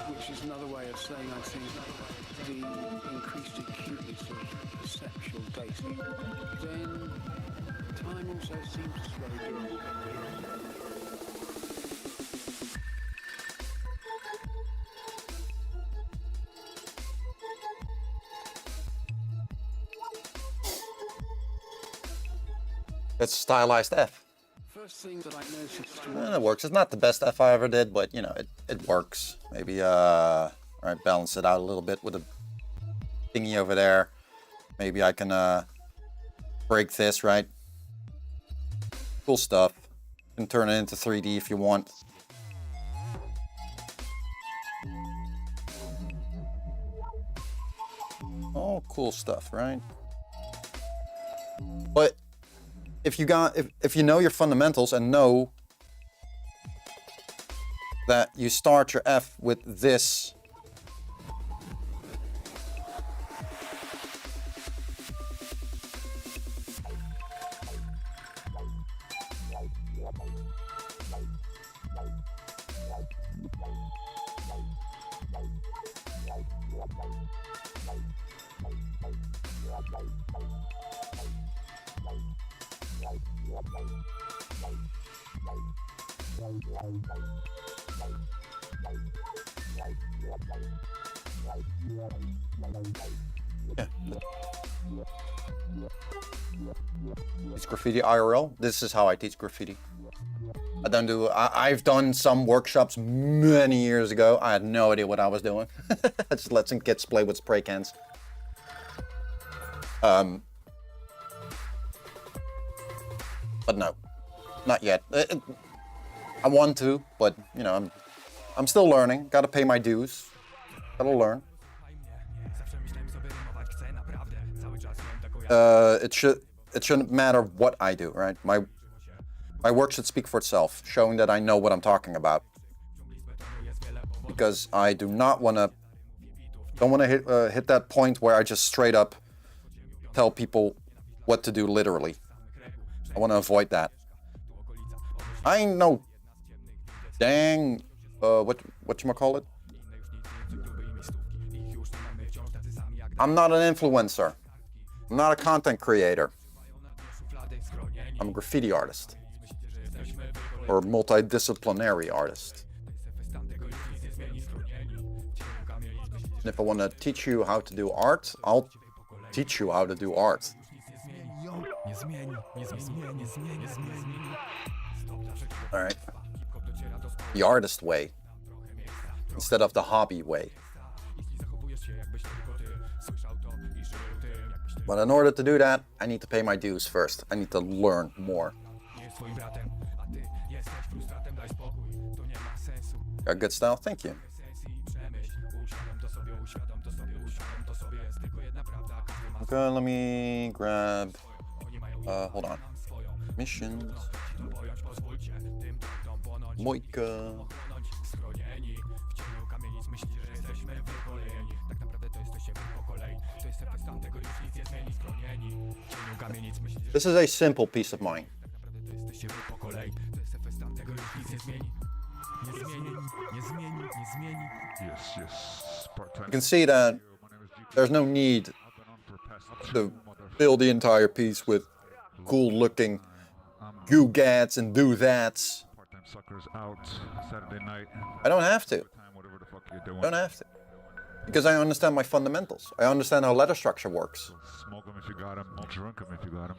O: Which is another way of saying, I think, the increased acuteness of perceptual data. Then time also seems to slow down.
B: It's a stylized F.
O: First thing that I noticed
B: It works. It's not the best F I ever did, but you know, it works. Maybe all right, balance it out a little bit with a thingy over there. Maybe I can break this, right? Cool stuff. You can turn it into 3D if you want. Oh, cool stuff, right? But if you know your fundamentals and know that you start your F with this It's graffiti IRL. This is how I teach graffiti. I've done some workshops many years ago. I had no idea what I was doing. I just let some kids play with spray cans. But no, not yet. I want to, but you know, I'm still learning. Gotta pay my dues. Gotta learn. It shouldn't matter what I do, right? My work should speak for itself, showing that I know what I'm talking about. Because I don't want to hit that point where I just straight up tell people what to do literally. I want to avoid that. I ain't no dang whatchamacallit? I'm not an influencer. I'm not a content creator. I'm a graffiti artist. Or multidisciplinary artist. And if I want to teach you how to do art, I'll teach you how to do art. Alright. The artist way. Instead of the hobby way. But in order to do that, I need to pay my dues first. I need to learn more. Got good style? Thank you. Okay, let me grab... hold on. Missions. Moika. This is a simple piece of mind. You can see that there's no need to build the entire piece with cool looking goo-gats and do-that's. I don't have to. I don't have to. Because I understand my fundamentals. I understand how letter structure works.
I: Smoke 'em if you got 'em, drunk 'em if you got 'em.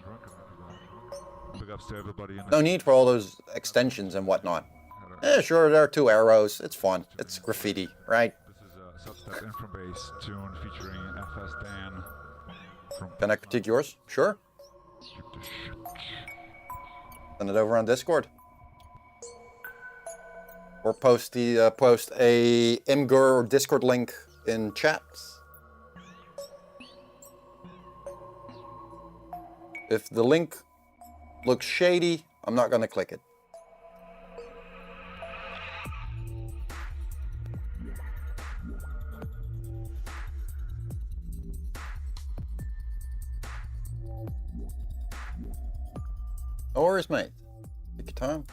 I: Big ups to everybody in
B: No need for all those extensions and whatnot. Yeah, sure, there are 2 arrows. It's fun. It's graffiti, right?
I: This is a substep infra bass tune featuring FS Dan.
B: Can I critique yours? Sure. Send it over on Discord. Or post a Imgur or Discord link in chat. If the link looks shady, I'm not gonna click it. No worries, mate. Take your time.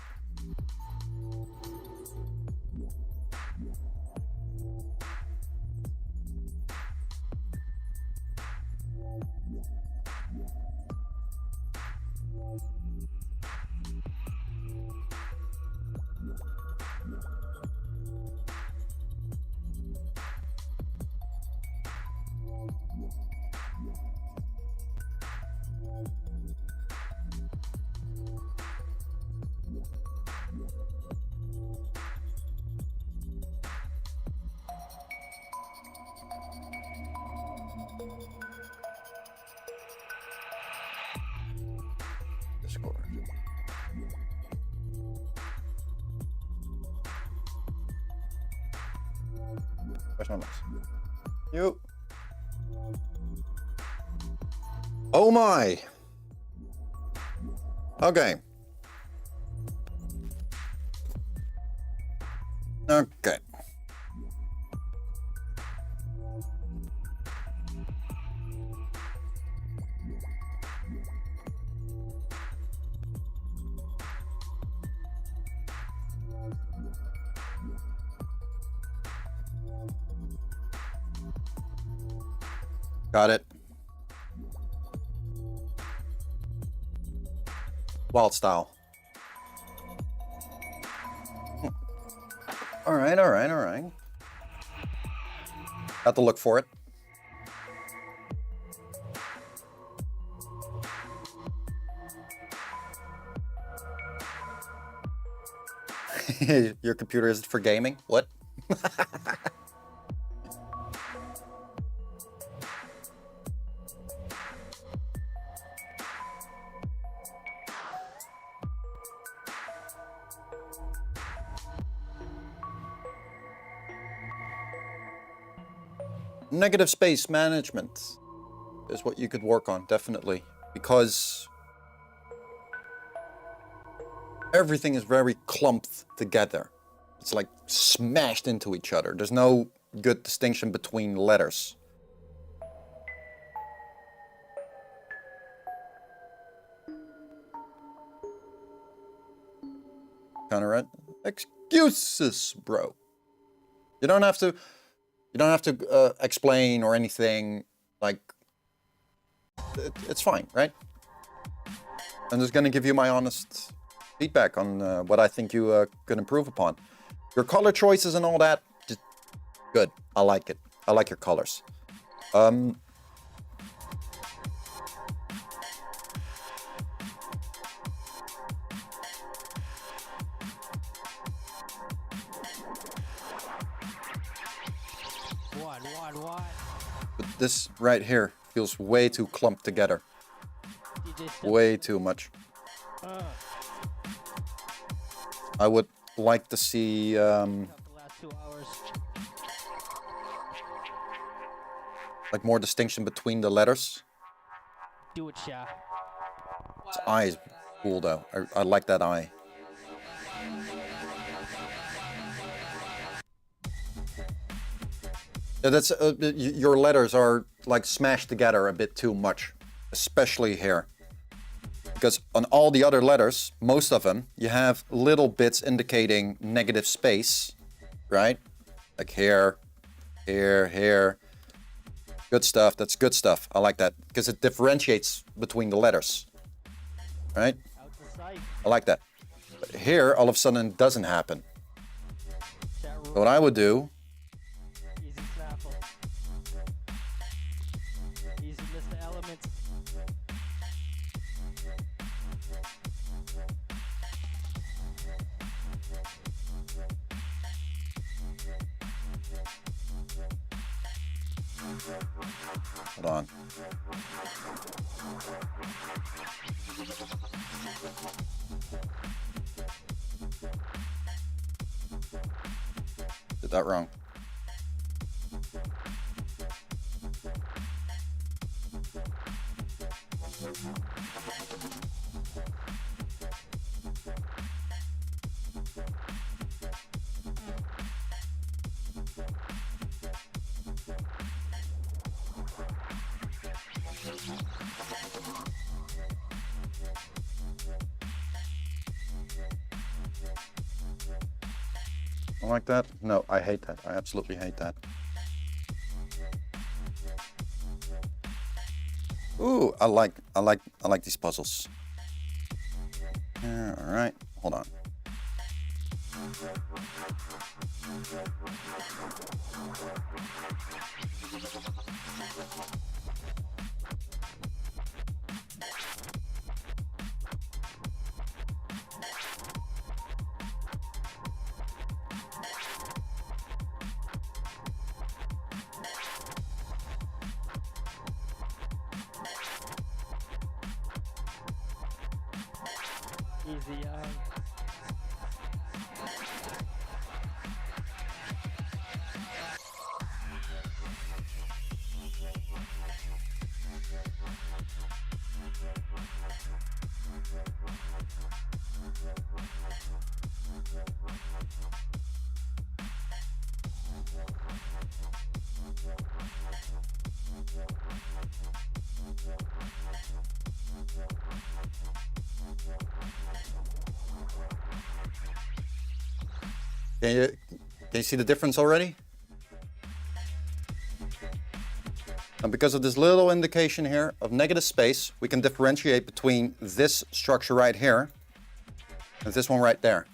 B: Discord. Where's my mouse? You. Oh my. Okay. Okay. Got it. Wild style. All right, all right, all right. Have to look for it. Your computer is for gaming? What? Negative space management is what you could work on, definitely. Because everything is very clumped together. It's like smashed into each other. There's no good distinction between letters. Counter excuses, bro. You don't have to explain or anything. Like, it's fine, right? I'm just gonna give you my honest feedback on what I think you can improve upon. Your color choices and all that, just good. I like it. I like your colors.
P: What?
B: But this right here feels way too clumped together. Way too much. I would like to see like more distinction between the letters.
P: Do it, Sha.
B: His eye is cool though. I like that eye. Yeah, that's your letters are like smashed together a bit too much, especially here. Because on all the other letters, most of them, you have little bits indicating negative space, right? Like here, here, here. Good stuff, that's good stuff. I like that, because it differentiates between the letters, right? I like that. But here, all of a sudden, it doesn't happen. So what I would do...
P: Easy list of elements.
B: Hold on. Did that wrong. I like that? No, I hate that. I absolutely hate that. Ooh, I like these puzzles. Yeah, all right, hold on.
P: Easy,
B: Can you see the difference already? And because of this little indication here of negative space, we can differentiate between this structure right here and this one right there.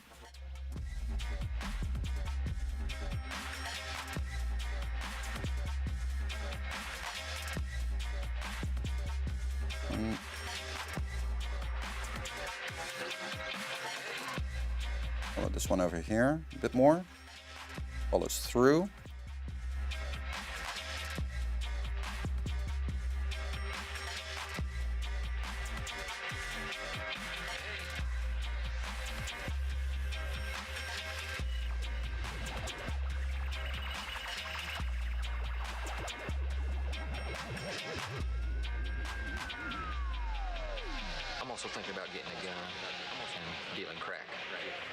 B: Follow this one over here a bit more. Follows through.
Q: also thinking about getting a gun and dealing crack,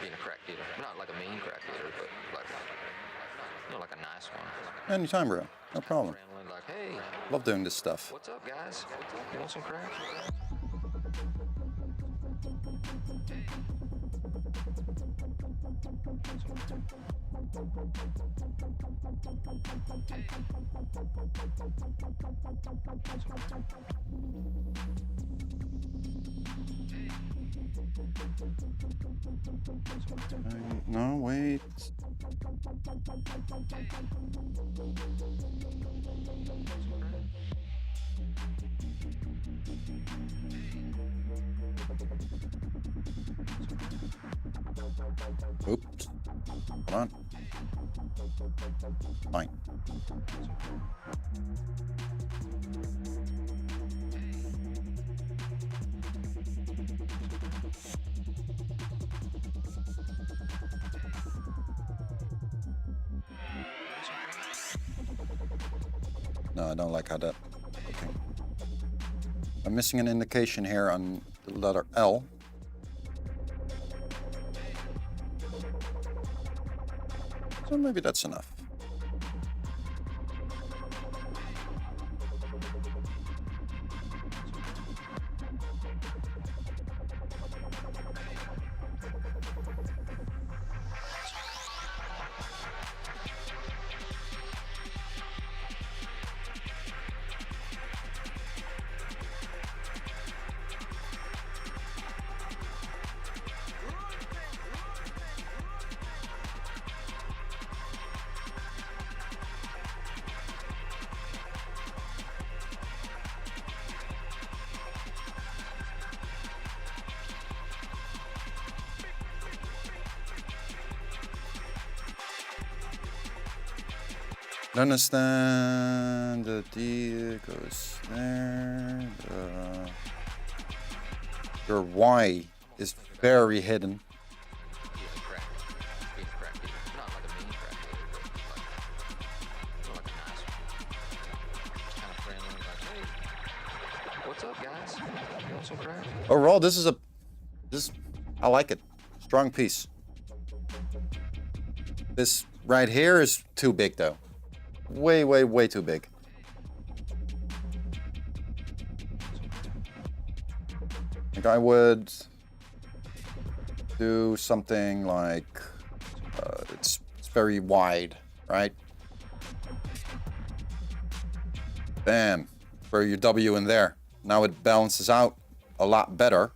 Q: being a crack dealer. Not like a mean crack dealer, but like like a nice one.
B: Anytime, bro. No problem.
Q: Friendly, like, hey,
B: Love doing this stuff.
Q: what's up, guys? What's up? You want some crack?
B: No, wait. Oops. Hold on. Fine. No, I don't like how that. Okay. I'm missing an indication here on the letter L. So maybe that's enough. Understand the D goes there. Your Y is very hidden.
Q: What's up, guys? You want some crack?
B: Overall, this I like it. Strong piece. This right here is too big though. Way, way, way too big. Like I would do something like it's very wide, right? Bam. Throw your W in there. Now it balances out a lot better.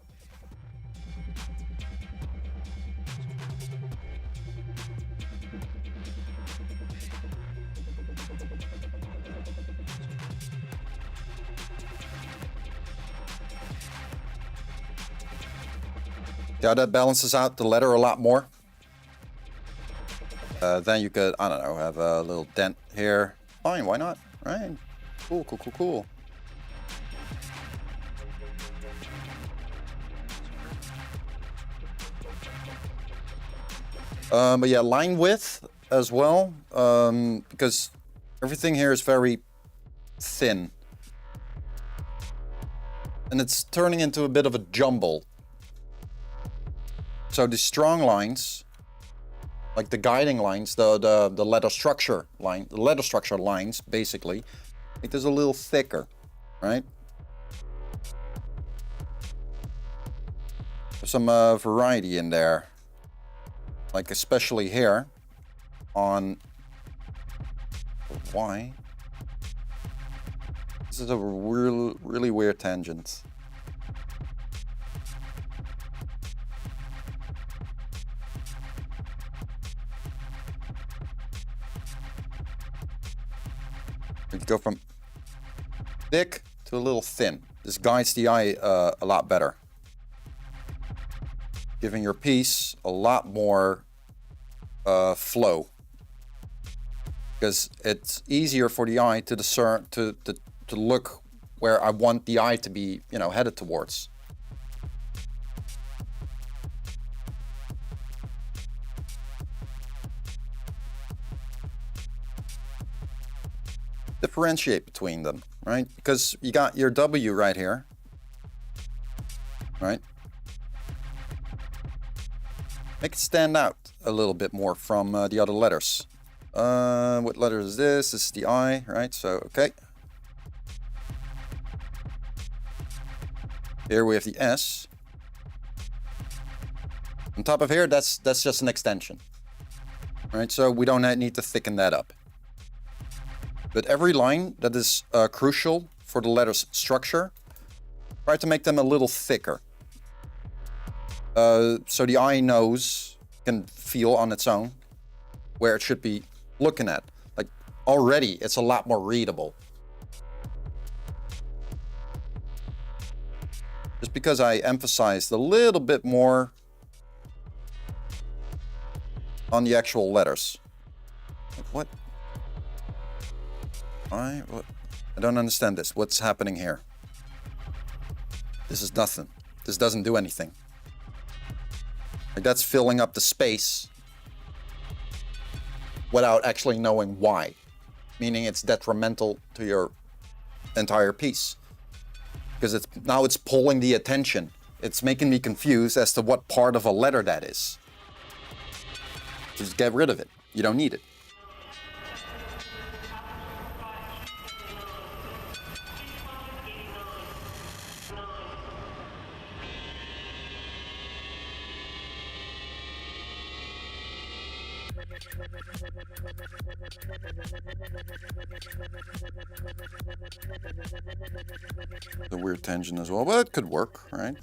B: Yeah, that balances out the letter a lot more. Then you could, I don't know, have a little dent here. Fine, why not? Right? Cool, cool, cool, cool. But yeah, line width as well, because everything here is very thin. And it's turning into a bit of a jumble. So the strong lines, like the guiding lines, the letter structure line, the letter structure lines, basically, make this a little thicker, right? There's some variety in there, like especially here on Y. This is a really weird tangent. We go from thick to a little thin. This guides the eye a lot better, giving your piece a lot more flow, because it's easier for the eye to discern, to look where I want the eye to be, you know, headed towards. Differentiate between them, right? Because you got your W right here. right? Make it stand out a little bit more from the other letters. What letter is this? This is the I, right? So, okay. Here we have the S. On top of here, that's just an extension, right? So we don't need to thicken that up. But every line that is crucial for the letter's structure, try to make them a little thicker. So the eye can feel on its own where it should be looking at. Like already, it's a lot more readable. Just because I emphasized a little bit more on the actual letters. What? I don't understand this. What's happening here? This is nothing. This doesn't do anything. Like that's filling up the space without actually knowing why. Meaning it's detrimental to your entire piece. Because now it's pulling the attention. It's making me confused as to what part of a letter that is. Just get rid of it. You don't need it. The weird tension as well, but it could work, right?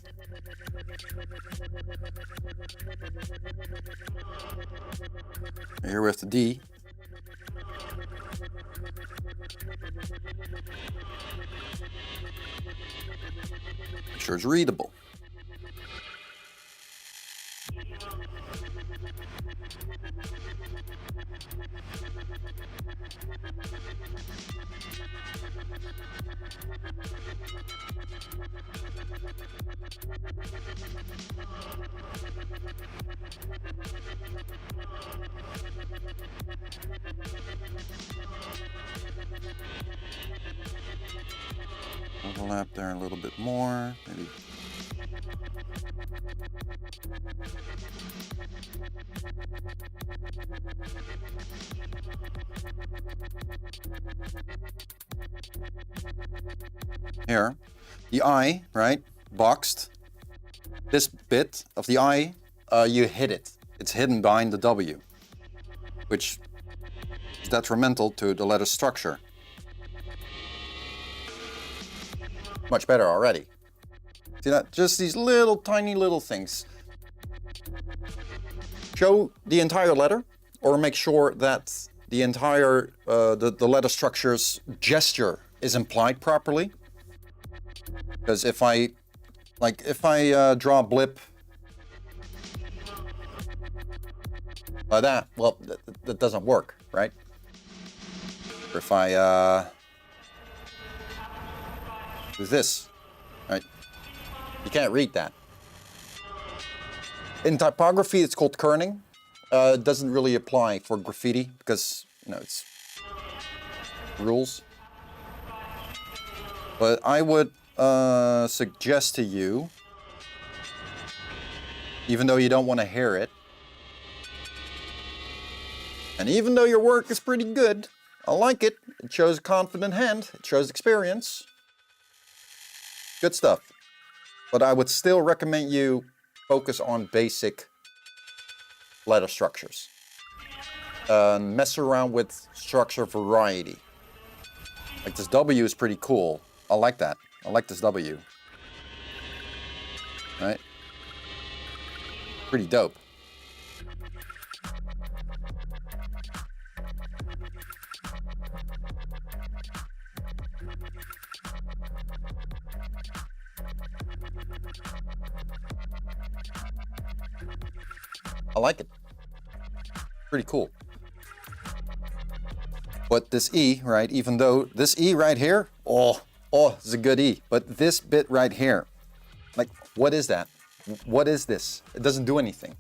B: Here we have the D. Make sure it's readable. Overlap there a little bit more, maybe. Here, the I, right, boxed. This bit of the I, you hit it. It's hidden behind the W, which is detrimental to the letter structure. Much better already. See that? Just these little tiny little things. Show the entire letter, or make sure that the entire the letter structure's gesture is implied properly. Because if I draw a blip like that, well, that doesn't work, right? Or if I do this, right? You can't read that. In typography, it's called kerning. It doesn't really apply for graffiti because, you know, it's rules. But I would suggest to you, even though you don't want to hear it, and even though your work is pretty good, I like it. It shows a confident hand. It shows experience. Good stuff. But I would still recommend you focus on basic letter structures. Mess around with structure variety. Like this W is pretty cool. I like that. I like this W. Right? Pretty dope. I like it. Pretty cool. But this E, right, even though this E right here, oh, it's a good E. But this bit right here, like, what is that? What is this? It doesn't do anything.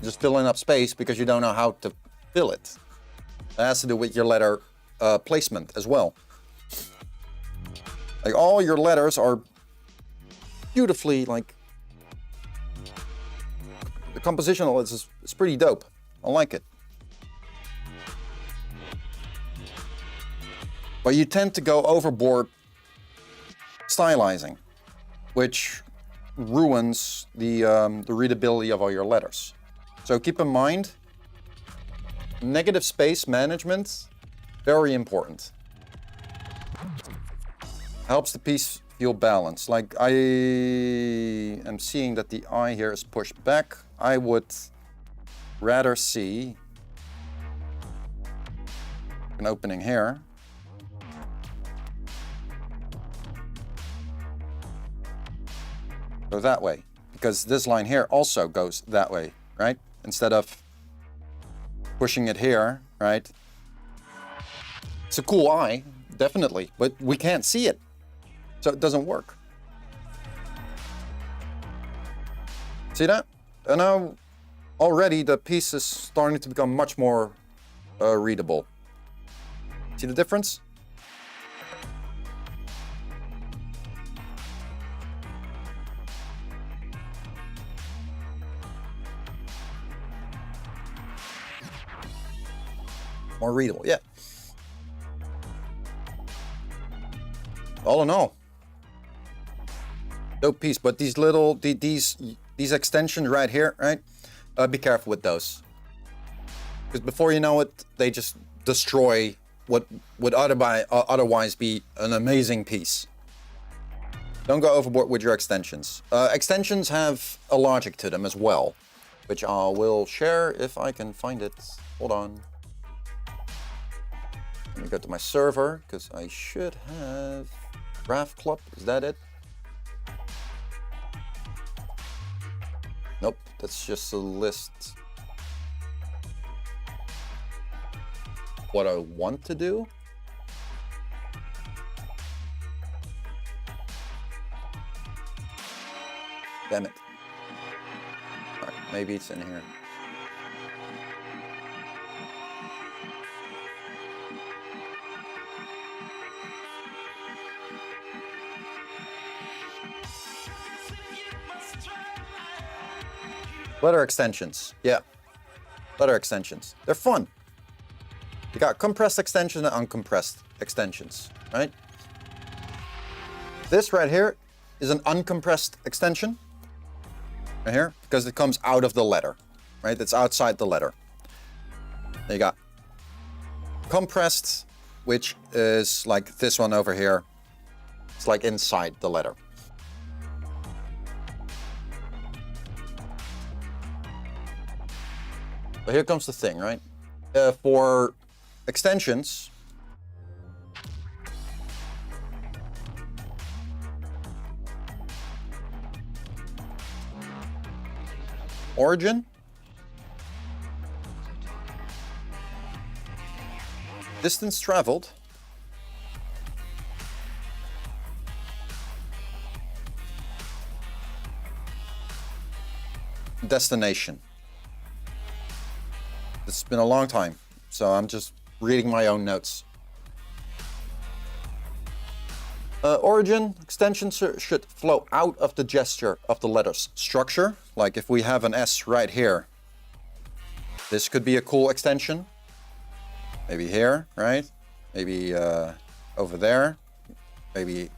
B: Just filling up space because you don't know how to fill it. That has to do with your letter placement as well. Like all your letters are beautifully, like, the composition of this is pretty dope. I like it. But you tend to go overboard stylizing, which ruins the readability of all your letters. So keep in mind, negative space management, very important. Helps the piece feel balanced. Like, I am seeing that the eye here is pushed back. I would rather see an opening here. Go that way, because this line here also goes that way, right? Instead of pushing it here, right? It's a cool eye, definitely, but we can't see it, so it doesn't work. See that? And now already the piece is starting to become much more readable. See the difference? More readable, yeah. All in all, dope piece. But these little these extensions right here, right? Be careful with those, because before you know it, they just destroy what would otherwise be an amazing piece. Don't go overboard with your extensions. Extensions have a logic to them as well, which I will share if I can find it. Hold on. Let me go to my server, because I should have Graph Club. Is that it? Nope, that's just a list. What I want to do? Damn it. All right, maybe it's in here. Letter extensions, yeah. Letter extensions, they're fun. You got compressed extensions and uncompressed extensions, right? This right here is an uncompressed extension, right here, because it comes out of the letter, right? It's outside the letter. Then you got compressed, which is like this one over here. It's like inside the letter. But here comes the thing, right? For extensions, origin, distance traveled, destination. It's been a long time, so I'm just reading my own notes. Origin extensions should flow out of the gesture of the letter's structure. Like if we have an S right here, this could be a cool extension. Maybe here, right? Maybe over there. Maybe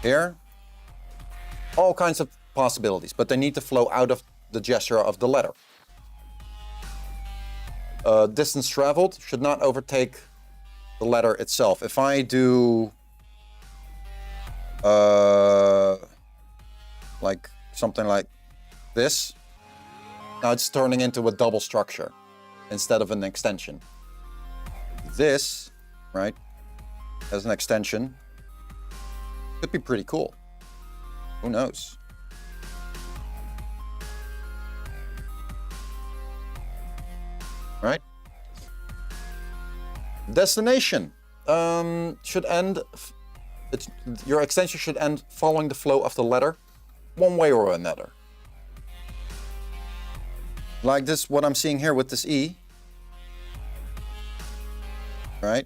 B: here. All kinds of possibilities, but they need to flow out of the gesture of the letter. Distance traveled should not overtake the letter itself. If I do like something like this, now it's turning into a double structure instead of an extension. This, right, as an extension, could be pretty cool. Who knows? Right? Destination should end. Your extension should end following the flow of the letter, one way or another. Like this, what I'm seeing here with this E. Right?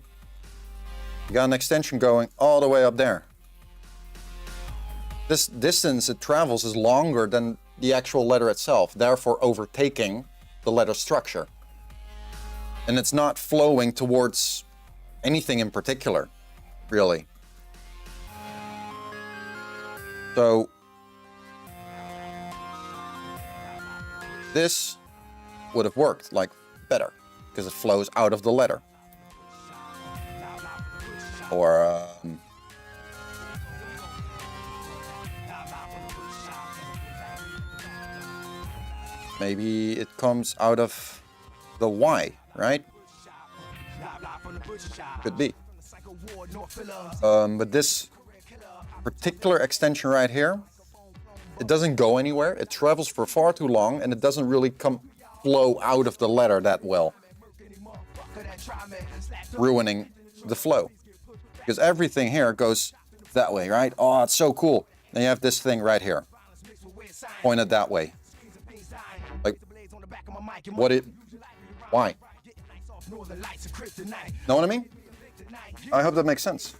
B: You got an extension going all the way up there. this distance it travels is longer than the actual letter itself, therefore overtaking the letter structure. And it's not flowing towards anything in particular, really. So this would have worked like better because it flows out of the letter. Or maybe it comes out of the Y, right? Could be. But this particular extension right here, it doesn't go anywhere. It travels for far too long, and it doesn't really flow out of the letter that well, ruining the flow. Because everything here goes that way, right? Oh, it's so cool. Then you have this thing right here, pointed that way. Like, why? Know what I mean? I hope that makes sense.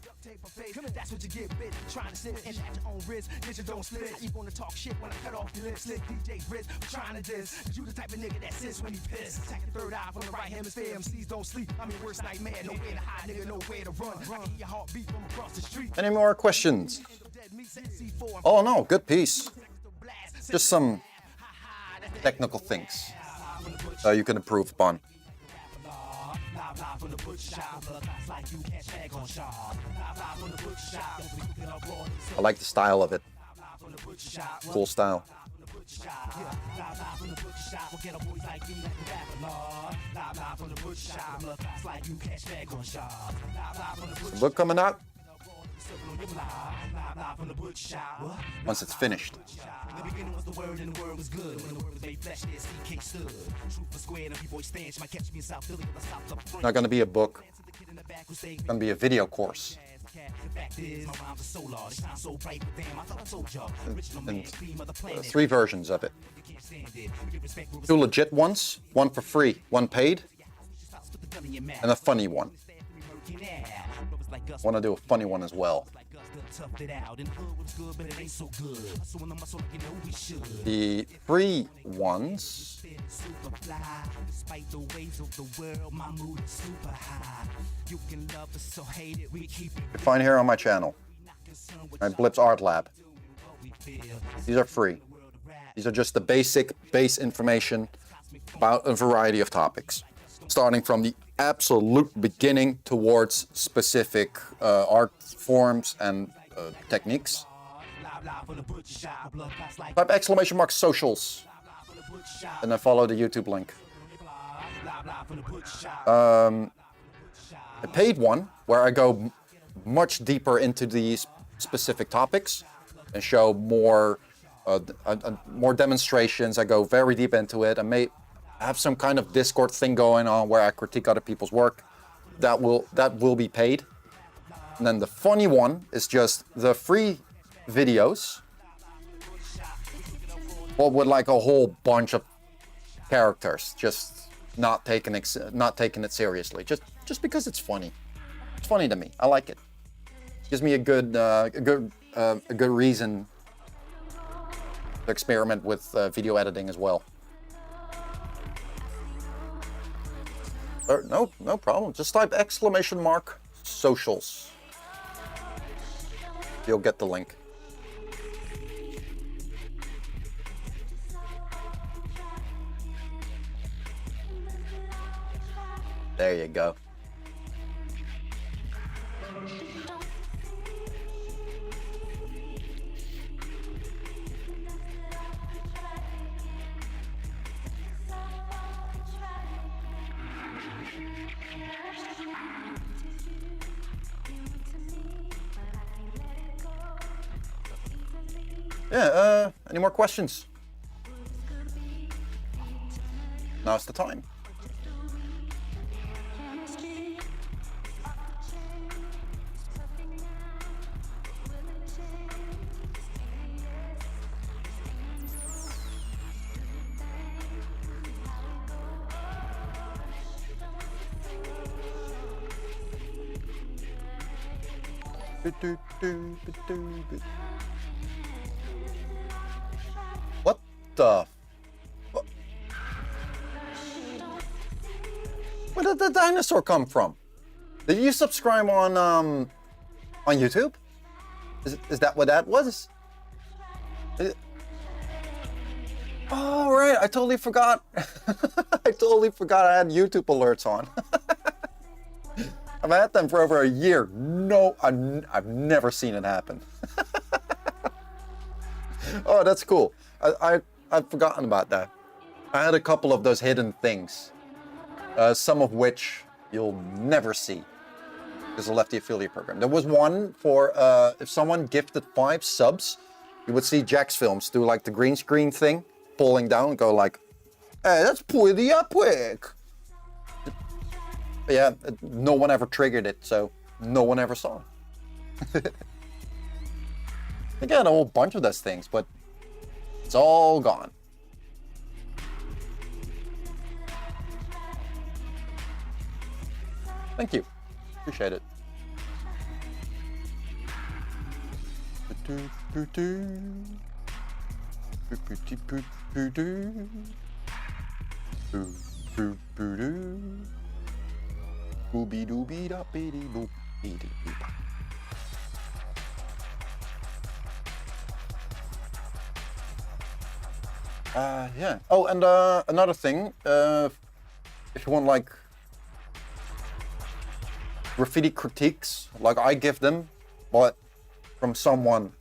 A: That's what you get, bitch. Trying to sit and at your own risk. Bitch, you don't slip. You gonna talk shit when I cut off your lips. Slick DJ Ritz, trying to diss. Cause you the type of nigga that sits when he pissed. Attack the third eye from the right hemisphere. MCs don't sleep. I'm your worst nightmare. Nowhere to hide, nigga, nowhere to run. I can hear your heartbeat from across the street.
B: Any more questions? Oh no, good piece. Just some technical things you can improve upon. I like the style of it. Cool style. The book coming out? Once it's finished. Not gonna be a book. It's gonna be a video course. And 3 versions of it. 2 legit ones, 1 for free, 1 paid, and a funny one. I want to do a funny one as well. The free ones you can find here on my channel, my Blips Art Lab. These are free. These are just the base information about a variety of topics, starting from the absolute beginning towards specific art forms and techniques. Type exclamation mark socials and then follow the YouTube link. A paid one where I go much deeper into these specific topics and show more demonstrations. I go very deep into it. I may have some kind of Discord thing going on where I critique other people's work. That will be paid. And then the funny one is just the free videos, but with like a whole bunch of characters, just not taking it seriously, just because it's funny. It's funny to me. I like it. Gives me a good reason to experiment with video editing as well. No problem. Just type exclamation mark socials. You'll get the link. There you go. Yeah, any more questions? Now's the time. the... Where did the dinosaur come from? Did you subscribe on YouTube? Is that what that was? Oh, right. I totally forgot. I totally forgot I had YouTube alerts on. I've had them for over a year. No, I've never seen it happen. Oh, that's cool. I've forgotten about that. I had a couple of those hidden things. Some of which you'll never see. Because I left the affiliate program. There was one for if someone gifted 5 subs, you would see Jack's Films do like the green screen thing, pulling down and go like, hey, that's pretty epic. But yeah, no one ever triggered it, so no one ever saw it. I got a whole bunch of those things, but it's all gone. Thank you. Appreciate it. Yeah. Oh, and another thing, if you want like graffiti critiques, like I give them, but from someone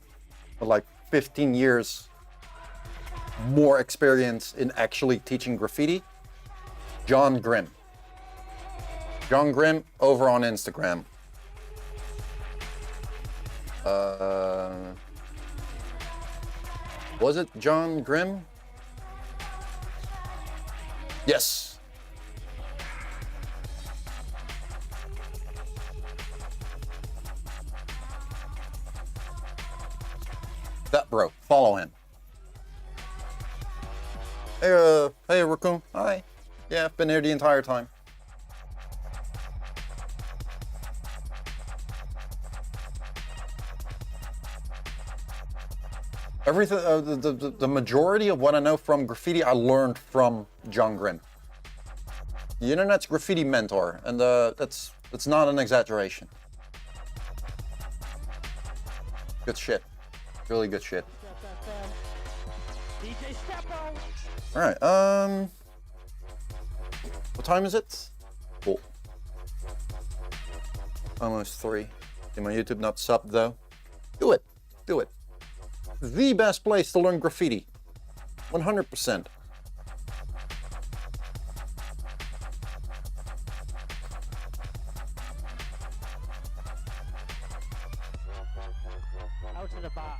B: with like 15 years more experience in actually teaching graffiti, John Grimm. John Grimm over on Instagram. Was it John Grimm? Yes. That bro, follow him. Hey Raccoon, hi. Yeah, I've been here the entire time. Everything, the majority of what I know from graffiti, I learned from John Grimm. The internet's graffiti mentor, and that's not an exaggeration. Good shit. Really good shit. Alright, what time is it? Cool. Almost 3. Did my YouTube not sub though? Do it. Do it. The best place to learn graffiti. 100%.
P: Out to the bar.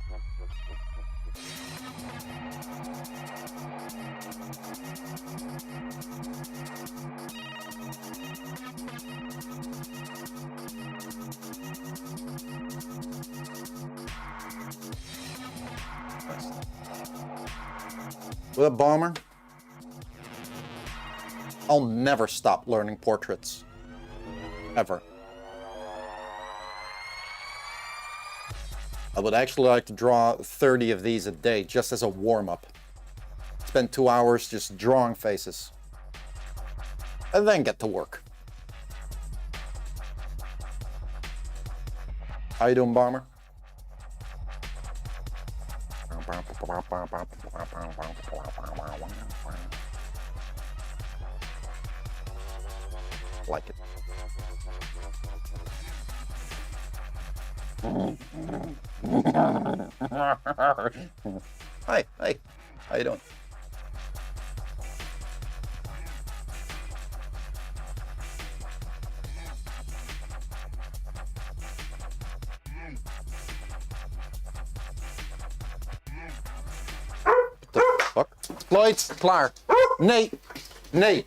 B: With a bomber, I'll never stop learning portraits. Ever. I would actually like to draw 30 of these a day just as a warm-up. Spend 2 hours just drawing faces. And then get to work. How you doing, Bomber? Like it. Hi, hey, how you doing? What the fuck? Floyd, klaar. Nee, nee.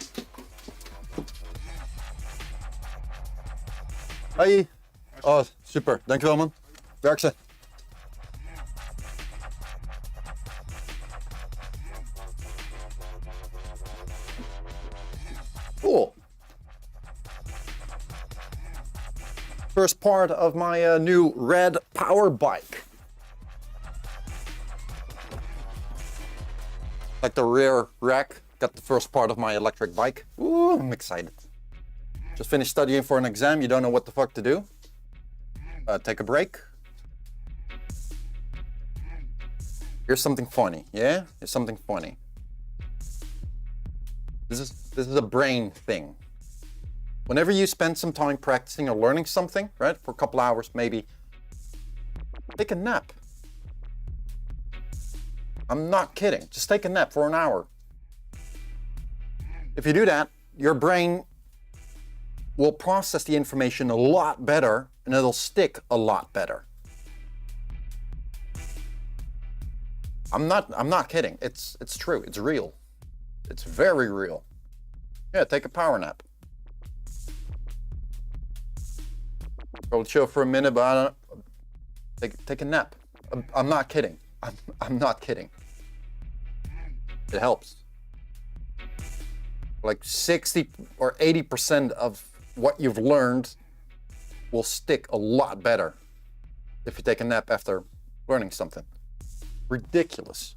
B: Hoi. Oh, super. Dankjewel, man. Werk ze. Cool. First part of my new red power bike. Like the rear rack. Got the first part of my electric bike. Ooh, I'm excited. Just finished studying for an exam. You don't know what the fuck to do. Take a break. Here's something funny. Yeah? Here's something funny. This is a brain thing. Whenever you spend some time practicing or learning something, right? For a couple hours maybe. Take a nap. I'm not kidding. Just take a nap for an hour. If you do that, your brain will process the information a lot better and it'll stick a lot better. I'm not kidding. It's true. It's real. It's very real. Yeah, take a power nap. Go chill for a minute, but I don't, take a nap. I'm not kidding. I'm not kidding. It helps. Like 60 or 80% of what you've learned will stick a lot better if you take a nap after learning something. Ridiculous.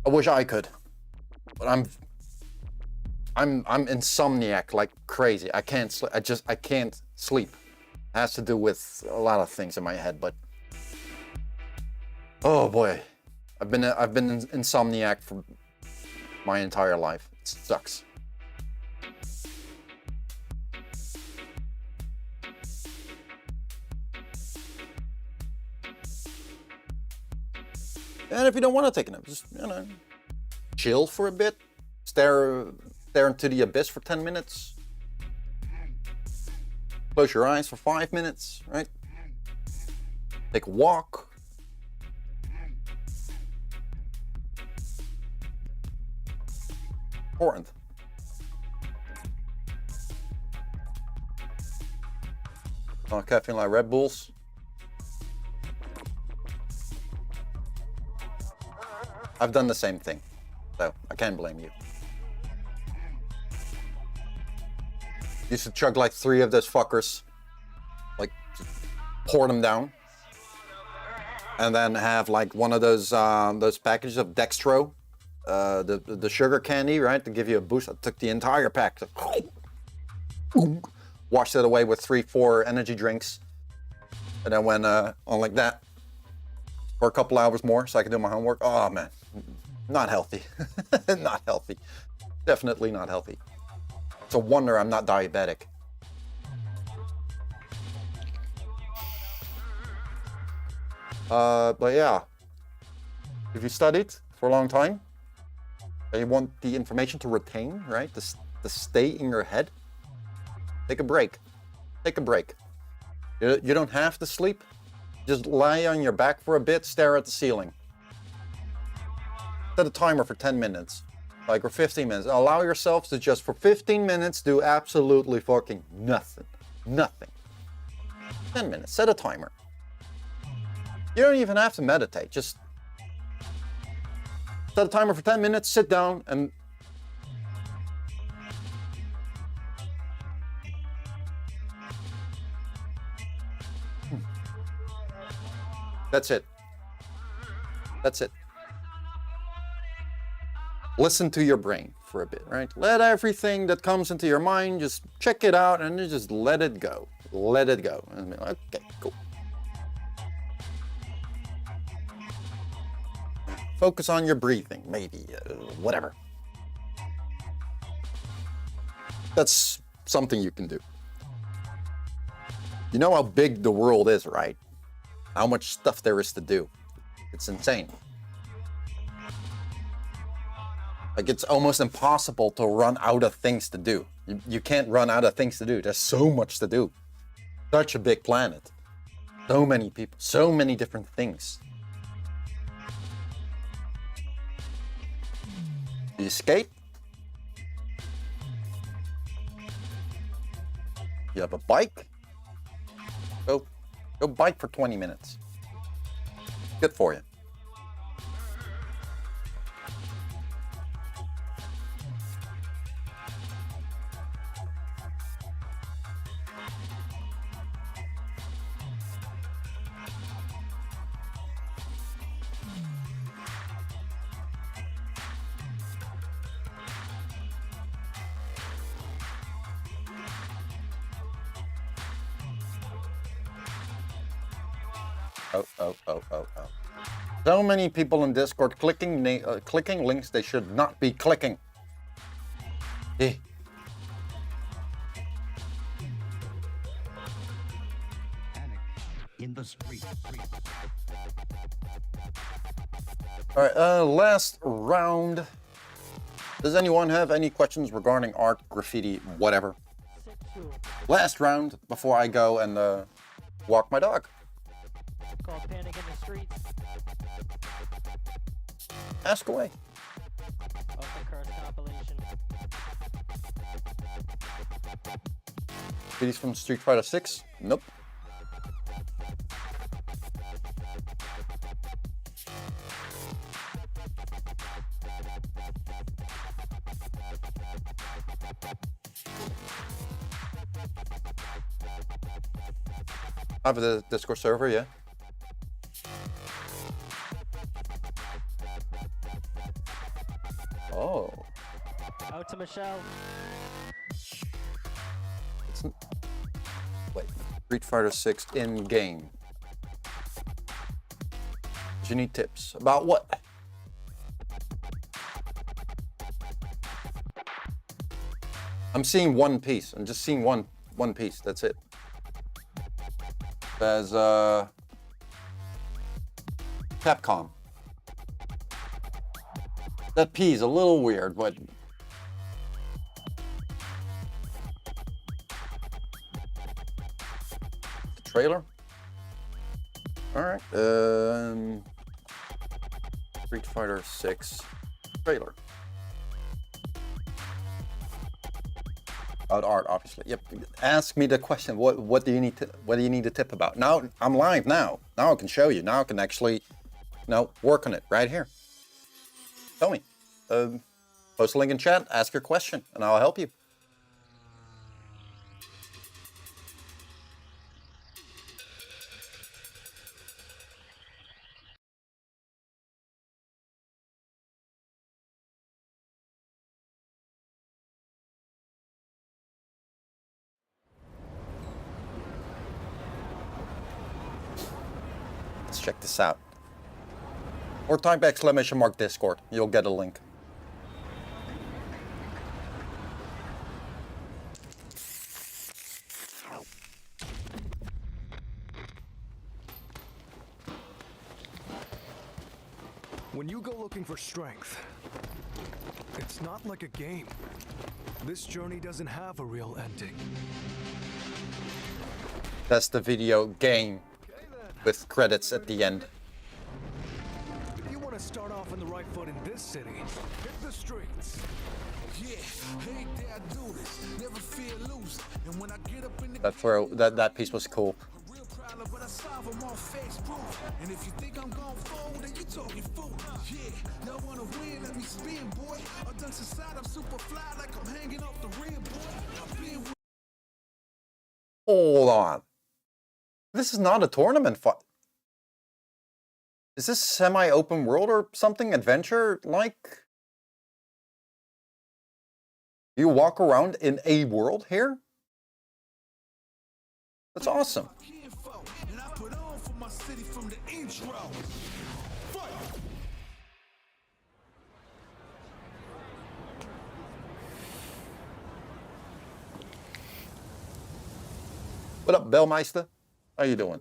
B: I wish I could, but I'm insomniac like crazy. I can't sleep. I can't sleep. It has to do with a lot of things in my head, but oh boy, I've been insomniac for my entire life. It sucks. And if you don't want to take a nap, just, chill for a bit, stare into the abyss for 10 minutes, close your eyes for 5 minutes, right? Take a walk. Important. Caffeine like Red Bulls. I've done the same thing, so I can't blame you. Used to chug like 3 of those fuckers, like pour them down, and then have like one of those packages of Dextro, the sugar candy, right, to give you a boost. I took the entire pack, washed it away with 3-4 energy drinks, and then went on like that for a couple hours more so I could do my homework. Oh man, not healthy. Not healthy. Definitely not healthy. It's a wonder I'm not diabetic. But yeah, if you studied for a long time and you want the information to retain, right, to stay in your head, take a break. Take a break. You don't have to sleep. Just lie on your back for a bit, stare at the ceiling. Set a timer for 10 minutes, like for 15 minutes. Allow yourself to just for 15 minutes do absolutely fucking nothing. Nothing. 10 minutes, set a timer. You don't even have to meditate, just set a timer for 10 minutes, sit down and that's it. That's it. Listen to your brain for a bit, right? Let everything that comes into your mind, just check it out and just let it go. Let it go. And be like, okay, cool. Focus on your breathing, maybe, whatever. That's something you can do. You know how big the world is, right? How much stuff there is to do. It's insane. Like, it's almost impossible to run out of things to do. You can't run out of things to do. There's so much to do. Such a big planet. So many people. So many different things. You skate. You have a bike. Go bike for 20 minutes. Good for you. oh. So many people in Discord clicking links they should not be clicking. Eh.
L: In the street.
B: All right, last round. Does anyone have any questions regarding art, graffiti, whatever? Last round before I go and walk my dog.
P: Called Panic in the Streets.
B: Ask away.
P: Off the Curse compilation.
B: Graffiti's from Street Fighter 6? Nope. I have the Discord server, yeah. Oh.
P: Out to Michelle.
B: Wait. Street Fighter 6 in game. Do you need tips about what? I'm seeing one piece. I'm just seeing one piece. That's it. There's Capcom. That P is a little weird, but the trailer. All right. Street Fighter 6 trailer. About art, obviously. Yep. Ask me the question. What do you need to? What do you need a tip about? Now I'm live. Now I can show you. Now I can actually, work on it right here. Tell me. Post a link in chat. Ask your question, and I'll help you. Let's check this out. Or type !_ Discord. You'll get a link.
R: When you go looking for strength, it's not like a game. This journey doesn't have a real ending.
B: That's the video game with credits at the end.
R: If you want to start off on the right foot in this city, hit the streets.
I: Yeah, hey there, I do this. Never fear losing. And when I get up in the
B: That piece was cool.
I: real problem, but I solve them all face proof. And if you think I'm gonna fold, then you talking fool. Yeah, y'all wanna win, let me spin, boy. Or dunks aside, I'm super fly like I'm hanging off the rim, boy. I've been with
B: Hold on. This is not a tournament fight. Is this semi-open world or something? Adventure like? You walk around in a world here? That's awesome.
I: and I put on for my city from the intro. Fight!
B: What up, Bellmeister? How you doing?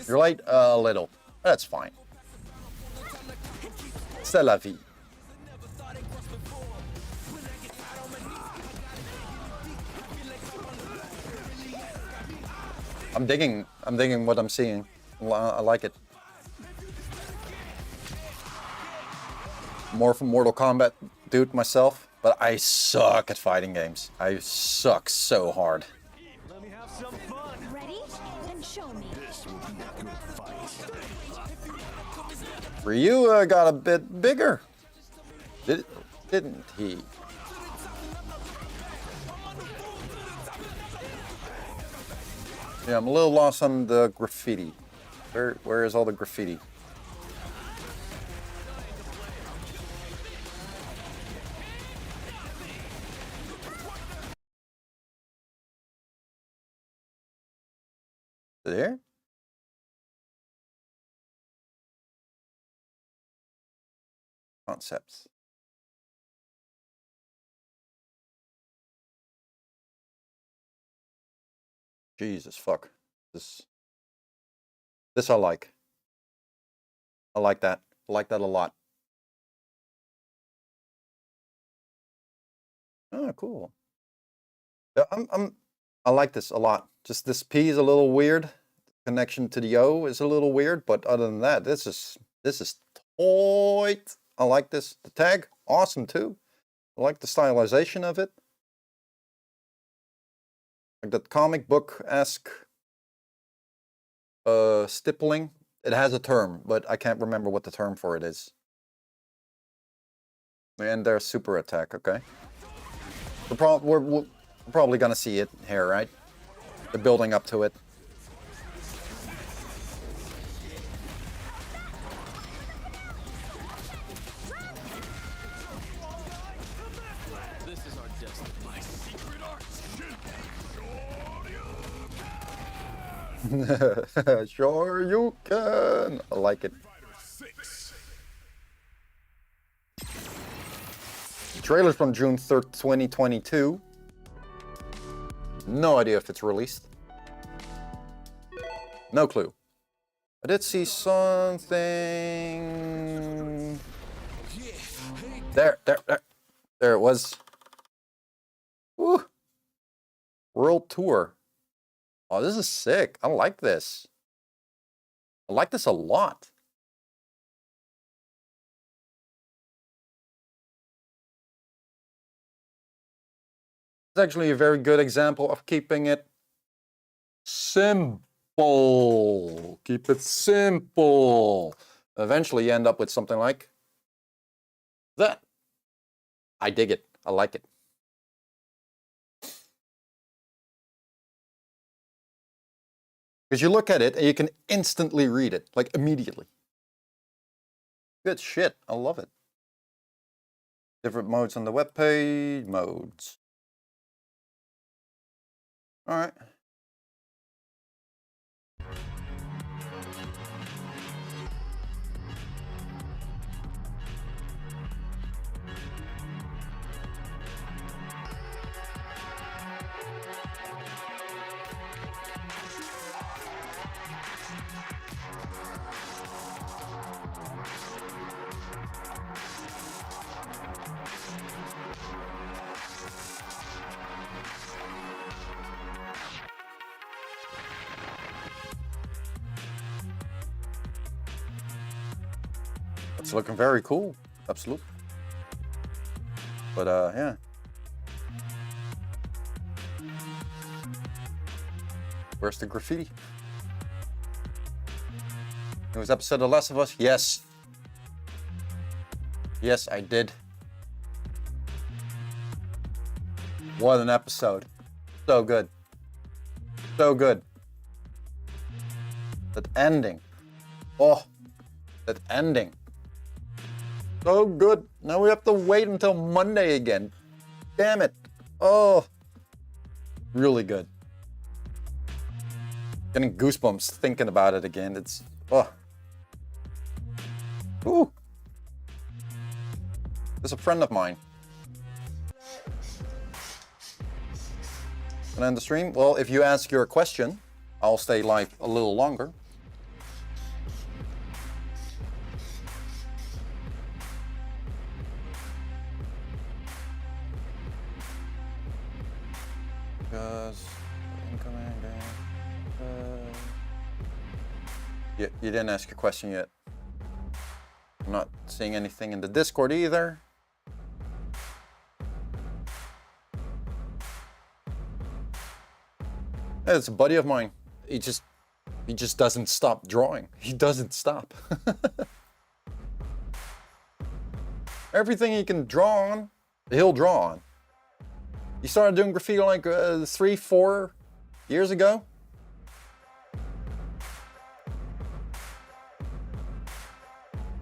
B: You're late? A little. That's fine. C'est la vie. I'm digging what I'm seeing. I like it. More from Mortal Kombat dude myself, but I suck at fighting games. I suck so hard.
R: Let me have some fun.
K: Ready? Then show me.
R: This will be a good fight.
B: Ryu got a bit bigger, didn't he? Yeah, I'm a little lost on the graffiti. Where is all the graffiti? There? Concepts. Jesus fuck. This I like. I like that. I like that a lot. Oh, cool. Yeah, I like this a lot. Just this P is a little weird. Connection to the O is a little weird, but other than that, this is tight. I like this. The tag, awesome too. I like the stylization of it. Like that comic book-esque stippling. It has a term, but I can't remember what the term for it is. And there's super attack, okay. We're probably gonna see it here, right? The building up to it.
S: This is our destiny. My secret art.
B: Sure you can. I like it. The trailer's from June 3rd, 2022. No idea if it's released. No clue. I did see something. There it was. Woo. World Tour. Oh, this is sick. I like this. I like this a lot. It's actually a very good example of keeping it simple. Keep it simple. Eventually you end up with something like that. I dig it. I like it. Because you look at it and you can instantly read it, like immediately. Good shit. I love it. Different modes on the web page. Modes. All right. It's looking very cool. Absolutely. But yeah. Where's the graffiti? Newest episode of Last of Us? Yes. Yes, I did. What an episode. So good. So good. That ending. Oh, that ending. So good. Now we have to wait until Monday again. Damn it. Oh. Really good. Getting goosebumps thinking about it again. It's, oh. Ooh. There's a friend of mine. Can I end the stream? Well, if you ask your question, I'll stay live a little longer. Because incoming. You didn't ask your question yet. I'm not seeing anything in the Discord either. Yeah, it's a buddy of mine. He just doesn't stop drawing. He doesn't stop. Everything he can draw on, he'll draw on. He started doing graffiti like 3-4 years ago.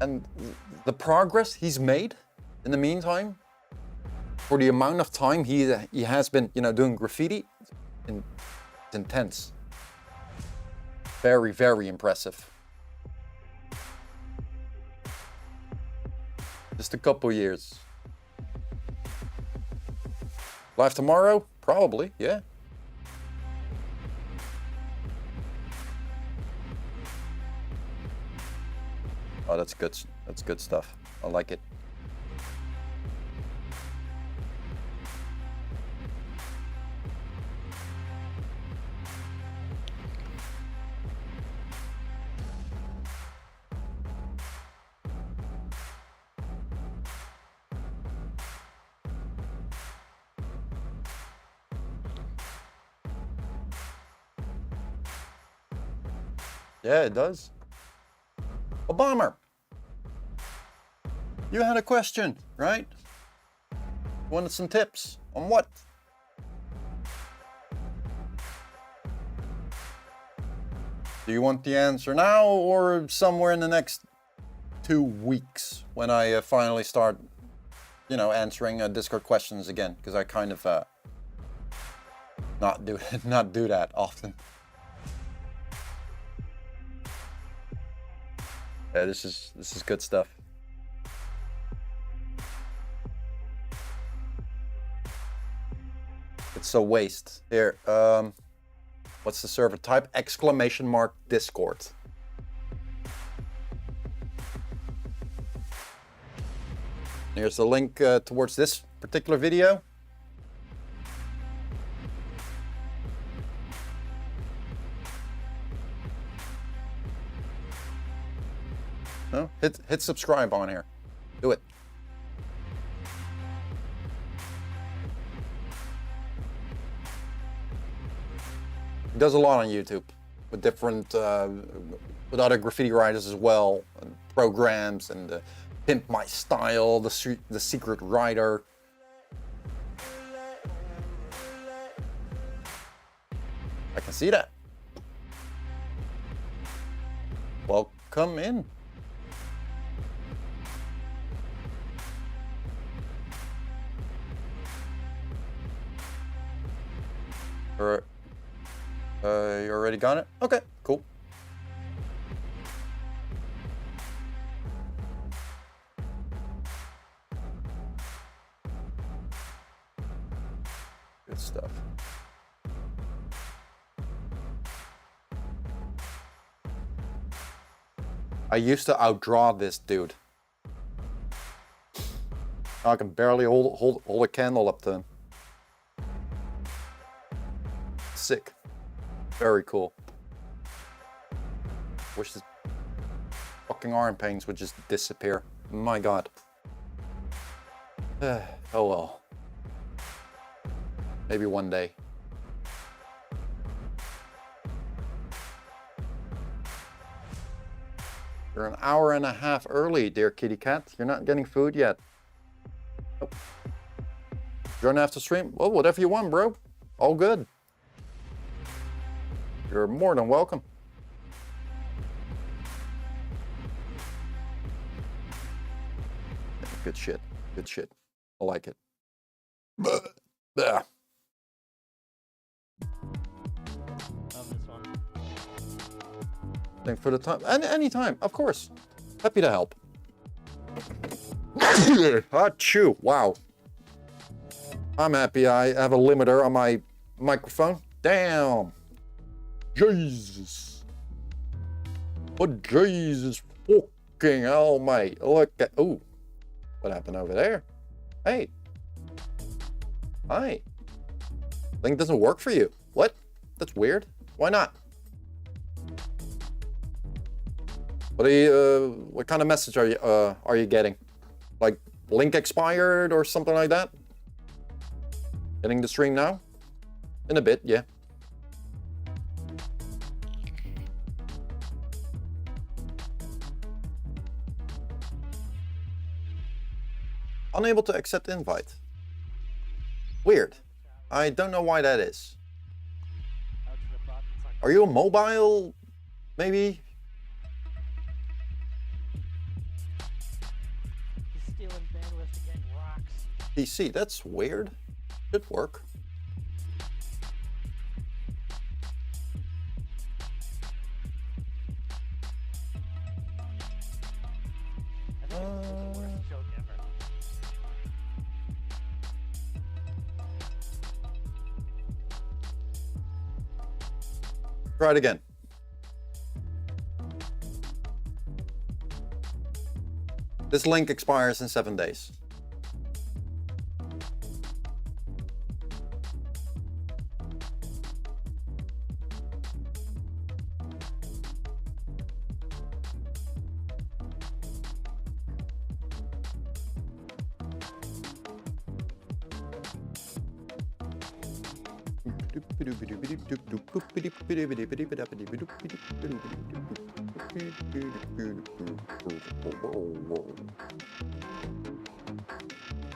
B: And the progress he's made in the meantime, for the amount of time he has been, doing graffiti, it's intense. Very, very impressive. Just a couple years. Live tomorrow? Probably, yeah. Oh, that's good. That's good stuff. I like it. Yeah, it does. A bomber. You had a question, right? Wanted some tips on what? Do you want the answer now or somewhere in the next 2 weeks when I finally start, you know, answering Discord questions again? Because I kind of not do that often. Yeah, this is good stuff. It's a waste. Here, what's the server type? !Discord. Here's the link towards this particular video. No? Hit subscribe on here. Do it. He does a lot on YouTube with different, with other graffiti writers as well, and programs, and Pimp My Style, the Secret Writer. I can see that. Welcome in. You already got it? Okay, cool. Good stuff. I used to outdraw this dude. I can barely hold a candle up to him. Sick. Very cool. Wish this fucking arm pains would just disappear. My god. Oh well. Maybe one day. You're an hour and a half early, dear kitty cat. You're not getting food yet. Nope. You're gonna have to stream? Well, whatever you want, bro. All good. You're more than welcome. Good shit. Good shit. I like it.
P: Love this one.
B: Thanks for the time. Anytime, of course. Happy to help. Achoo. Wow. I'm happy I have a limiter on my microphone. Damn. Jesus. Oh, Jesus fucking hell, mate. Look at... Ooh. What happened over there? Hey. Hi. Link doesn't work for you. What? That's weird. Why not? What kind of message are you getting? Like, link expired or something like that? Getting the stream now? In a bit, yeah. Unable to accept invite. Weird. I don't know why that is. Are you a mobile? Maybe?
P: He's stealing bandwidth to get rocks.
B: PC, that's weird. Should work. Try it again. This link expires in 7 days.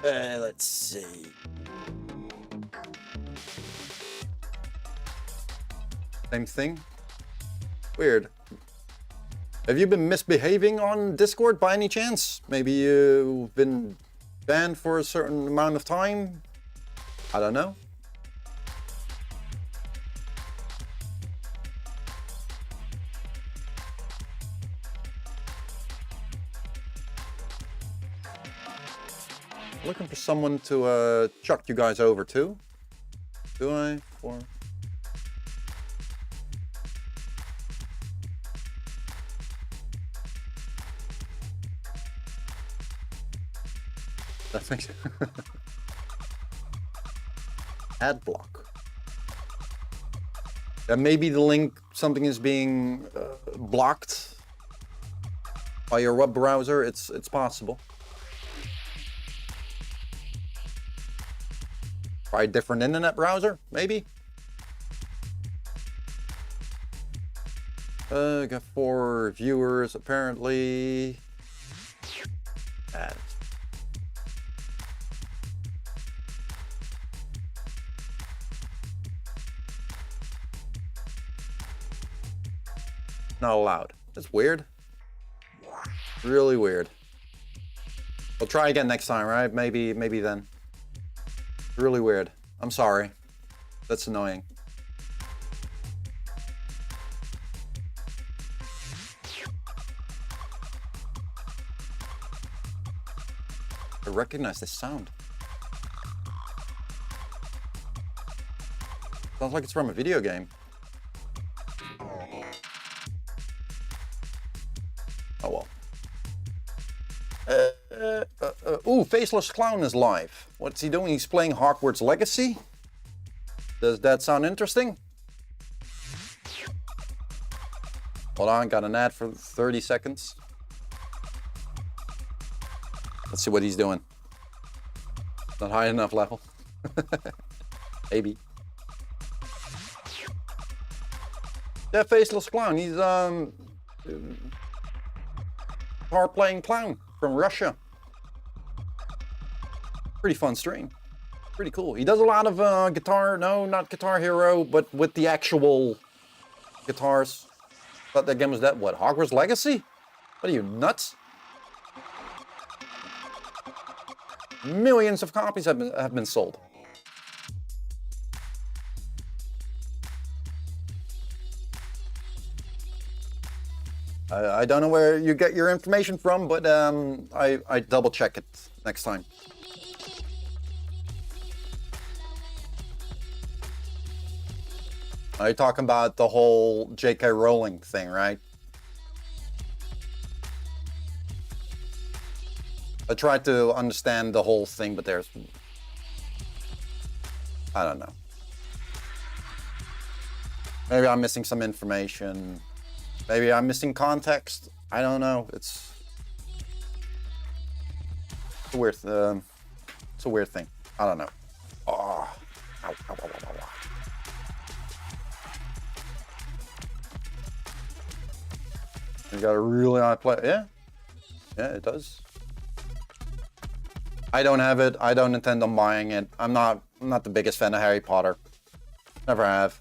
B: Let's see. Same thing. Weird. Have you been misbehaving on Discord by any chance? Maybe you've been banned for a certain amount of time? I don't know. Looking for someone to chuck you guys over to. Do I? For I think ad block. Yeah, maybe the link, something is being blocked by your web browser. It's possible. Try a different internet browser, maybe. Got 4 viewers apparently. Ads. Not allowed. That's weird. Really weird. We'll try again next time, right? Maybe then. Really weird. I'm sorry. That's annoying. I recognize this sound. Sounds like it's from a video game. Oh well. Ooh, Faceless Clown is live. What's he doing? He's playing Hogwarts Legacy. Does that sound interesting? Hold on, got an ad for 30 seconds. Let's see what he's doing. Not high enough level. Maybe. Yeah, Faceless Clown. He's guitar playing clown from Russia. Pretty fun stream. Pretty cool. He does a lot of guitar. No, not Guitar Hero, but with the actual guitars. Thought that game was that, what, Hogwarts Legacy? What are you, nuts? Millions of copies have been sold. I don't know where you get your information from, but I double check it next time. Are you talking about the whole J.K. Rowling thing, right? I tried to understand the whole thing, but there's... I don't know. Maybe I'm missing some information. Maybe I'm missing context. I don't know. It's a weird, it's a weird thing. I don't know. Oh. Ow, ow, ow, ow, ow, ow. You got a really high play. Yeah. Yeah, it does. I don't have it. I don't intend on buying it. I'm not the biggest fan of Harry Potter. Never have.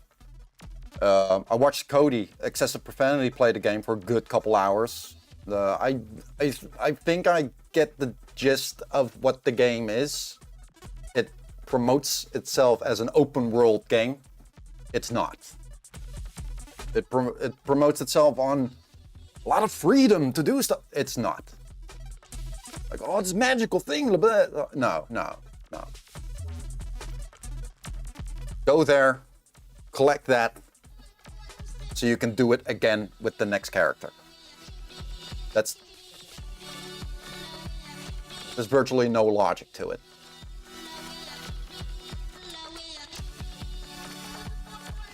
B: I watched Cody, Excessive Profanity, play the game for a good couple hours. I think I get the gist of what the game is. It promotes itself as an open world game. It's not. It promotes itself on a lot of freedom to do stuff. It's not. Like, oh, it's a magical thing. Blah, blah. No, no, no. Go there, collect that. so you can do it again with the next character. There's virtually no logic to it.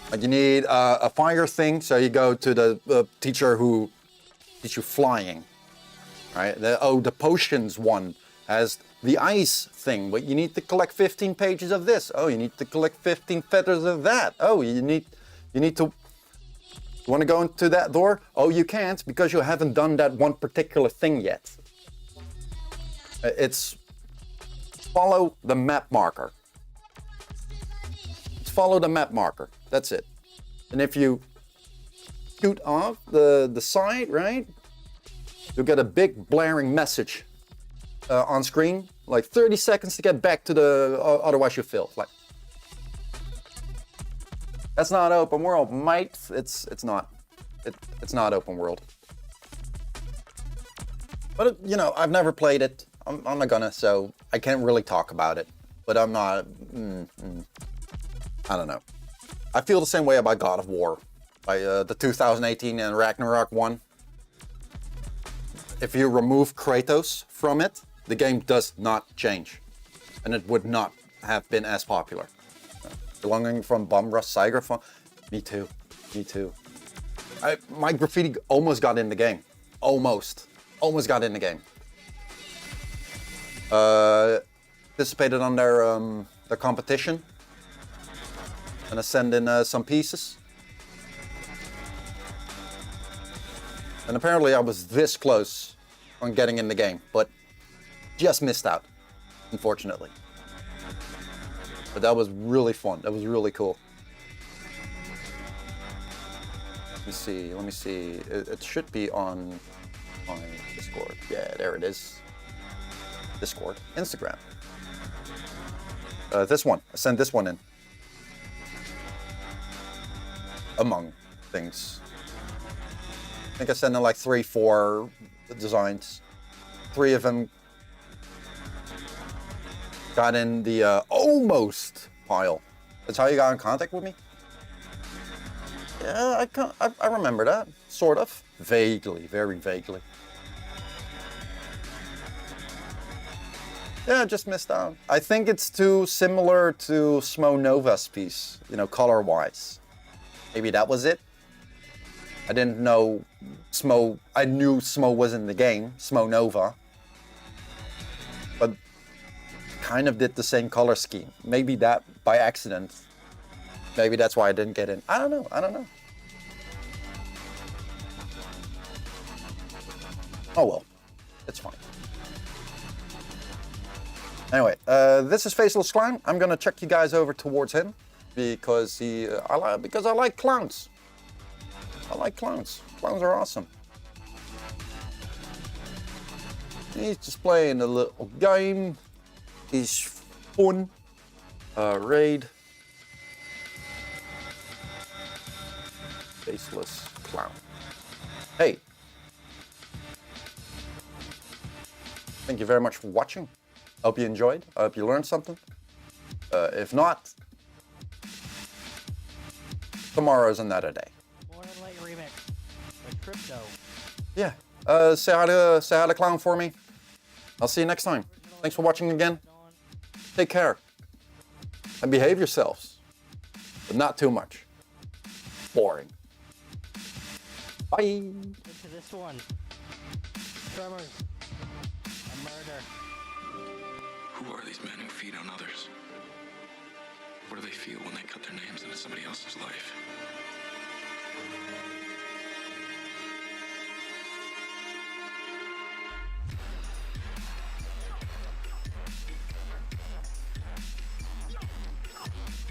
B: Like you need a fire thing, so you go to the teacher who teaches you flying. Right? The potions one has the ice thing, but you need to collect 15 pages of this. Oh, you need to collect 15 feathers of that. Oh, you need to. You want to go into that door? Oh, you can't because you haven't done that one particular thing yet. It's follow the map marker. It's follow the map marker. That's it. And if you shoot off the side, right? You'll get a big blaring message on screen, like 30 seconds to get back to the, otherwise you fail. Like, that's not open world, mate. It's not. It's not open world. But you know, I've never played it. I'm not gonna, so I can't really talk about it. But I'm not. I don't know. I feel the same way about God of War, by the 2018 and Ragnarok one. If you remove Kratos from it, the game does not change. And it would not have been as popular. Belonging from Bumrus Cyberphone? Me too. Me too. My graffiti almost got in the game. Almost got in the game. Participated on their competition. And I sent in some pieces. And apparently I was this close on getting in the game, but just missed out, unfortunately. But that was really fun. That was really cool. Let me see. It should be on my Discord. Yeah, there it is. Discord. Instagram. This one. I sent this one in. Among things. I think I sent in like 3-4 designs. 3 of them got in the almost pile. That's how you got in contact with me? Yeah, I remember that. Sort of. Vaguely, very vaguely. Yeah, just missed out. I think it's too similar to Smo Nova's piece, you know, color-wise. Maybe that was it. I didn't know Smo. I knew Smo was in the game, Smo Nova, but kind of did the same color scheme. Maybe that by accident. Maybe that's why I didn't get in. I don't know. Oh well, it's fine. Anyway, this is Faceless Clown. I'm gonna check you guys over towards him because I like clowns. I like clowns. Clowns are awesome. He's just playing a little game. He's fun. Raid. Faceless Clown. Hey. Thank you very much for watching. I hope you enjoyed. I hope you learned something. If not, tomorrow's another day.
P: Remix by Crypto.
B: Yeah. Say hi to Clown for me. I'll see you next time. Thanks for watching again. Take care. And behave yourselves. But not too much. Boring. Bye.
P: Into this one. Tremors. A murder.
T: Who are these men who feed on others? What do they feel when they cut their names into somebody else's life?